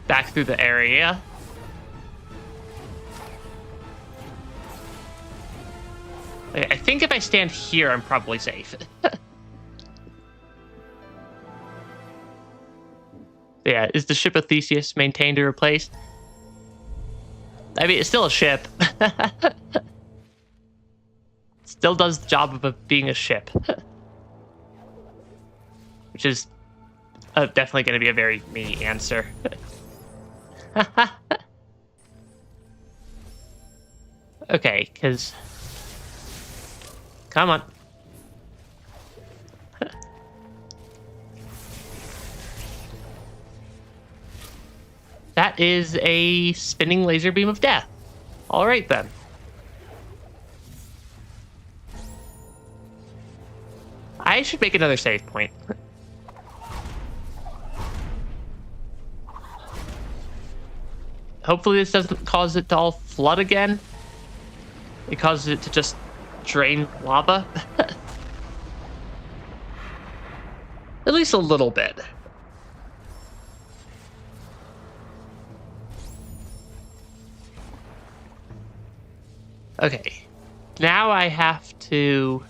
Back through the area. I think if I stand here, I'm probably safe. Yeah, is the ship of Theseus maintained or replaced? I mean, it's still a ship. Still does the job of being a ship. Which is definitely going to be a very me answer. Okay, because... Come on. That is a spinning laser beam of death. All right, then. I should make another save point. hopefully this doesn't cause it to all flood again. It causes it to just drain lava. At least a little bit. Okay. Now I have to...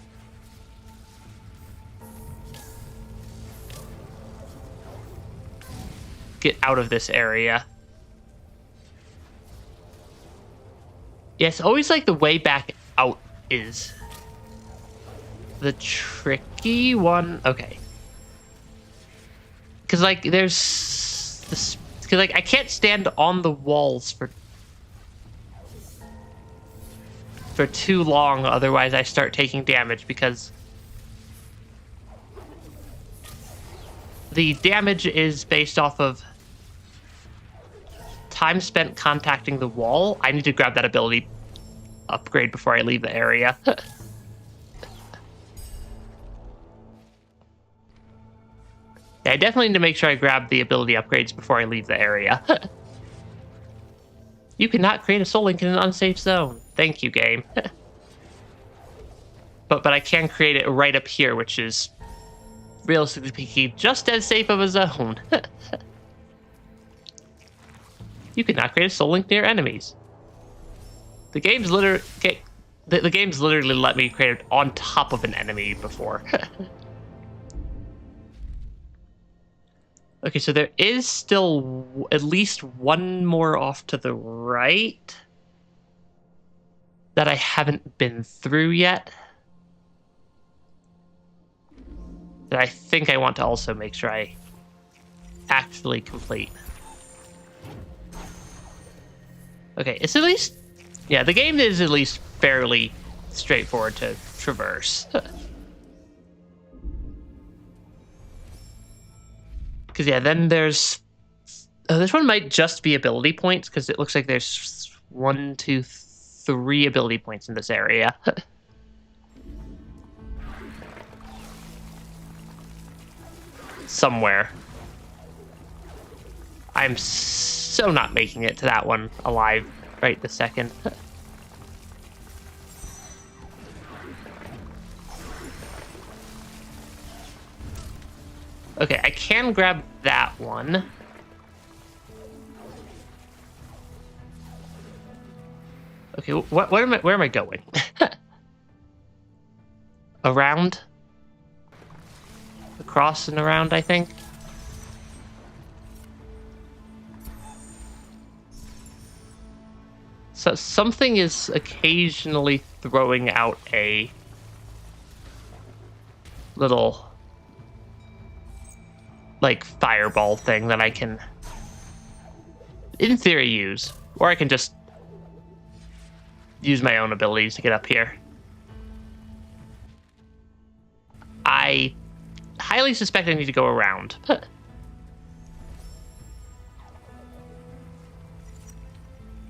get out of this area. Yes, always like the way back out is the tricky one. Okay. Because like there's this, because like I can't stand on the walls for too long, otherwise I start taking damage, because the damage is based off of time spent contacting the wall. I need to grab that ability upgrade before I leave the area. Yeah, I definitely need to make sure I grab the ability upgrades before I leave the area. You cannot create a soul link in an unsafe zone. Thank you, game. but I can create it right up here, which is realistically speaking just as safe of a zone. You cannot create a soul link near enemies. The game's literally the game's literally let me create it on top of an enemy before. Okay, so there is still at least one more off to the right that I haven't been through yet. That I think I want to also make sure I actually complete. Okay, it's at least... yeah, the game is at least fairly straightforward to traverse. Because, yeah, then there's... this one might just be ability points, because it looks like there's 1, 2, 3 ability points in this area. Somewhere. I'm so not making it to that one alive right this second. Okay, I can grab that one. Okay, where am I going? Around? Across and around, I think. So something is occasionally throwing out a little, like, fireball thing that I can, in theory, use. Or I can just use my own abilities to get up here. I highly suspect I need to go around.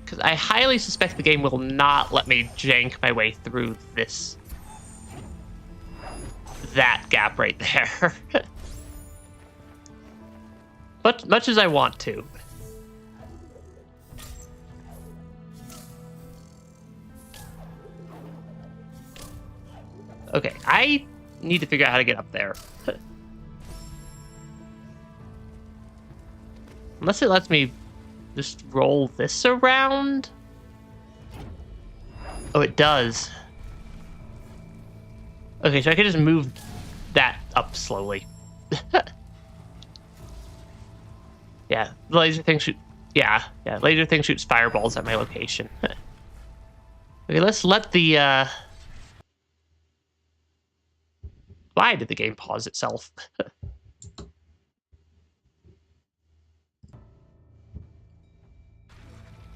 Because I highly suspect the game will not let me jank my way through that gap right there. But much as I want to. Okay, I need to figure out how to get up there. Unless it lets me just roll this around? Oh, it does. Okay, so I can just move that up slowly. Yeah, the laser thing laser thing shoots fireballs at my location. Okay, let's let the why did the game pause itself?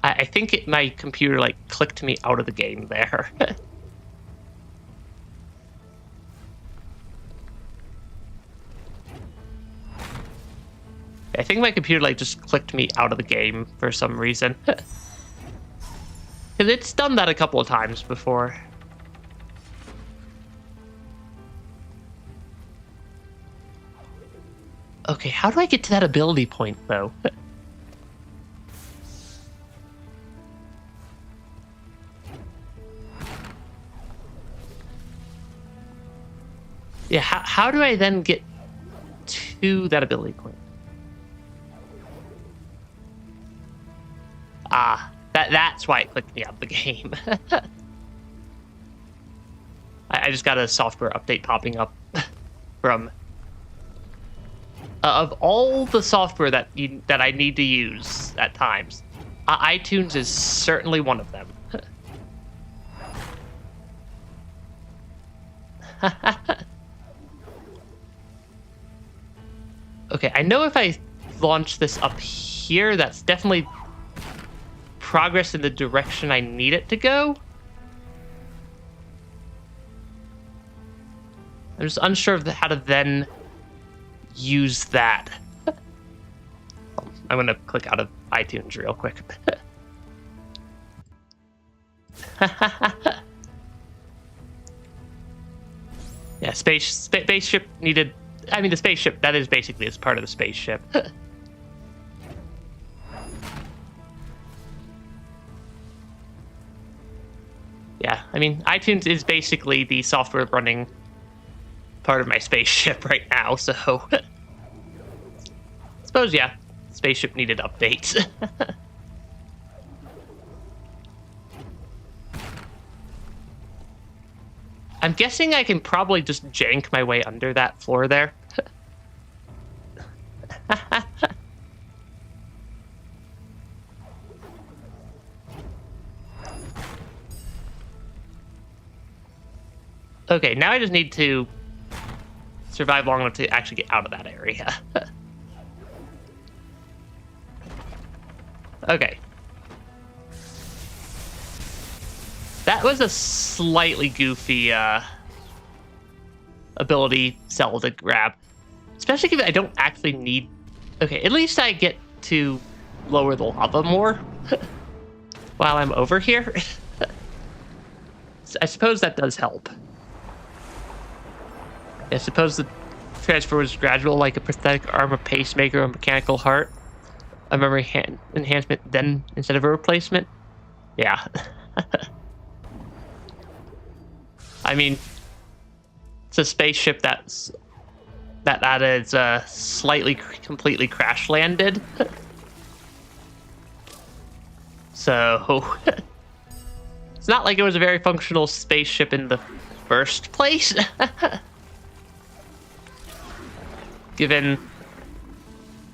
I think my computer, like, clicked me out of the game there. I think my computer, like, just clicked me out of the game for some reason. Because it's done that a couple of times before. Okay, how do I get to that ability point, though? Yeah, how do I then get to that ability point? Ah, that's why it clicked me out of the game. I just got a software update popping up from of all the software that I need to use at times. iTunes is certainly one of them. Okay, I know if I launch this up here, that's definitely progress in the direction I need it to go. I'm just unsure of how to then use that. I'm gonna click out of iTunes real quick. Yeah, spaceship needed. I mean, the spaceship, that is basically as part of the spaceship. Yeah, I mean, iTunes is basically the software running part of my spaceship right now, so I suppose, yeah, spaceship needed updates. I'm guessing I can probably just jank my way under that floor there. Okay, now I just need to survive long enough to actually get out of that area. Okay. That was a slightly goofy ability cell to grab. Especially given I don't actually need... Okay, at least I get to lower the lava more while I'm over here. I suppose that does help. I suppose the transfer was gradual, like a prosthetic arm, a pacemaker, a mechanical heart, a memory enhancement, then instead of a replacement. Yeah. I mean, it's a spaceship that is slightly completely crash landed. So it's not like it was a very functional spaceship in the first place. Given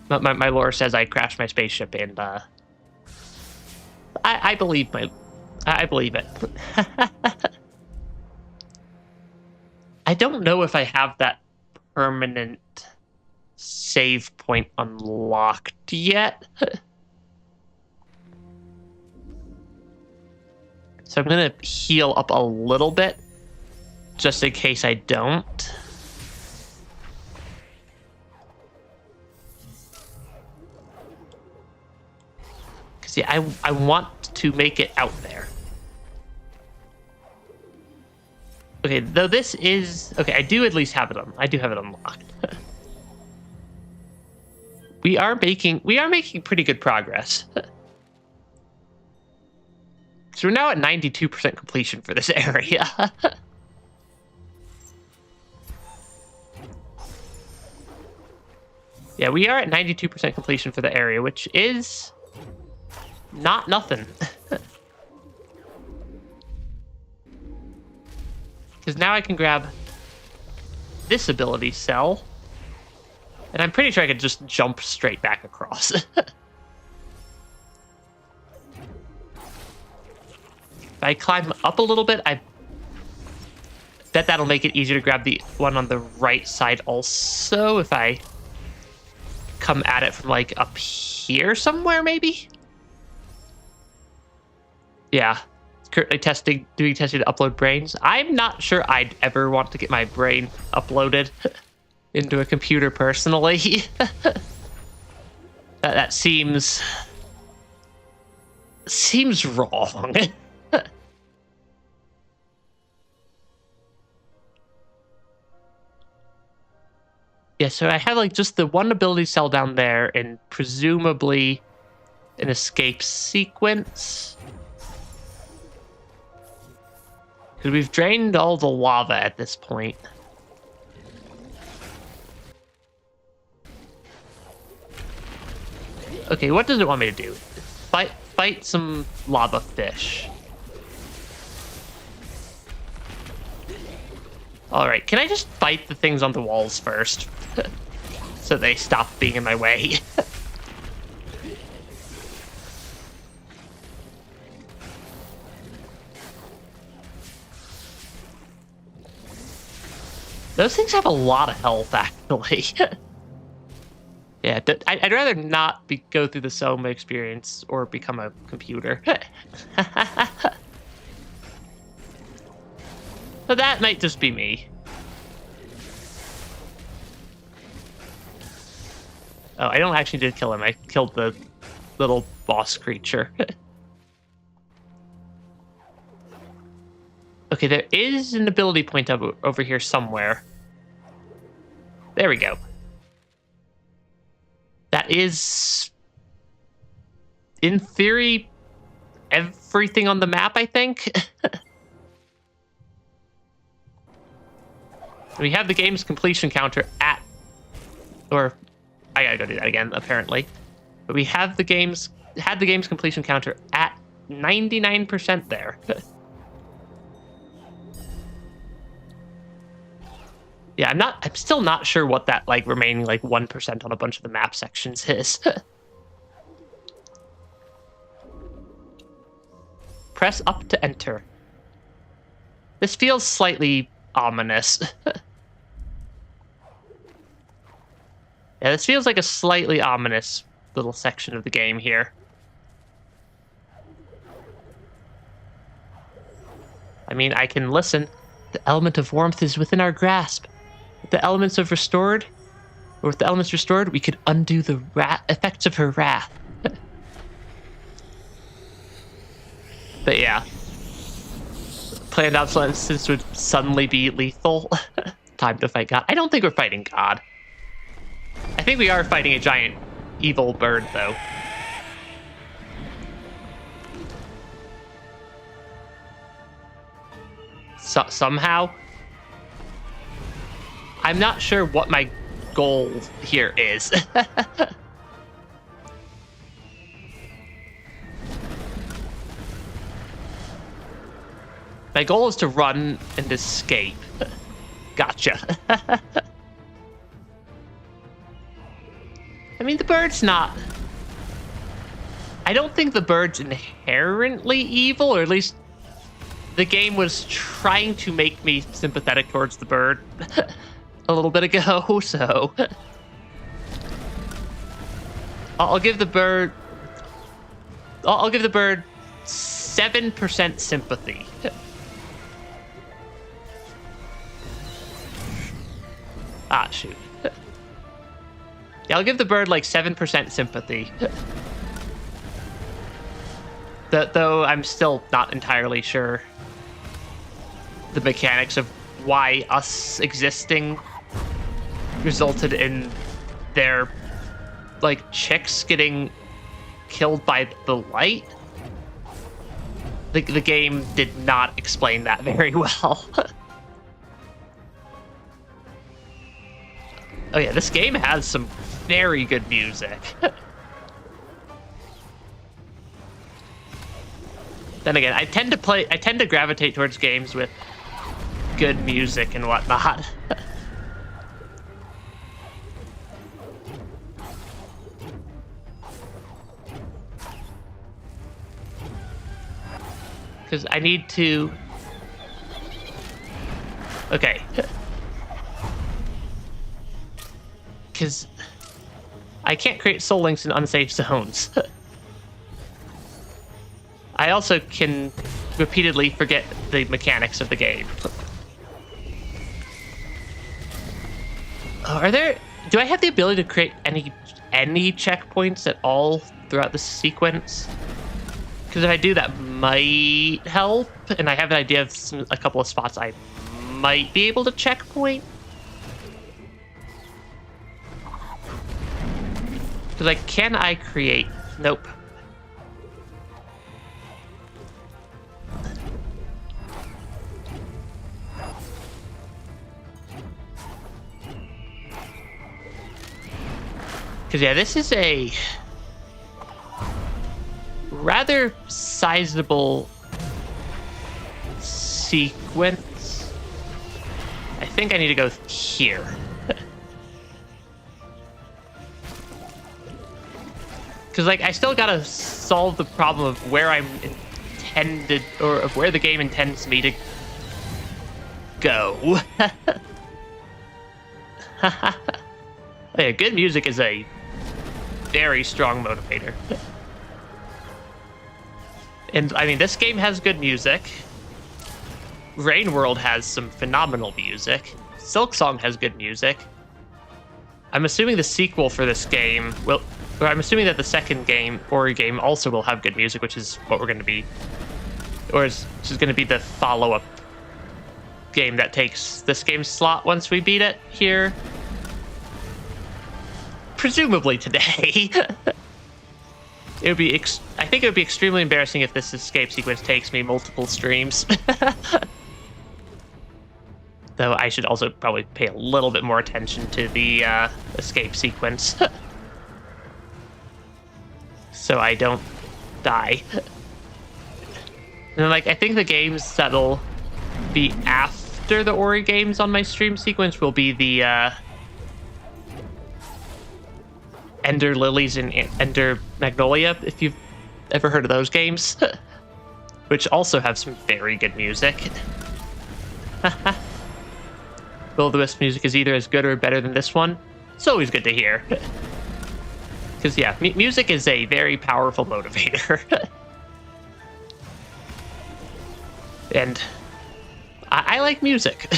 my lore says I crashed my spaceship, and I believe I believe it. I don't know if I have that permanent save point unlocked yet. So I'm gonna heal up a little bit just in case I don't. Yeah, I want to make it out there. Okay, though this is... Okay, I do at least have it I do have it unlocked. We are making pretty good progress. So we're now at 92% completion for this area. Yeah, we are at 92% completion for the area, which is... not nothing. Because now I can grab this ability cell, and I'm pretty sure I could just jump straight back across. If I climb up a little bit, I bet that'll make it easier to grab the one on the right side also, if I come at it from like up here somewhere, maybe? Yeah, currently doing testing to upload brains. I'm not sure I'd ever want to get my brain uploaded into a computer personally. That seems wrong. Yeah, so I have like just the one ability cell down there and presumably an escape sequence. Because we've drained all the lava at this point. Okay, what does it want me to do? Fight some lava fish. All right, can I just fight the things on the walls first? So they stop being in my way. Those things have a lot of health, actually. Yeah, I'd rather not go through the Soma experience or become a computer. But that might just be me. Oh, I don't actually did kill him. I killed the little boss creature. Okay, there is an ability point over here somewhere. There we go. That is, in theory, everything on the map, I think. We have the game's completion counter at, or I gotta go do that again, apparently. But we have the game's completion counter at 99% there. Yeah, I'm still not sure what that, like, remaining, like, 1% on a bunch of the map sections is. Press up to enter. This feels slightly ominous. Yeah, this feels like a slightly ominous little section of the game here. I mean, I can listen. The element of warmth is within our grasp. With the elements restored, we could undo the effects of her wrath. But yeah, planned obsolescence would suddenly be lethal. Time to fight God. I don't think we're fighting God. I think we are fighting a giant evil bird, though. Somehow. I'm not sure what my goal here is. My goal is to run and escape. Gotcha. I mean, the bird's not... I don't think the bird's inherently evil, or at least the game was trying to make me sympathetic towards the bird a little bit ago, so... I'll give the bird... I'll give the bird 7% sympathy. Ah, shoot. Yeah, I'll give the bird like 7% sympathy. Though I'm still not entirely sure the mechanics of why us existing resulted in their, like, chicks getting killed by the light. The game did not explain that very well. Oh yeah, this game has some very good music. Then again, I tend to gravitate towards games with good music and whatnot. Because I need to... Okay. Because I can't create soul links in unsafe zones. I also can repeatedly forget the mechanics of the game. Are there... Do I have the ability to create any checkpoints at all throughout the sequence? Because if I do, that might help, and I have an idea of a couple of spots I might be able to checkpoint. Because, like, can I create... Nope. Because, yeah, this is a... rather sizable sequence. I think I need to go here. Because, like, I still gotta solve the problem of where I'm intended, or of where the game intends me to go. Yeah, good music is a very strong motivator. And, I mean, this game has good music. Rain World has some phenomenal music. Silksong has good music. I'm assuming the sequel for this game will... Or I'm assuming that the second game, Ori game, also will have good music, which is what we're going to be... Or is going to be the follow-up game that takes this game's slot once we beat it here. Presumably today. It would be... I think it would be extremely embarrassing if this escape sequence takes me multiple streams. Though I should also probably pay a little bit more attention to the escape sequence. So I don't die. And like, I think the games that'll be after the Ori games on my stream sequence will be the Ender Lilies and Ender Magnolia, if you've ever heard of those games. Which also have some very good music. Will-o-the-Wisp music is either as good or better than this one. It's always good to hear. Because, yeah, music is a very powerful motivator. And I like music.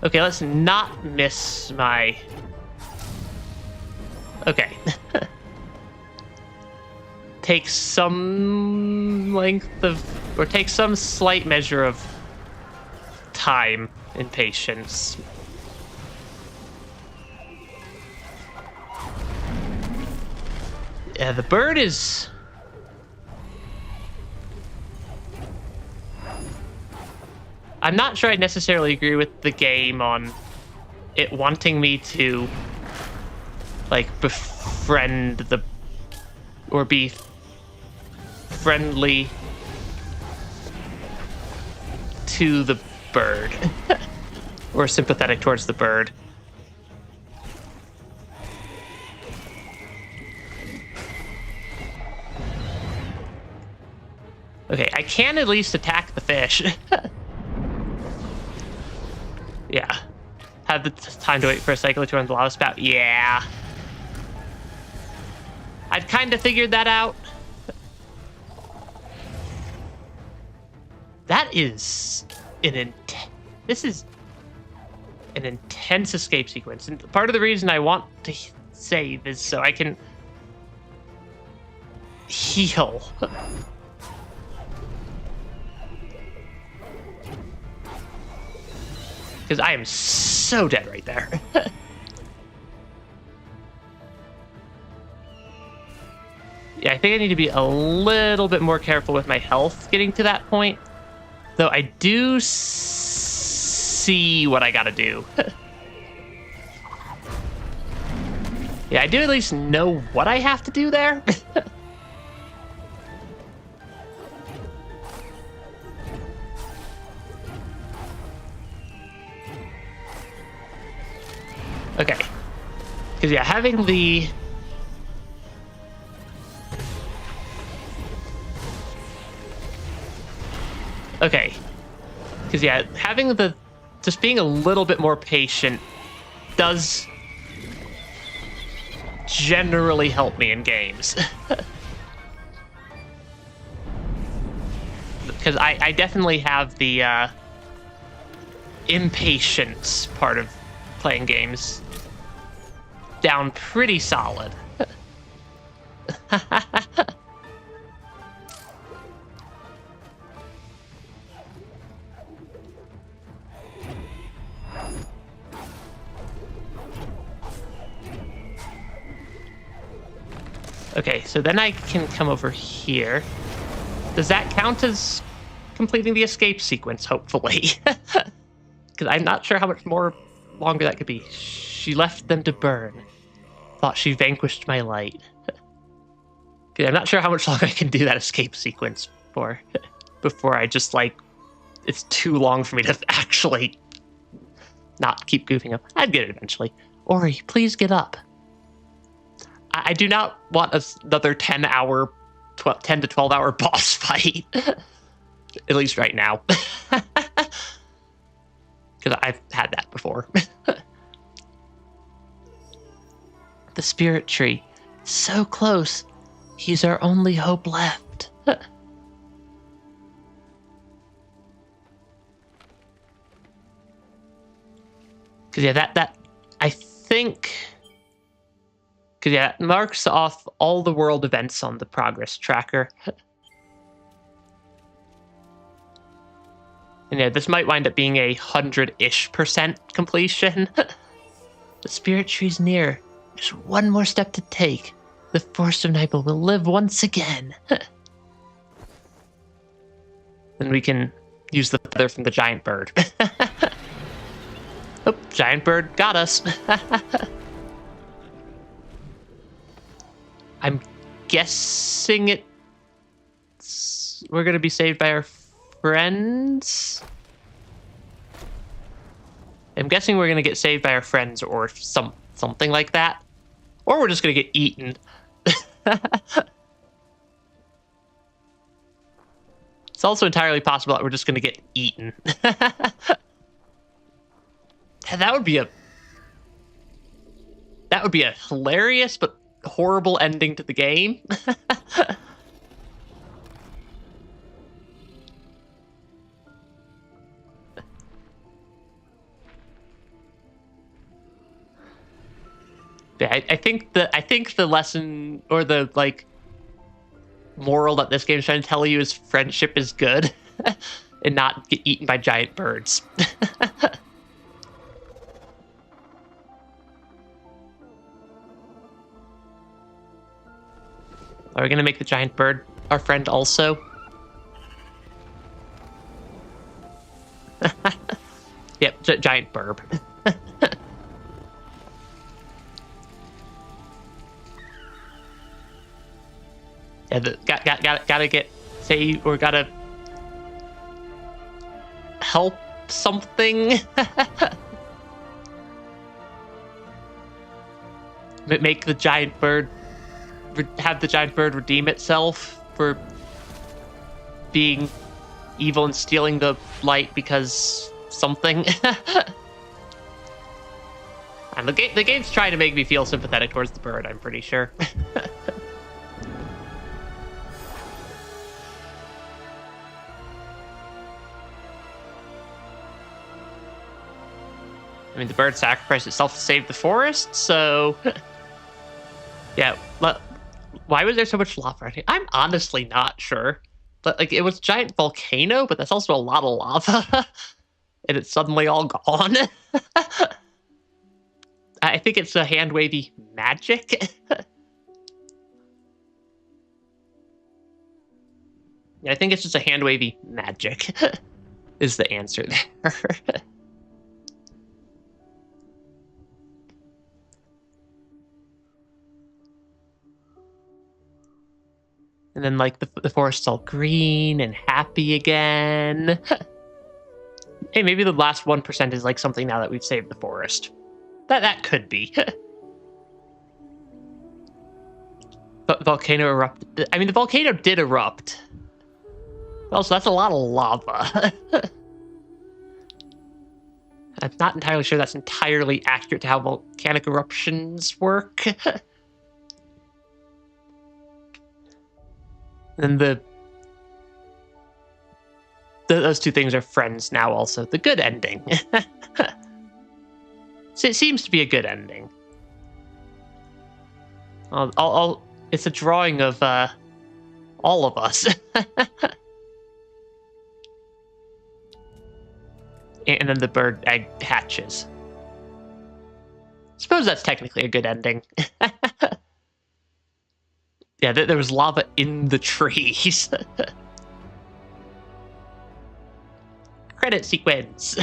Okay, let's not miss my... Okay. Take some length of... Or take some slight measure of time and patience. Yeah, the bird is... I'm not sure I necessarily agree with the game on it wanting me to, like, befriend the... Or be friendly to the bird. Or sympathetic towards the bird. Okay, I can at least attack the fish. Yeah. Have the time to wait for a cycle to run the lava spout. Yeah. I've kind of figured that out. That is this is an intense escape sequence. And part of the reason I want to save is so I can heal. Because I am so dead right there. Yeah, I think I need to be a little bit more careful with my health getting to that point. Though I do see what I gotta do. Yeah, I do at least know what I have to do there. Okay. Because, yeah, having the... Okay. Because, yeah, having the... Just being a little bit more patient does generally help me in games. Because I definitely have the impatience part of playing games down pretty solid. Okay, so then I can come over here. Does that count as completing the escape sequence, hopefully? Because I'm not sure how much more longer that could be. She left them to burn. Thought she vanquished my light. Okay, I'm not sure how much longer I can do that escape sequence for before I just, like, it's too long for me to actually not keep goofing up. I'd get it eventually. Ori, please get up. I do not want another 10 to 12 hour boss fight. At least right now. Because I've had that before. The spirit tree. So close. He's our only hope left. Because yeah, that I think. Because yeah, it marks off all the world events on the progress tracker. And yeah, this might wind up being a 100-ish% completion. The spirit tree's near. There's one more step to take. The Force of Nibel will live once again. Then we can use the feather from the giant bird. Oh, giant bird got us. I'm guessing we're going to be saved by our friends? I'm guessing we're going to get saved by our friends or something like that. Or we're just going to get eaten. It's also entirely possible that we're just going to get eaten. That would be a hilarious but horrible ending to the game. Yeah, I think the lesson or the moral that this game is trying to tell you is friendship is good and not get eaten by giant birds. Are we going to make the giant bird our friend also? Yep, giant burb. Yeah, gotta get save or gotta help something. Make the giant bird have the giant bird redeem itself for being evil and stealing the light because something. And the game's trying to make me feel sympathetic towards the bird, I'm pretty sure. I mean, the bird sacrificed itself to save the forest, so... Yeah, why was there so much lava? I'm honestly not sure. But, it was a giant volcano, but that's also a lot of lava. And it's suddenly all gone. I think it's a hand-wavy magic. Yeah, I think it's just a hand-wavy magic is the answer there. And then, the forest's all green and happy again. Hey, maybe the last 1% is, something now that we've saved the forest. That could be. Volcano erupted. I mean, the volcano did erupt. Also, that's a lot of lava. I'm not entirely sure that's entirely accurate to how volcanic eruptions work. And those two things are friends now also. The good ending. So it seems to be a good ending. It's a drawing of all of us. And then the bird egg hatches. Suppose that's technically a good ending. Yeah, there was lava in the trees. Credit sequence.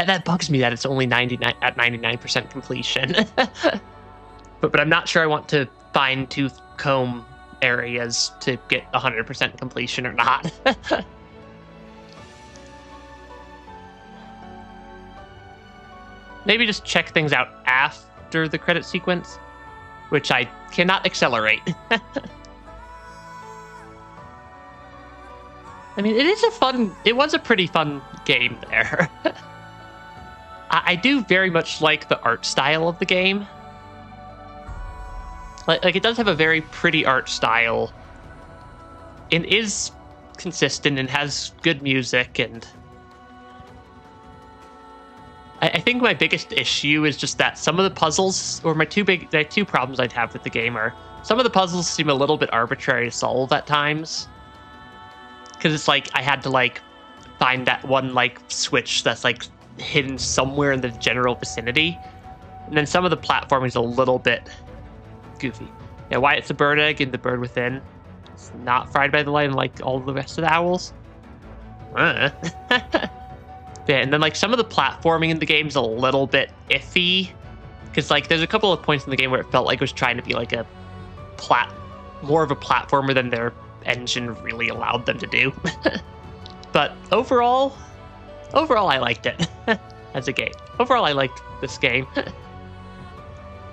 That bugs me that it's only 99% completion. but I'm not sure I want to fine tooth comb areas to get 100% completion or not. Maybe just check things out after the credit sequence, which I cannot accelerate. I mean, it was a pretty fun game there. I do very much like the art style of the game. Like it does have a very pretty art style and is consistent and has good music, and I think my biggest issue is just that some of the puzzles, or my two problems I'd have with the game are some of the puzzles seem a little bit arbitrary to solve at times. Because it's like I had to like find that one like switch that's like hidden somewhere in the general vicinity. And then some of the platforming is a little bit goofy. Yeah, why it's a bird egg and the bird within. It's not fried by the light like all the rest of the owls. Yeah, and then like some of the platforming in the game is a little bit iffy, because like there's a couple of points in the game where it felt like it was trying to be like more of a platformer than their engine really allowed them to do. But overall I liked it as a game. Overall I liked this game.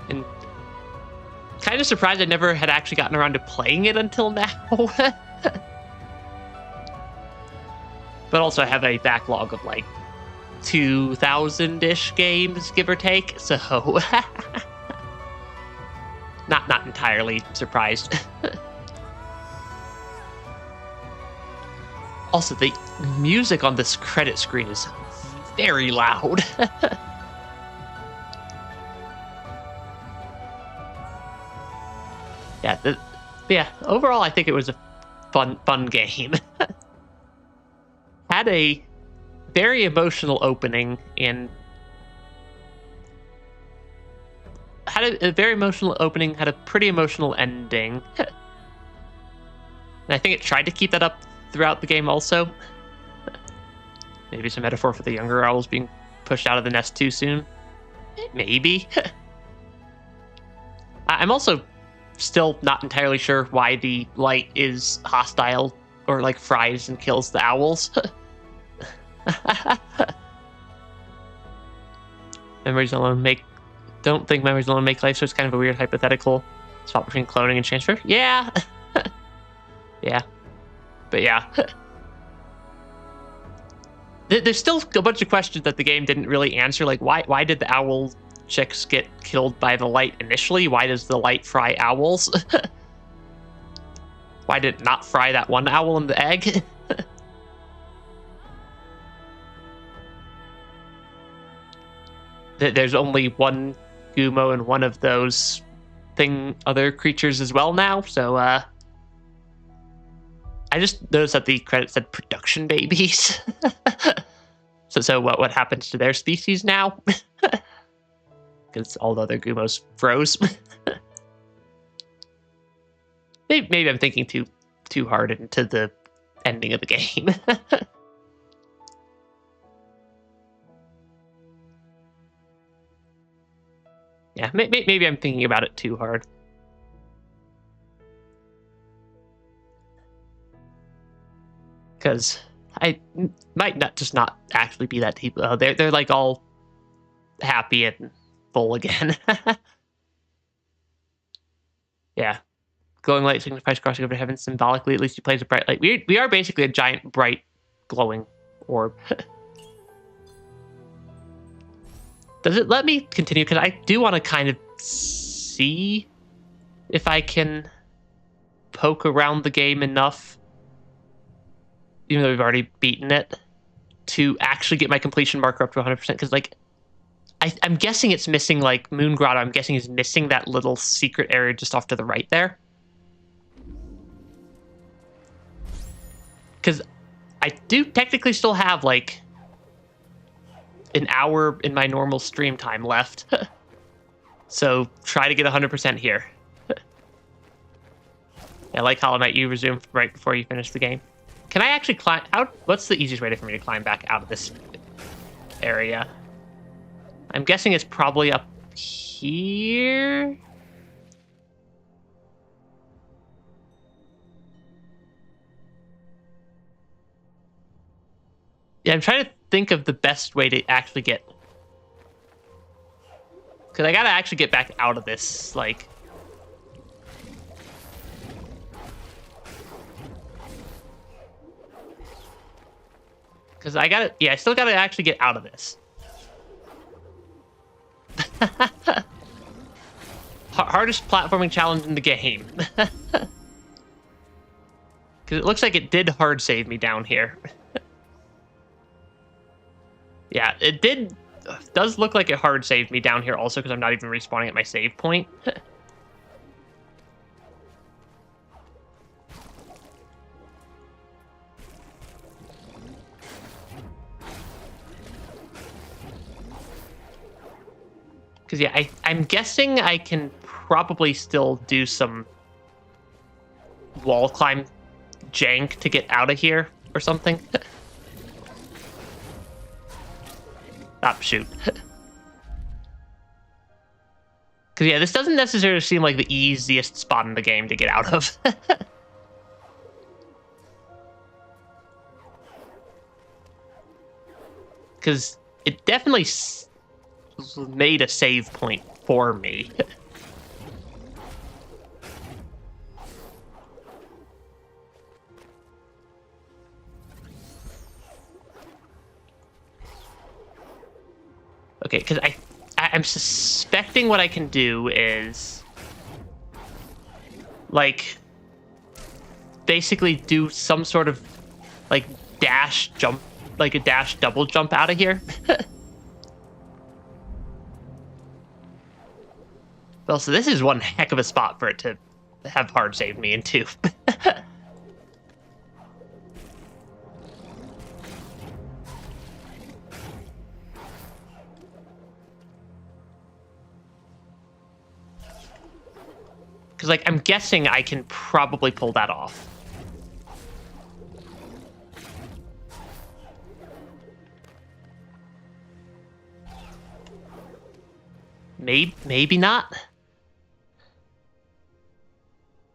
And kind of surprised I never had actually gotten around to playing it until now. But also I have a backlog of like 2,000-ish games, give or take, so not entirely surprised. Also, the music on this credit screen is very loud. Yeah, overall I think it was a fun game. Had a very emotional opening and had a very emotional opening, had a pretty emotional ending. And I think it tried to keep that up throughout the game also. Maybe some metaphor for the younger owls being pushed out of the nest too soon. Maybe. I'm also still not entirely sure why the light is hostile or like fries and kills the owls. Memories alone don't think memories alone make life, so it's kind of a weird hypothetical swap between cloning and transfer. Yeah. Yeah. But yeah. There's still a bunch of questions that the game didn't really answer, like why did the owl chicks get killed by the light initially? Why does the light fry owls? Why did it not fry that one owl in the egg? There's only one Gumo and one of those other creatures as well now, so I just noticed that the credit said production babies. so what happens to their species now? Because all the other Gumos froze. Maybe I'm thinking too hard into the ending of the game. Yeah, maybe I'm thinking about it too hard. Because I might not actually be that deep. They're like all happy and full again. Yeah. Glowing light signifies crossing over heaven symbolically. At least he plays a bright light. We are basically a giant, bright, glowing orb. Does it let me continue? Because I do want to kind of see if I can poke around the game enough, even though we've already beaten it, to actually get my completion marker up to 100%. Because, like, I'm guessing it's missing, like, Moon Grotto. I'm guessing is missing that little secret area just off to the right there. Because I do technically still have, like, an hour in my normal stream time left. So try to get 100% here. Yeah, like Hollow Knight, you resume right before you finish the game. Can I actually climb out? What's the easiest way for me to climb back out of this area. I'm guessing it's probably up here. Yeah, I'm trying to think of the best way to actually get... Because I gotta actually get back out of this, like... Because I gotta... Yeah, I still gotta actually get out of this. Hardest platforming challenge in the game. Because it looks like it did hard save me down here. Yeah, it does look like it hard saved me down here also because I'm not even respawning at my save point. Because, yeah, I'm guessing I can probably still do some wall climb jank to get out of here or something. Oh, shoot. Because, yeah, this doesn't necessarily seem like the easiest spot in the game to get out of. Because it definitely made a save point for me. Okay, because I'm suspecting what I can do is, like, basically do some sort of, like, dash jump, like a dash double jump out of here. Well, so this is one heck of a spot for it to have hard saved me into. Because, like, I'm guessing I can probably pull that off. Maybe not.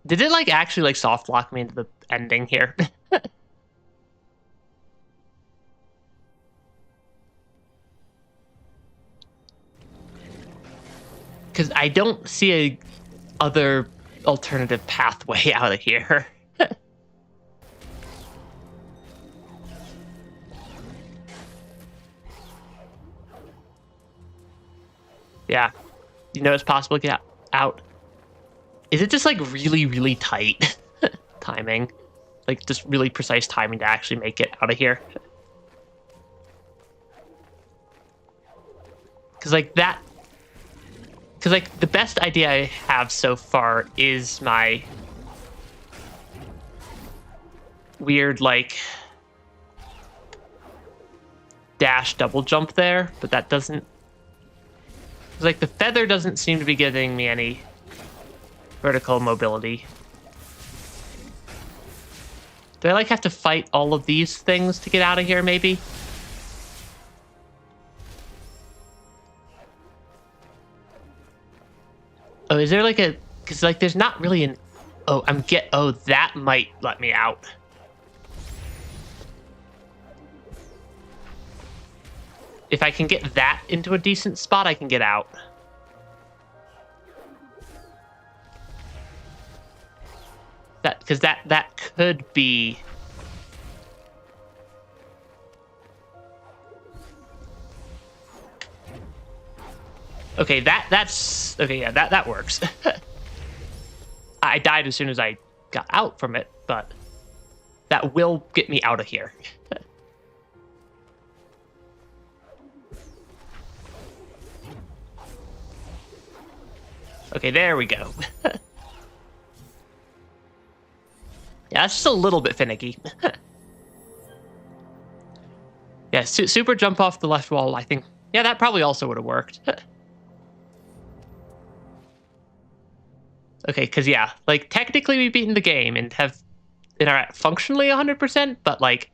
Did it, like, actually, like, soft lock me into the ending here? Because I don't see a other alternative pathway out of here. Yeah. You know it's possible to get out. Is it just, like, really, really tight timing? Like, just really precise timing to actually make it out of here? Because, like, that... Because, like, the best idea I have so far is my weird, like, dash double jump there, but that doesn't... Because, like, the feather doesn't seem to be giving me any vertical mobility. Do I, like, have to fight all of these things to get out of here, maybe? Oh, is there, like, a... Because, like, there's not really an... Oh, Oh, that might let me out. If I can get that into a decent spot, I can get out. Because that could be... Okay, that's... Okay, yeah, that works. I died as soon as I got out from it, but that will get me out of here. Okay, there we go. Yeah, that's just a little bit finicky. Yeah, super jump off the left wall, I think. Yeah, that probably also would have worked. Okay, because, yeah, like, technically we've beaten the game and are at functionally 100%, but, like,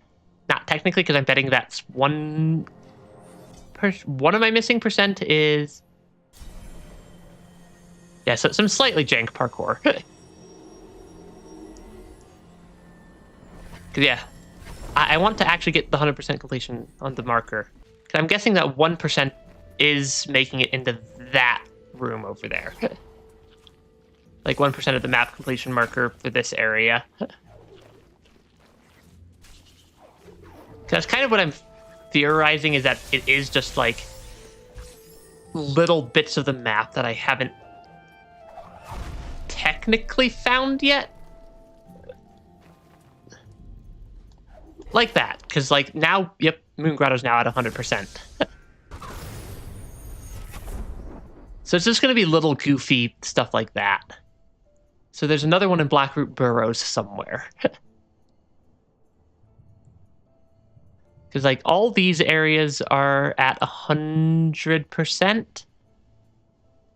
not technically, because I'm betting that's one one of my missing percent is... Yeah, so some slightly jank parkour. Yeah, I want to actually get the 100% completion on the marker. Because I'm guessing that 1% is making it into that room over there. Like 1% of the map completion marker for this area. That's kind of what I'm theorizing, is that it is just like little bits of the map that I haven't technically found yet. Like that, because like now, yep, Moon Grotto's now at 100%. So it's just going to be little goofy stuff like that. So there's another one in Blackroot Burrows somewhere. Because like all these areas are at 100%.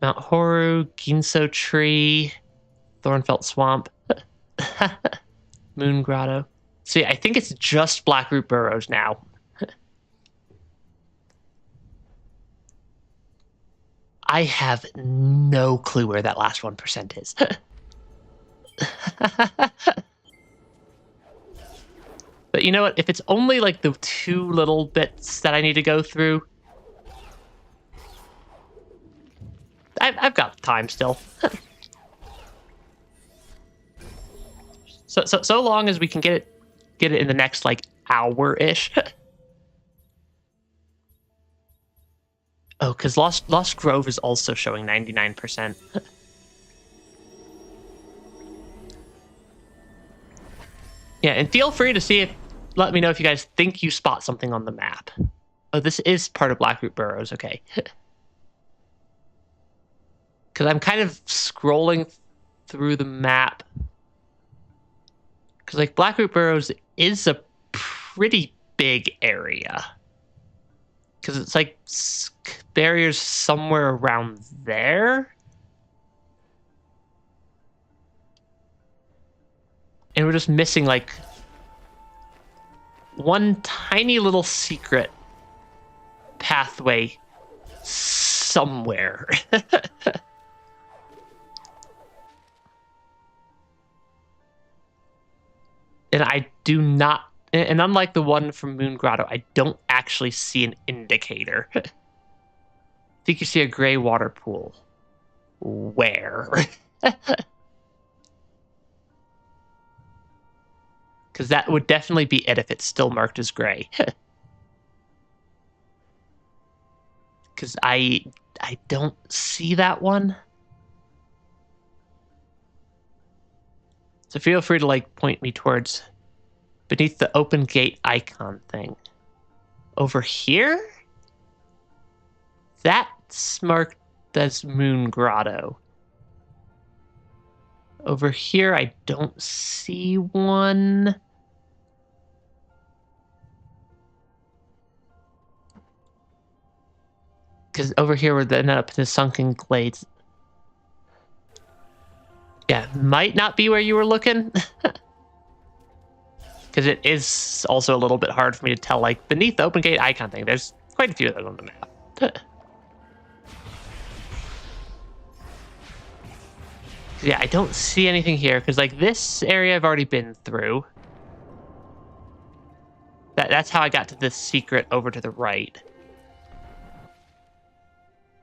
Mount Horu, Ginso Tree, Thornfelt Swamp, Moon Grotto. See, I think it's just Blackroot Burrows now. I have no clue where that last 1% is. But you know what? If it's only like the 2 little bits that I need to go through, I've got time still. So long as we can get it in the next like hour-ish. Oh, because Lost Grove is also showing 99%. Yeah, and feel free to let me know if you guys think you spot something on the map. Oh, this is part of Blackroot Burrows, okay. Because I'm kind of scrolling through the map. Because like Blackroot Burrows is a pretty big area. Because it's like barriers somewhere around there. And we're just missing like one tiny little secret pathway somewhere. And I do not, and unlike the one from Moon Grotto, I don't actually see an indicator. I think you see a gray water pool. Where? Because that would definitely be it if it's still marked as gray. Because I don't see that one. So feel free to like point me towards beneath the open gate icon thing. Over here? That's marked as Moon Grotto. Over here, I don't see one. Because over here, we're then up in the Sunken Glades. Yeah, might not be where you were looking. Because it is also a little bit hard for me to tell, like, beneath the open gate icon thing, there's quite a few of those on the map. Yeah, I don't see anything here, because, like, this area I've already been through. That's how I got to this secret over to the right.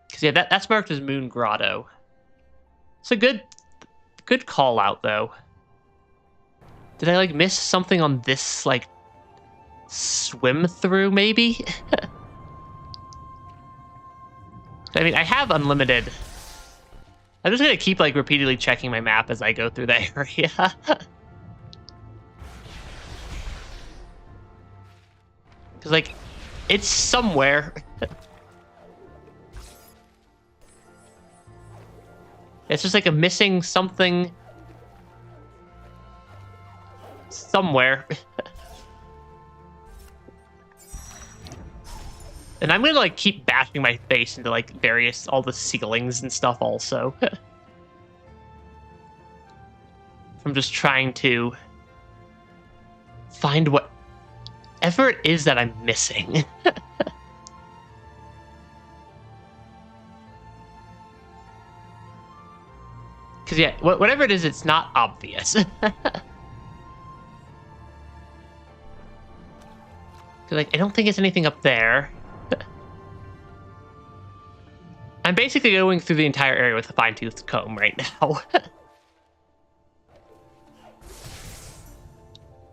Because, yeah, that's marked as Moon Grotto. It's a good call out, though. Did I, like, miss something on this, like, swim through, maybe? I mean, I have unlimited. I'm just gonna keep, like, repeatedly checking my map as I go through that area. Because, like, it's somewhere. It's just like a missing something somewhere. And I'm gonna like keep bashing my face into like all the ceilings and stuff also. I'm just trying to find whatever it is that I'm missing. Because, yeah, whatever it is, it's not obvious. Like, I don't think it's anything up there. I'm basically going through the entire area with a fine-toothed comb right now.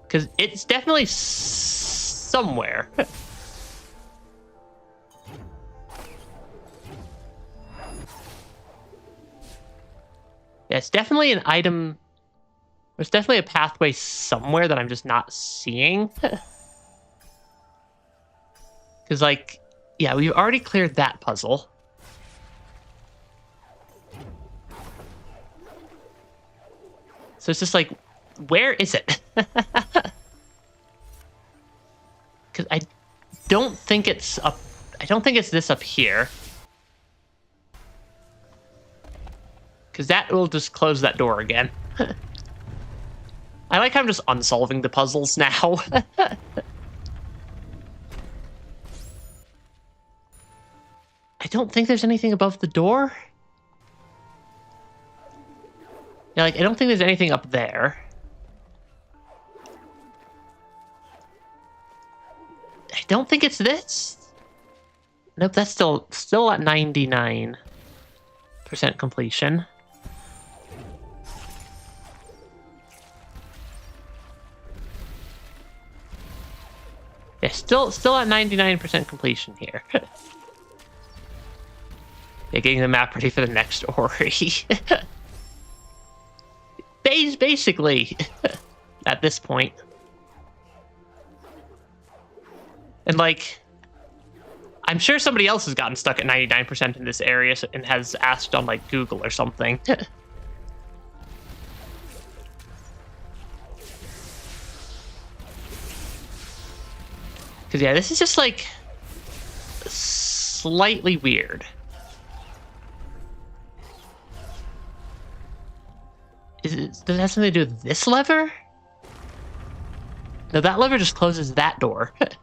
Because it's definitely somewhere. Yeah, it's definitely an item. There's definitely a pathway somewhere that I'm just not seeing. Because, like, yeah, we've already cleared that puzzle. So it's just like, where is it? Because I don't think it's up. I don't think it's this up here. Because that will just close that door again. I like how I'm just unsolving the puzzles now. I don't think there's anything above the door. Yeah, like, I don't think there's anything up there. I don't think it's this. Nope, that's still at 99% completion. Yeah, still at 99% completion here. Yeah, getting the map ready for the next Ori. Basically, at this point. And, like, I'm sure somebody else has gotten stuck at 99% in this area and has asked on, like, Google or something. Because, yeah, this is just, like, slightly weird. Does it have something to do with this lever? No, that lever just closes that door. Because,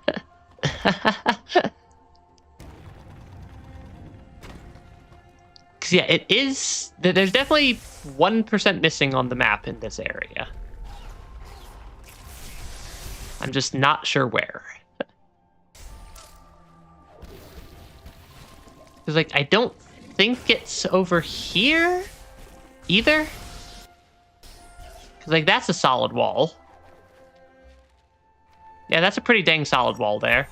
yeah, it is. There's definitely 1% missing on the map in this area. I'm just not sure where. Because, like, I don't think it's over here either. Because, like, that's a solid wall. Yeah, that's a pretty dang solid wall there.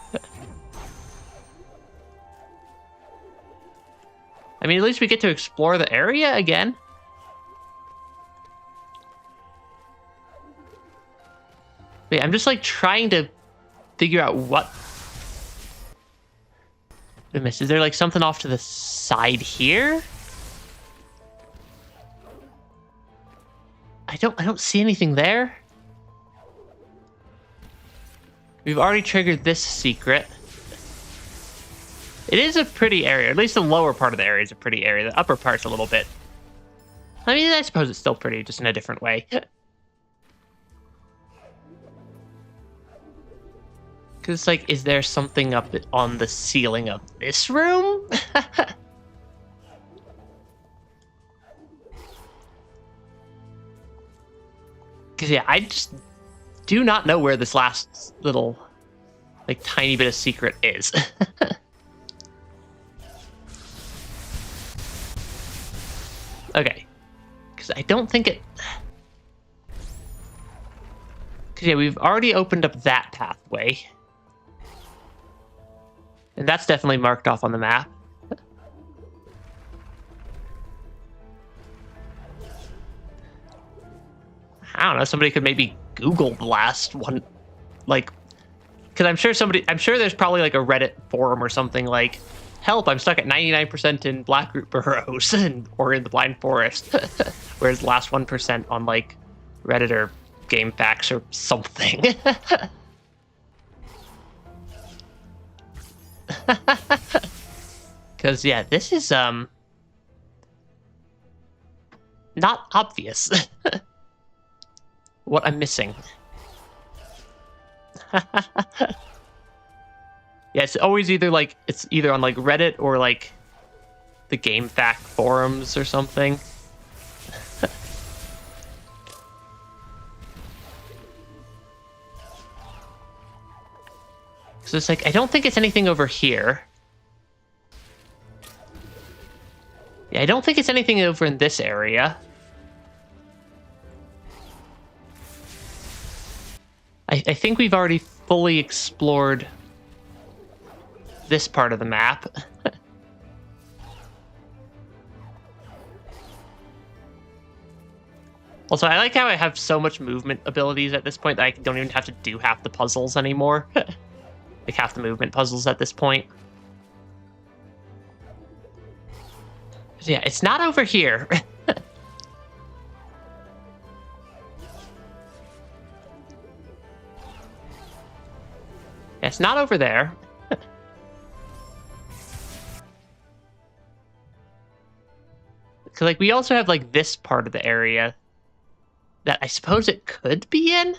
I mean, at least we get to explore the area again. Wait, I'm just, like, trying to figure out what... Is there, like, something off to the side here? I don't see anything there. We've already triggered this secret. It is a pretty area. At least the lower part of the area is a pretty area. The upper part's a little bit... I mean, I suppose it's still pretty, just in a different way. Because, like, is there something up on the ceiling of this room? Because, yeah, I just do not know where this last little, like, tiny bit of secret is. Okay. Because I don't think it... Because, yeah, we've already opened up that pathway. And that's definitely marked off on the map. I don't know, somebody could maybe Google the last one, like, because I'm sure there's probably, like, a Reddit forum or something like, help, I'm stuck at 99% in Blackroot Burrows or in the Blind Forest, whereas the last 1% on, like, Reddit or GameFAQs or something. Because, yeah, this is, not obvious. What I'm missing. Yeah, it's always either, like, it's either on, like, Reddit or, like, the GameFAQ forums or something. So it's like, I don't think it's anything over here. Yeah, I don't think it's anything over in this area. I think we've already fully explored this part of the map. Also, I like how I have so much movement abilities at this point that I don't even have to do half the puzzles anymore. Like half the movement puzzles at this point. So yeah, it's not over here. It's not over there. Because, like, we also have, like, this part of the area that I suppose it could be in?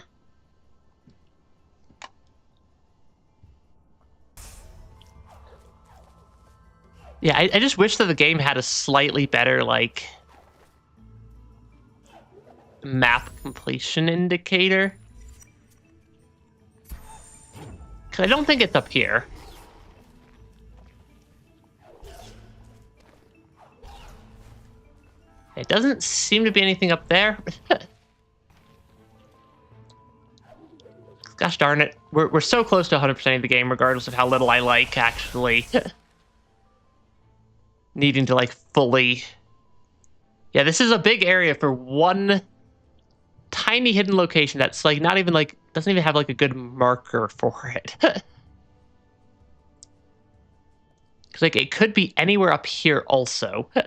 Yeah, I just wish that the game had a slightly better, like, map completion indicator. Because I don't think it's up here. It doesn't seem to be anything up there. Gosh darn it. We're so close to 100% of the game, regardless of how little I like, actually. Needing to, like, fully... Yeah, this is a big area for one tiny hidden location that's, like, not even, like... Doesn't even have, like, a good marker for it. Because, like, it could be anywhere up here also. I'm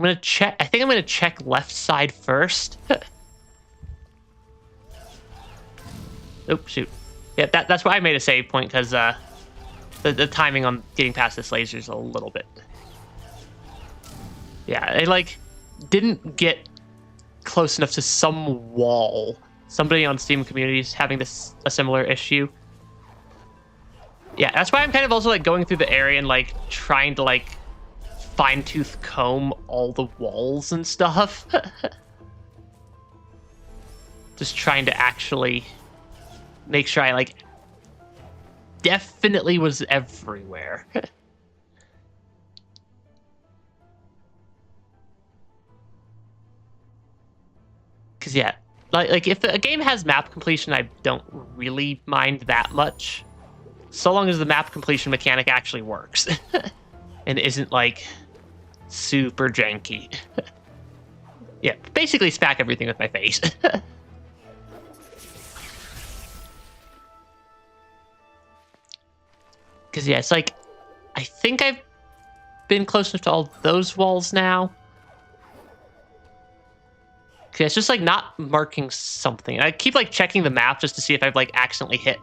gonna check. I think I'm gonna check left side first. Oh, shoot. Yeah, that's why I made a save point, because the timing on getting past this laser is a little bit... Yeah, I, like, didn't get close enough to some wall. Somebody on Steam community is having a similar issue. Yeah, that's why I'm kind of also, like, going through the area and, like, trying to, like, fine-tooth comb all the walls and stuff. Just trying to actually make sure I, like, definitely was everywhere. Because, yeah, like if a game has map completion, I don't really mind that much. So long as the map completion mechanic actually works. And isn't, like, super janky. Yeah, basically spack everything with my face. Because, yeah, it's like, I think I've been close enough to all those walls now. Okay, it's just, like, not marking something. I keep, like, checking the map just to see if I've, like, accidentally hit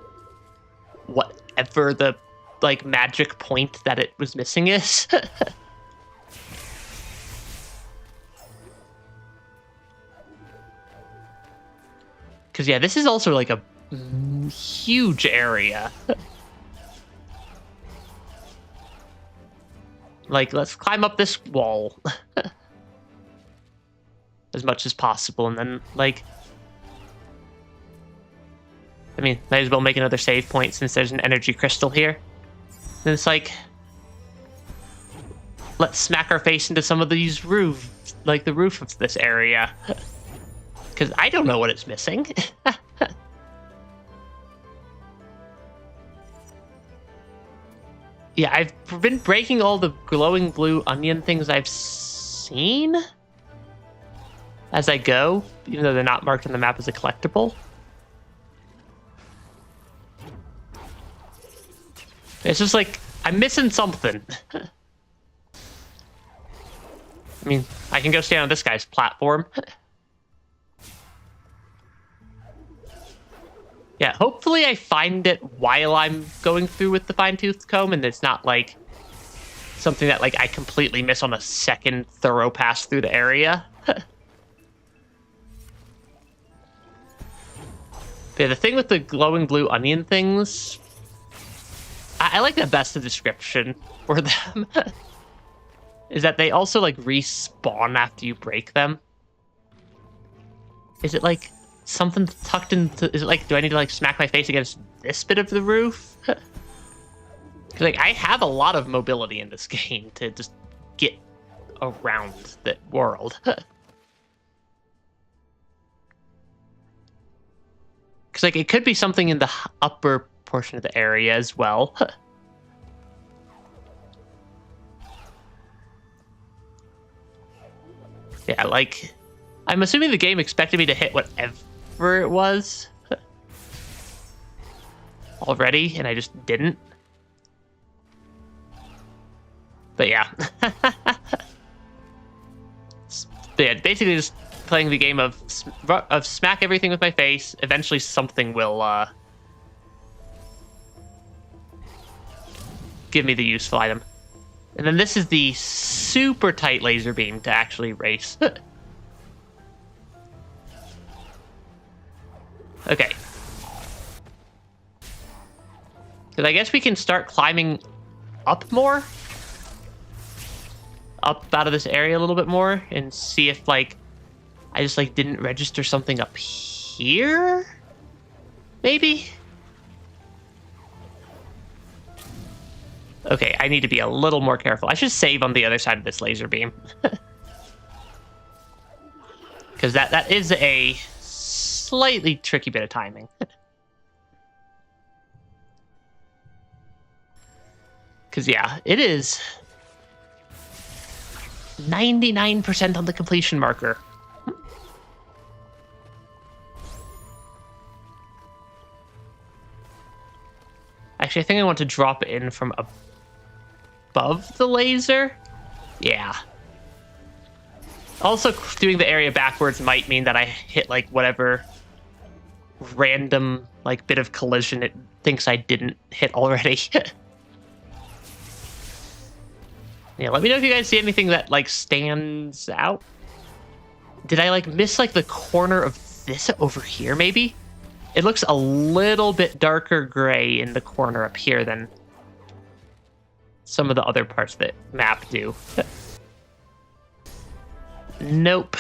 whatever the, like, magic point that it was missing is. Because, yeah, this is also, like, a huge area. Like, let's climb up this wall. As much as possible, and then, like... I mean, might as well make another save point since there's an energy crystal here. And it's like... Let's smack our face into some of these roofs, like the roof of this area. Because I don't know what it's missing. Yeah, I've been breaking all the glowing blue onion things I've seen as I go, even though they're not marked on the map as a collectible. It's just like, I'm missing something. I mean, I can go stand on this guy's platform. Yeah, hopefully I find it while I'm going through with the fine-tooth comb, and it's not, like, something that, like, I completely miss on a second thorough pass through the area. Yeah, the thing with the glowing blue onion things, I like the best of description for them, is that they also, like, respawn after you break them. Is it like something tucked into... Is it like, do I need to like smack my face against this bit of the roof? Because like, I have a lot of mobility in this game to just get around the world. Because like, it could be something in the upper portion of the area as well. Yeah, like, I'm assuming the game expected me to hit whatever it was already, and I just didn't. But yeah. But yeah, basically just playing the game of smack everything with my face. Eventually something will give me the useful item. And then this is the super tight laser beam to actually race. Okay. Because I guess we can start climbing up more. Up out of this area a little bit more and see if, like, I just, like, didn't register something up here? Maybe? Okay, I need to be a little more careful. I should save on the other side of this laser beam. Because that is a slightly tricky bit of timing. Because, yeah, it is 99% on the completion marker. Actually, I think I want to drop it in from above the laser. Yeah. Also, doing the area backwards might mean that I hit, like, whatever random, like, bit of collision it thinks I didn't hit already. Yeah, let me know if you guys see anything that, like, stands out. Did I, like, miss, like, the corner of this over here, maybe? It looks a little bit darker gray in the corner up here than some of the other parts that map do. Nope.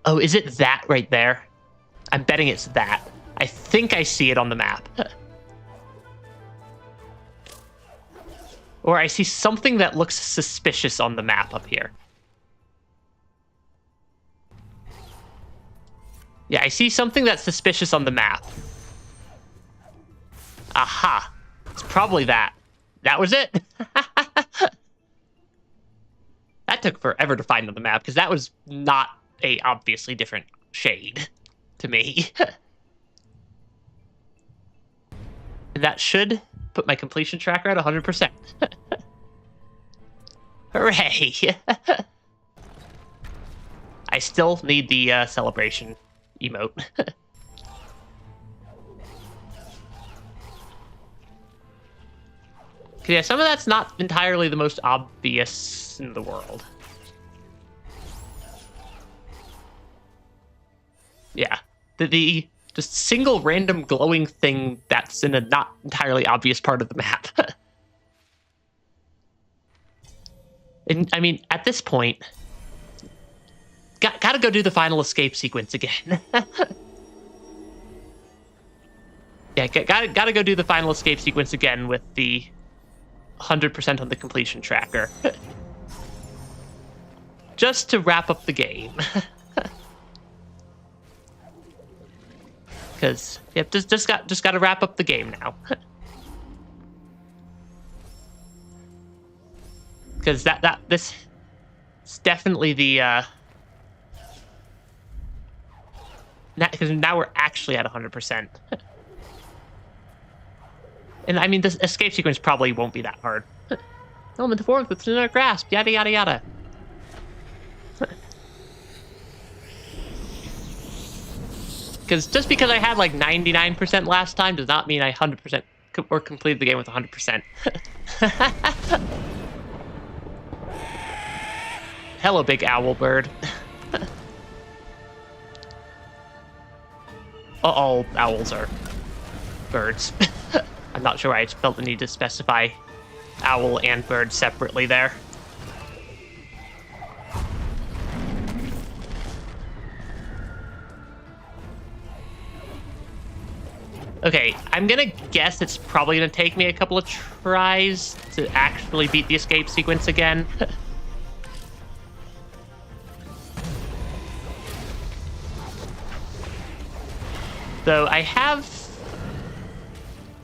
Oh, is it that right there? I'm betting it's that. I think I see it on the map. Or I see something that looks suspicious on the map up here. Yeah, I see something that's suspicious on the map. Aha. It's probably that. That was it? That took forever to find on the map, because that was not a obviously different shade to me. That should put my completion tracker at 100%. Hooray! I still need the celebration emote. Yeah, some of that's not entirely the most obvious in the world. Yeah, the just single random glowing thing that's in a not entirely obvious part of the map. And I mean, at this point, gotta go do the final escape sequence again. Yeah, gotta go do the final escape sequence again with the 100% on the completion tracker. Just to wrap up the game. Because, yep, just gotta wrap up the game now. Because this is definitely the because now we're actually at 100%. And I mean, this escape sequence probably won't be that hard. Element 4 within our grasp, yada yada yada. Because just because I had like 99% last time does not mean I 100% or completed the game with 100%. Hello, big owl bird. All owls are birds. I'm not sure why I felt the need to specify owl and bird separately there. Okay, I'm gonna guess it's probably gonna take me a couple of tries to actually beat the escape sequence again. Though I have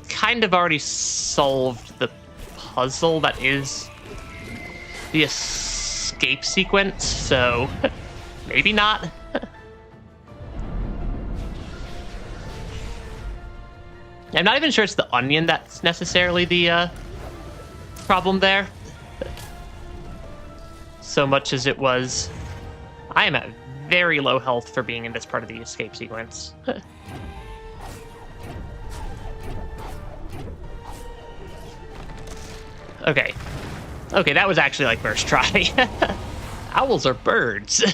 kind of already solved the puzzle that is the escape sequence, so maybe not. I'm not even sure it's the onion that's necessarily the problem there. So much as it was... I am at very low health for being in this part of the escape sequence. Okay. Okay, that was actually like first try. Owls are birds.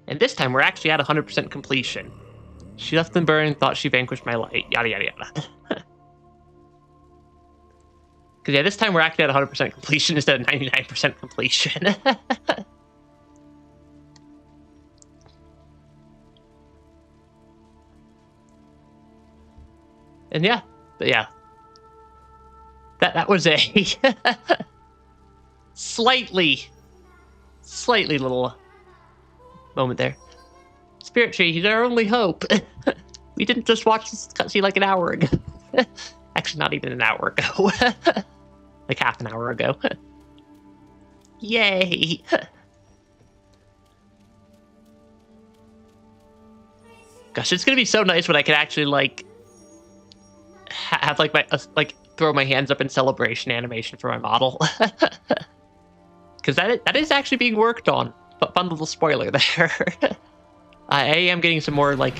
And this time we're actually at 100% completion. She left them burn and thought she vanquished my light. Yada, yada, yada. Because, yeah, this time we're actually at 100% completion instead of 99% completion. And, yeah. But, yeah. That was a slightly little moment there. Spirit Tree, he's our only hope. We didn't just watch this cutscene like an hour ago. Actually, not even an hour ago. Like half an hour ago. Yay! Gosh, it's gonna be so nice when I can actually like have like my throw my hands up in celebration animation for my model. Because that is actually being worked on. But fun little spoiler there. I am getting some more like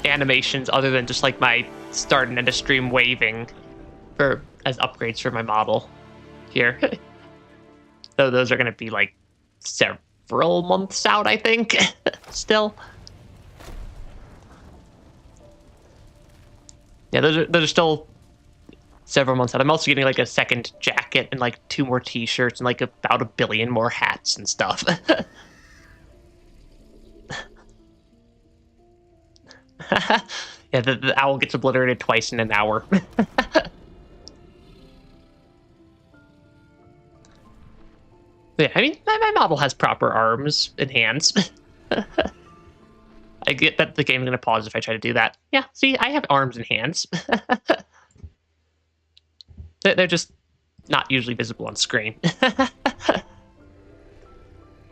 animations other than just like my start and end of stream waving as upgrades for my model here. So those are going to be like several months out, I think. Still. Yeah, those are still several months out. I'm also getting like a second jacket and like 2 more t-shirts and like about 1 billion more hats and stuff. Yeah, the owl gets obliterated twice in an hour. Yeah, I mean, my model has proper arms and hands. I get that the game's going to pause if I try to do that. Yeah, see, I have arms and hands. They're just not usually visible on screen.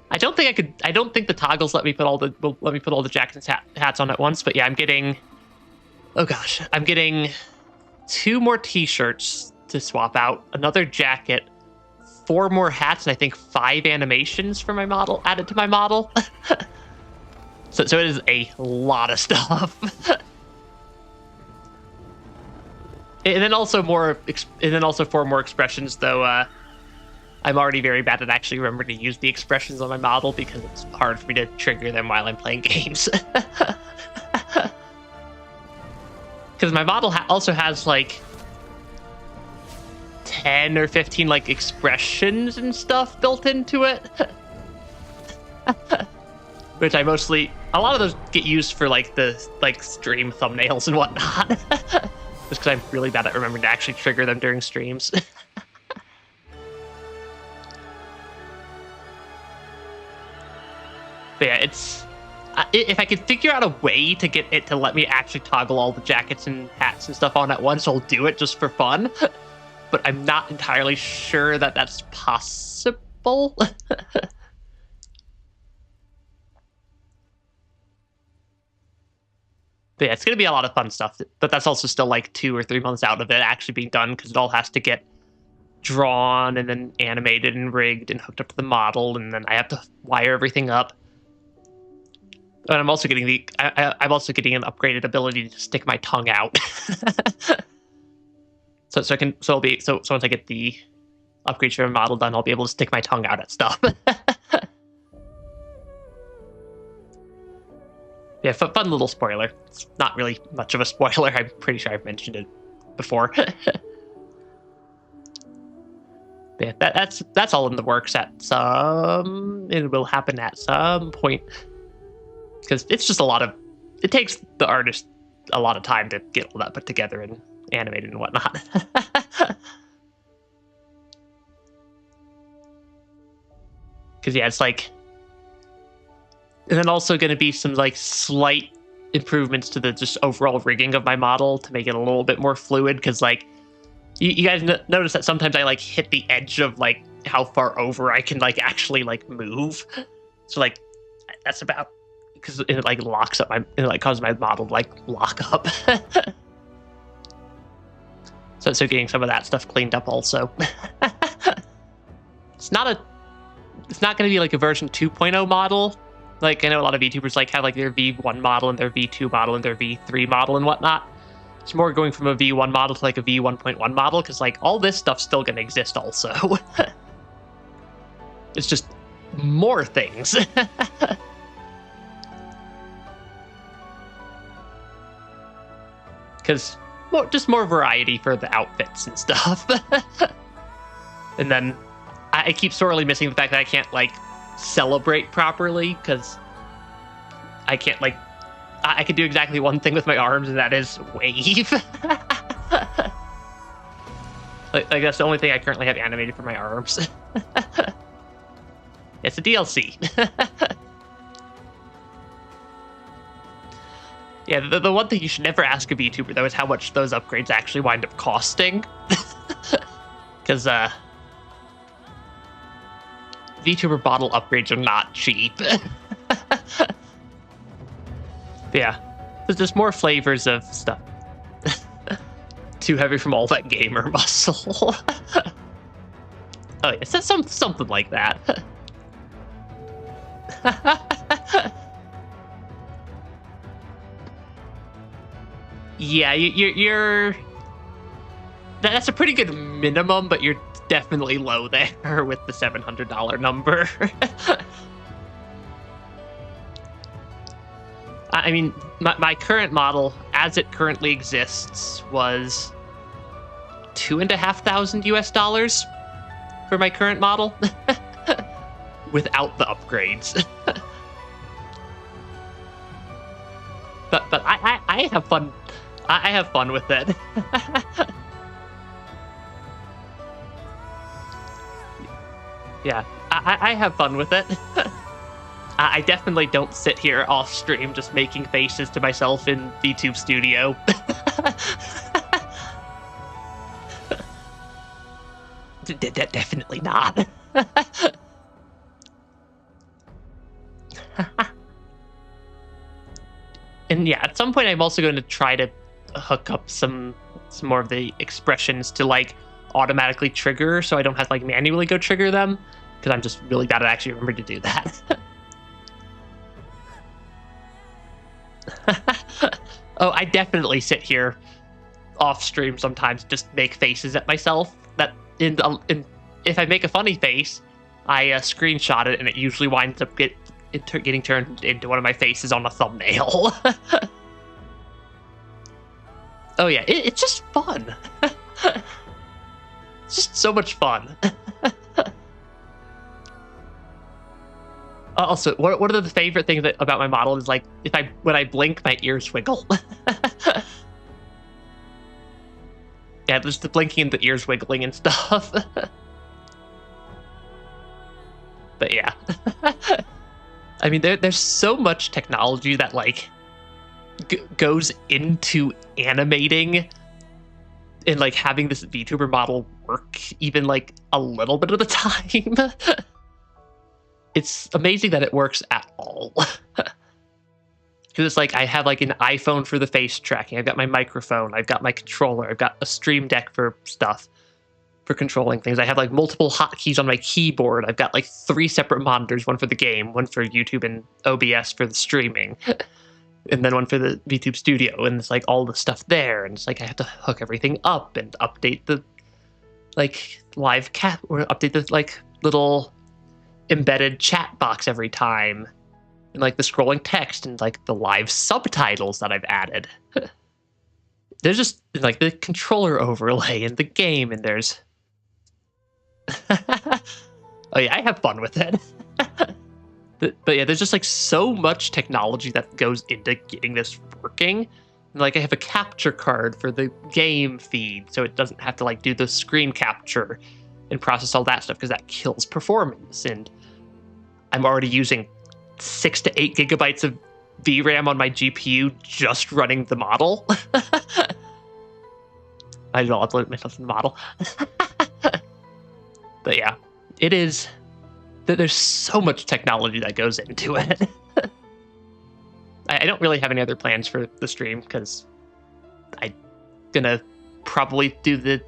I don't think the toggles let me put all the jackets and hats on at once, but yeah, I'm getting... Oh gosh, I'm getting 2 more t-shirts to swap out, another jacket, 4 more hats, and I think 5 animations for my model added to my model. So it is a lot of stuff. And then also 4 more expressions, though I'm already very bad at actually remembering to use the expressions on my model because it's hard for me to trigger them while I'm playing games. Because my model also has like 10 or 15 like expressions and stuff built into it. Which a lot of those get used for like the stream thumbnails and whatnot. Just because I'm really bad at remembering to actually trigger them during streams. But yeah, it's... if I could figure out a way to get it to let me actually toggle all the jackets and hats and stuff on at once, I'll do it just for fun. But I'm not entirely sure that that's possible. But yeah, it's going to be a lot of fun stuff. But that's also still like 2 or 3 months out of it actually being done because it all has to get drawn and then animated and rigged and hooked up to the model. And then I have to wire everything up. And I'm also getting I'm also getting an upgraded ability to stick my tongue out. so once I get the upgrade for my model done, I'll be able to stick my tongue out at stuff. Yeah, fun little spoiler. It's not really much of a spoiler. I'm pretty sure I've mentioned it before. Yeah, that's all in the works at some... It will happen at some point. Because it's just a lot of it takes the artist a lot of time to get all that put together and animated and whatnot. Because yeah, it's like, and then also going to be some like slight improvements to the just overall rigging of my model to make it a little bit more fluid. Because like you guys notice that sometimes I like hit the edge of like how far over I can like actually like move. So like that's about, because it like locks up it like causes my model to like lock up. So getting some of that stuff cleaned up also. It's not going to be like a version 2.0 model. Like I know a lot of VTubers like have like their V1 model and their V2 model and their V3 model and whatnot. It's more going from a V1 model to like a V1.1 model, because like all this stuff's still going to exist also. It's just more things. Because just more variety for the outfits and stuff. And then I keep sorely missing the fact that I can't like celebrate properly, because I can't like, I can do exactly one thing with my arms, and that is wave. like that's the only thing I currently have animated for my arms. It's a DLC. Yeah, the one thing you should never ask a VTuber, though, is how much those upgrades actually wind up costing. Because VTuber bottle upgrades are not cheap. Yeah, there's just more flavors of stuff. Too heavy from all that gamer muscle. Oh, yeah, it's something like that. Yeah, you're that's a pretty good minimum, but you're definitely low there with the $700 number. I mean, my current model, as it currently exists, was $2,500 US for my current model, without the upgrades. But I have fun. I have fun with it. Yeah, I have fun with it. I definitely don't sit here off stream just making faces to myself in VTube Studio. Definitely not. And yeah, at some point I'm also going to try to hook up some more of the expressions to like automatically trigger, so I don't have to like manually go trigger them, because I'm just really bad at actually remember to do that. Oh, I definitely sit here off stream sometimes, just make faces at myself. That if I make a funny face, I screenshot it, and it usually winds up getting turned into one of my faces on a thumbnail. Oh yeah, it's just fun. It's just so much fun. Also, one of the favorite things about my model is like when I blink, my ears wiggle. Yeah, there's the blinking and the ears wiggling and stuff. But yeah. I mean, there's so much technology that like goes into animating and like having this VTuber model work even like a little bit of the time. It's amazing that it works at all. Because it's like I have like an iPhone for the face tracking, I've got my microphone, I've got my controller, I've got a stream deck for stuff, for controlling things. I have like multiple hotkeys on my keyboard. I've got like 3 separate monitors, one for the game, one for YouTube and OBS for the streaming, and then one for the VTube Studio, and it's like all the stuff there, and it's like I have to hook everything up and update the like live cat, or update the like little embedded chat box every time, and like the scrolling text and like the live subtitles that I've added. There's just like the controller overlay in the game, and there's oh yeah, I have fun with it. But yeah, there's just like so much technology that goes into getting this working. Like I have a capture card for the game feed, so it doesn't have to like do the screen capture and process all that stuff because that kills performance. And I'm already using 6 to 8 gigabytes of VRAM on my GPU just running the model. I will upload myself to the model. But yeah, it is. There's so much technology that goes into it. I don't really have any other plans for the stream because I'm gonna probably do the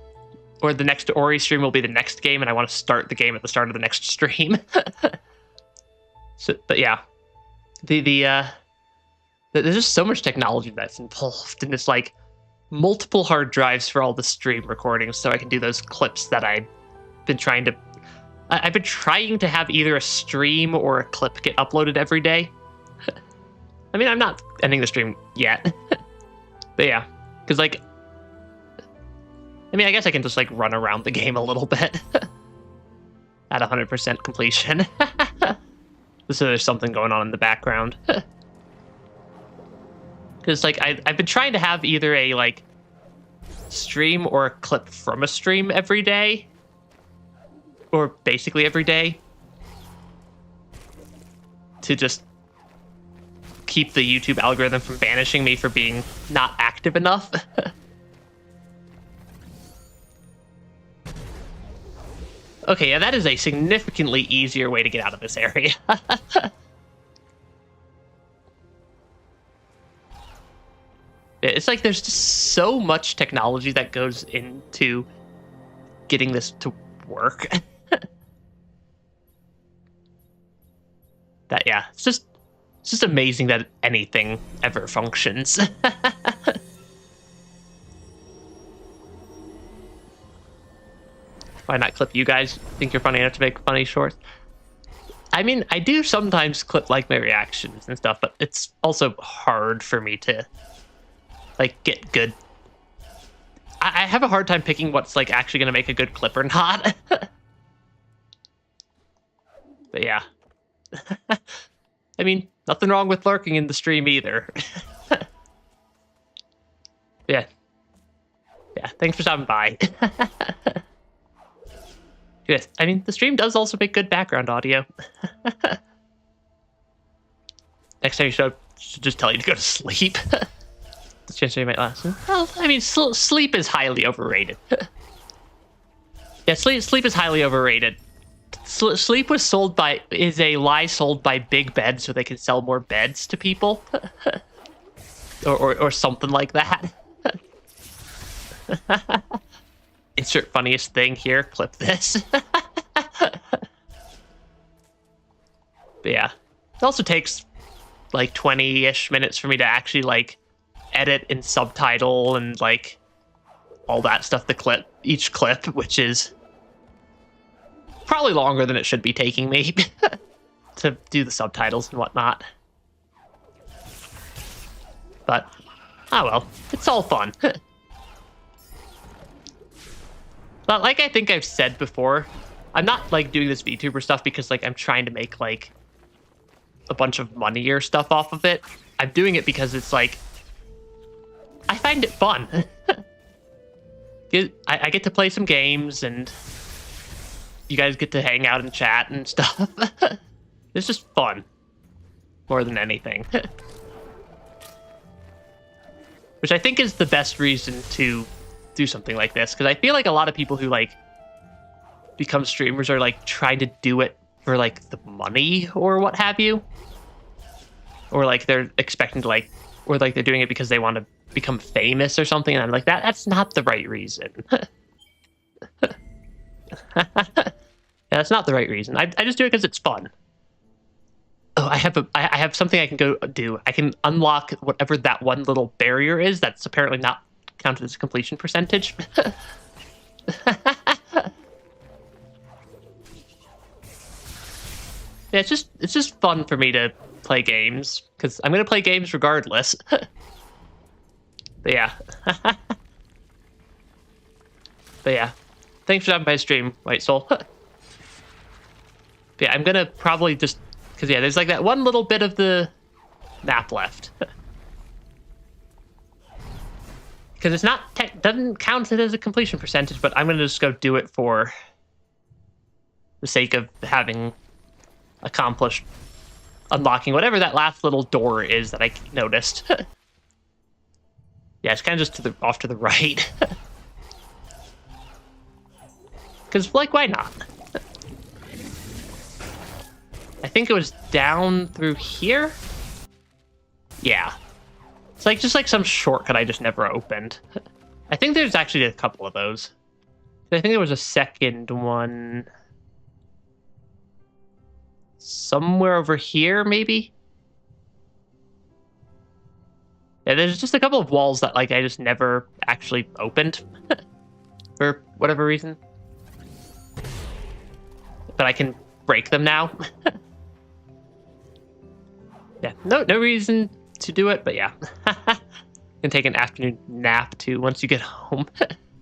next Ori stream will be the next game, and I want to start the game at the start of the next stream. So, but yeah, there's just so much technology that's involved, and it's like multiple hard drives for all the stream recordings, so I can do those clips that I've been trying to have either a stream or a clip get uploaded every day. I mean, I'm not ending the stream yet. But yeah, because like, I mean, I guess I can just like run around the game a little bit at 100% completion. So there's something going on in the background. Because like I've been trying to have either a like stream or a clip from a stream every day, or basically every day, to just keep the YouTube algorithm from banishing me for being not active enough. Okay, yeah, that is a significantly easier way to get out of this area. It's like there's just so much technology that goes into getting this to work. That, yeah, it's just amazing that anything ever functions. Why not clip you guys? Think you're funny enough to make funny shorts? I mean, I do sometimes clip like my reactions and stuff, but it's also hard for me to like get good. I have a hard time picking what's like actually gonna make a good clip or not. But yeah. I mean, nothing wrong with lurking in the stream either. Yeah. Yeah, thanks for stopping by. Yes, I mean, the stream does also make good background audio. Next time you should just tell you to go to sleep. The chance you might last. Well, I mean, sleep is highly overrated. Yeah, sleep is highly overrated. Sleep is a lie sold by Big Bed so they can sell more beds to people. or something like that. Insert funniest thing here, clip this. But yeah, it also takes like 20-ish minutes for me to actually like edit and subtitle and like all that stuff, each clip, which is probably longer than it should be taking me to do the subtitles and whatnot. But, oh well, it's all fun. But like I think I've said before, I'm not like doing this VTuber stuff because like I'm trying to make like a bunch of money or stuff off of it. I'm doing it because it's like I find it fun. I get to play some games and you guys get to hang out and chat and stuff. It's just fun more than anything. Which I think is the best reason to do something like this, because I feel like a lot of people who like become streamers are like trying to do it for like the money or what have you, or like they're expecting to like, or like they're doing it because they want to become famous or something, and I'm like, that's not the right reason. Yeah, that's not the right reason. I just do it because it's fun. Oh, I have something I can go do. I can unlock whatever that one little barrier is that's apparently not counted as a completion percentage. Yeah, it's just fun for me to play games because I'm gonna play games regardless. But yeah. But yeah, thanks for stopping by stream, White Soul. But yeah, I'm gonna probably just Because, yeah, there's like that one little bit of the map left. Because it's not, doesn't count it as a completion percentage, but I'm going to just go do it for the sake of having accomplished unlocking whatever that last little door is that I noticed. Yeah, it's kind of just off to the right. Because, like, why not? I think it was down through here? Yeah. It's like just like some shortcut I just never opened. I think there's actually a couple of those. I think there was a second one somewhere over here, maybe? Yeah, there's just a couple of walls that like I just never actually opened for whatever reason. But I can break them now. Yeah, no reason to do it, but yeah. You can take an afternoon nap too once you get home.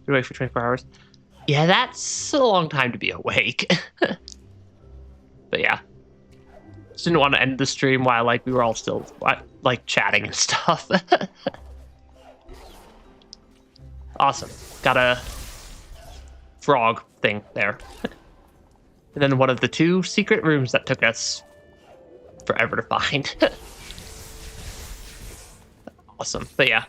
You're awake for 24 hours. Yeah, that's a long time to be awake. But yeah. Just didn't want to end the stream while like we were all still like chatting and stuff. Awesome. Got a frog thing there. And then one of the 2 secret rooms that took us forever to find. Awesome. But yeah.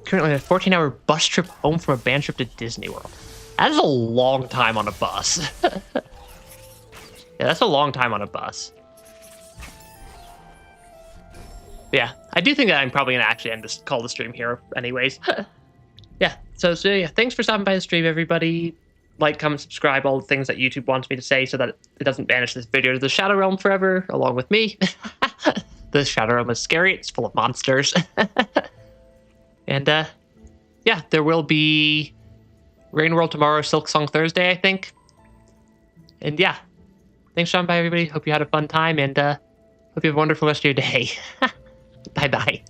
Currently on a 14-hour bus trip home from a band trip to Disney World. That is a long time on a bus. Yeah, that's a long time on a bus. But yeah, I do think that I'm probably going to actually call the stream here anyways. Yeah, so yeah, thanks for stopping by the stream, everybody. Like, comment, subscribe, all the things that YouTube wants me to say so that it doesn't banish this video to the Shadow Realm forever, along with me. The Shadow Realm is scary. It's full of monsters. And, yeah, there will be Rain World tomorrow, Silk Song Thursday, I think. And, yeah, thanks for stopping by, everybody. Hope you had a fun time, and hope you have a wonderful rest of your day. Bye-bye.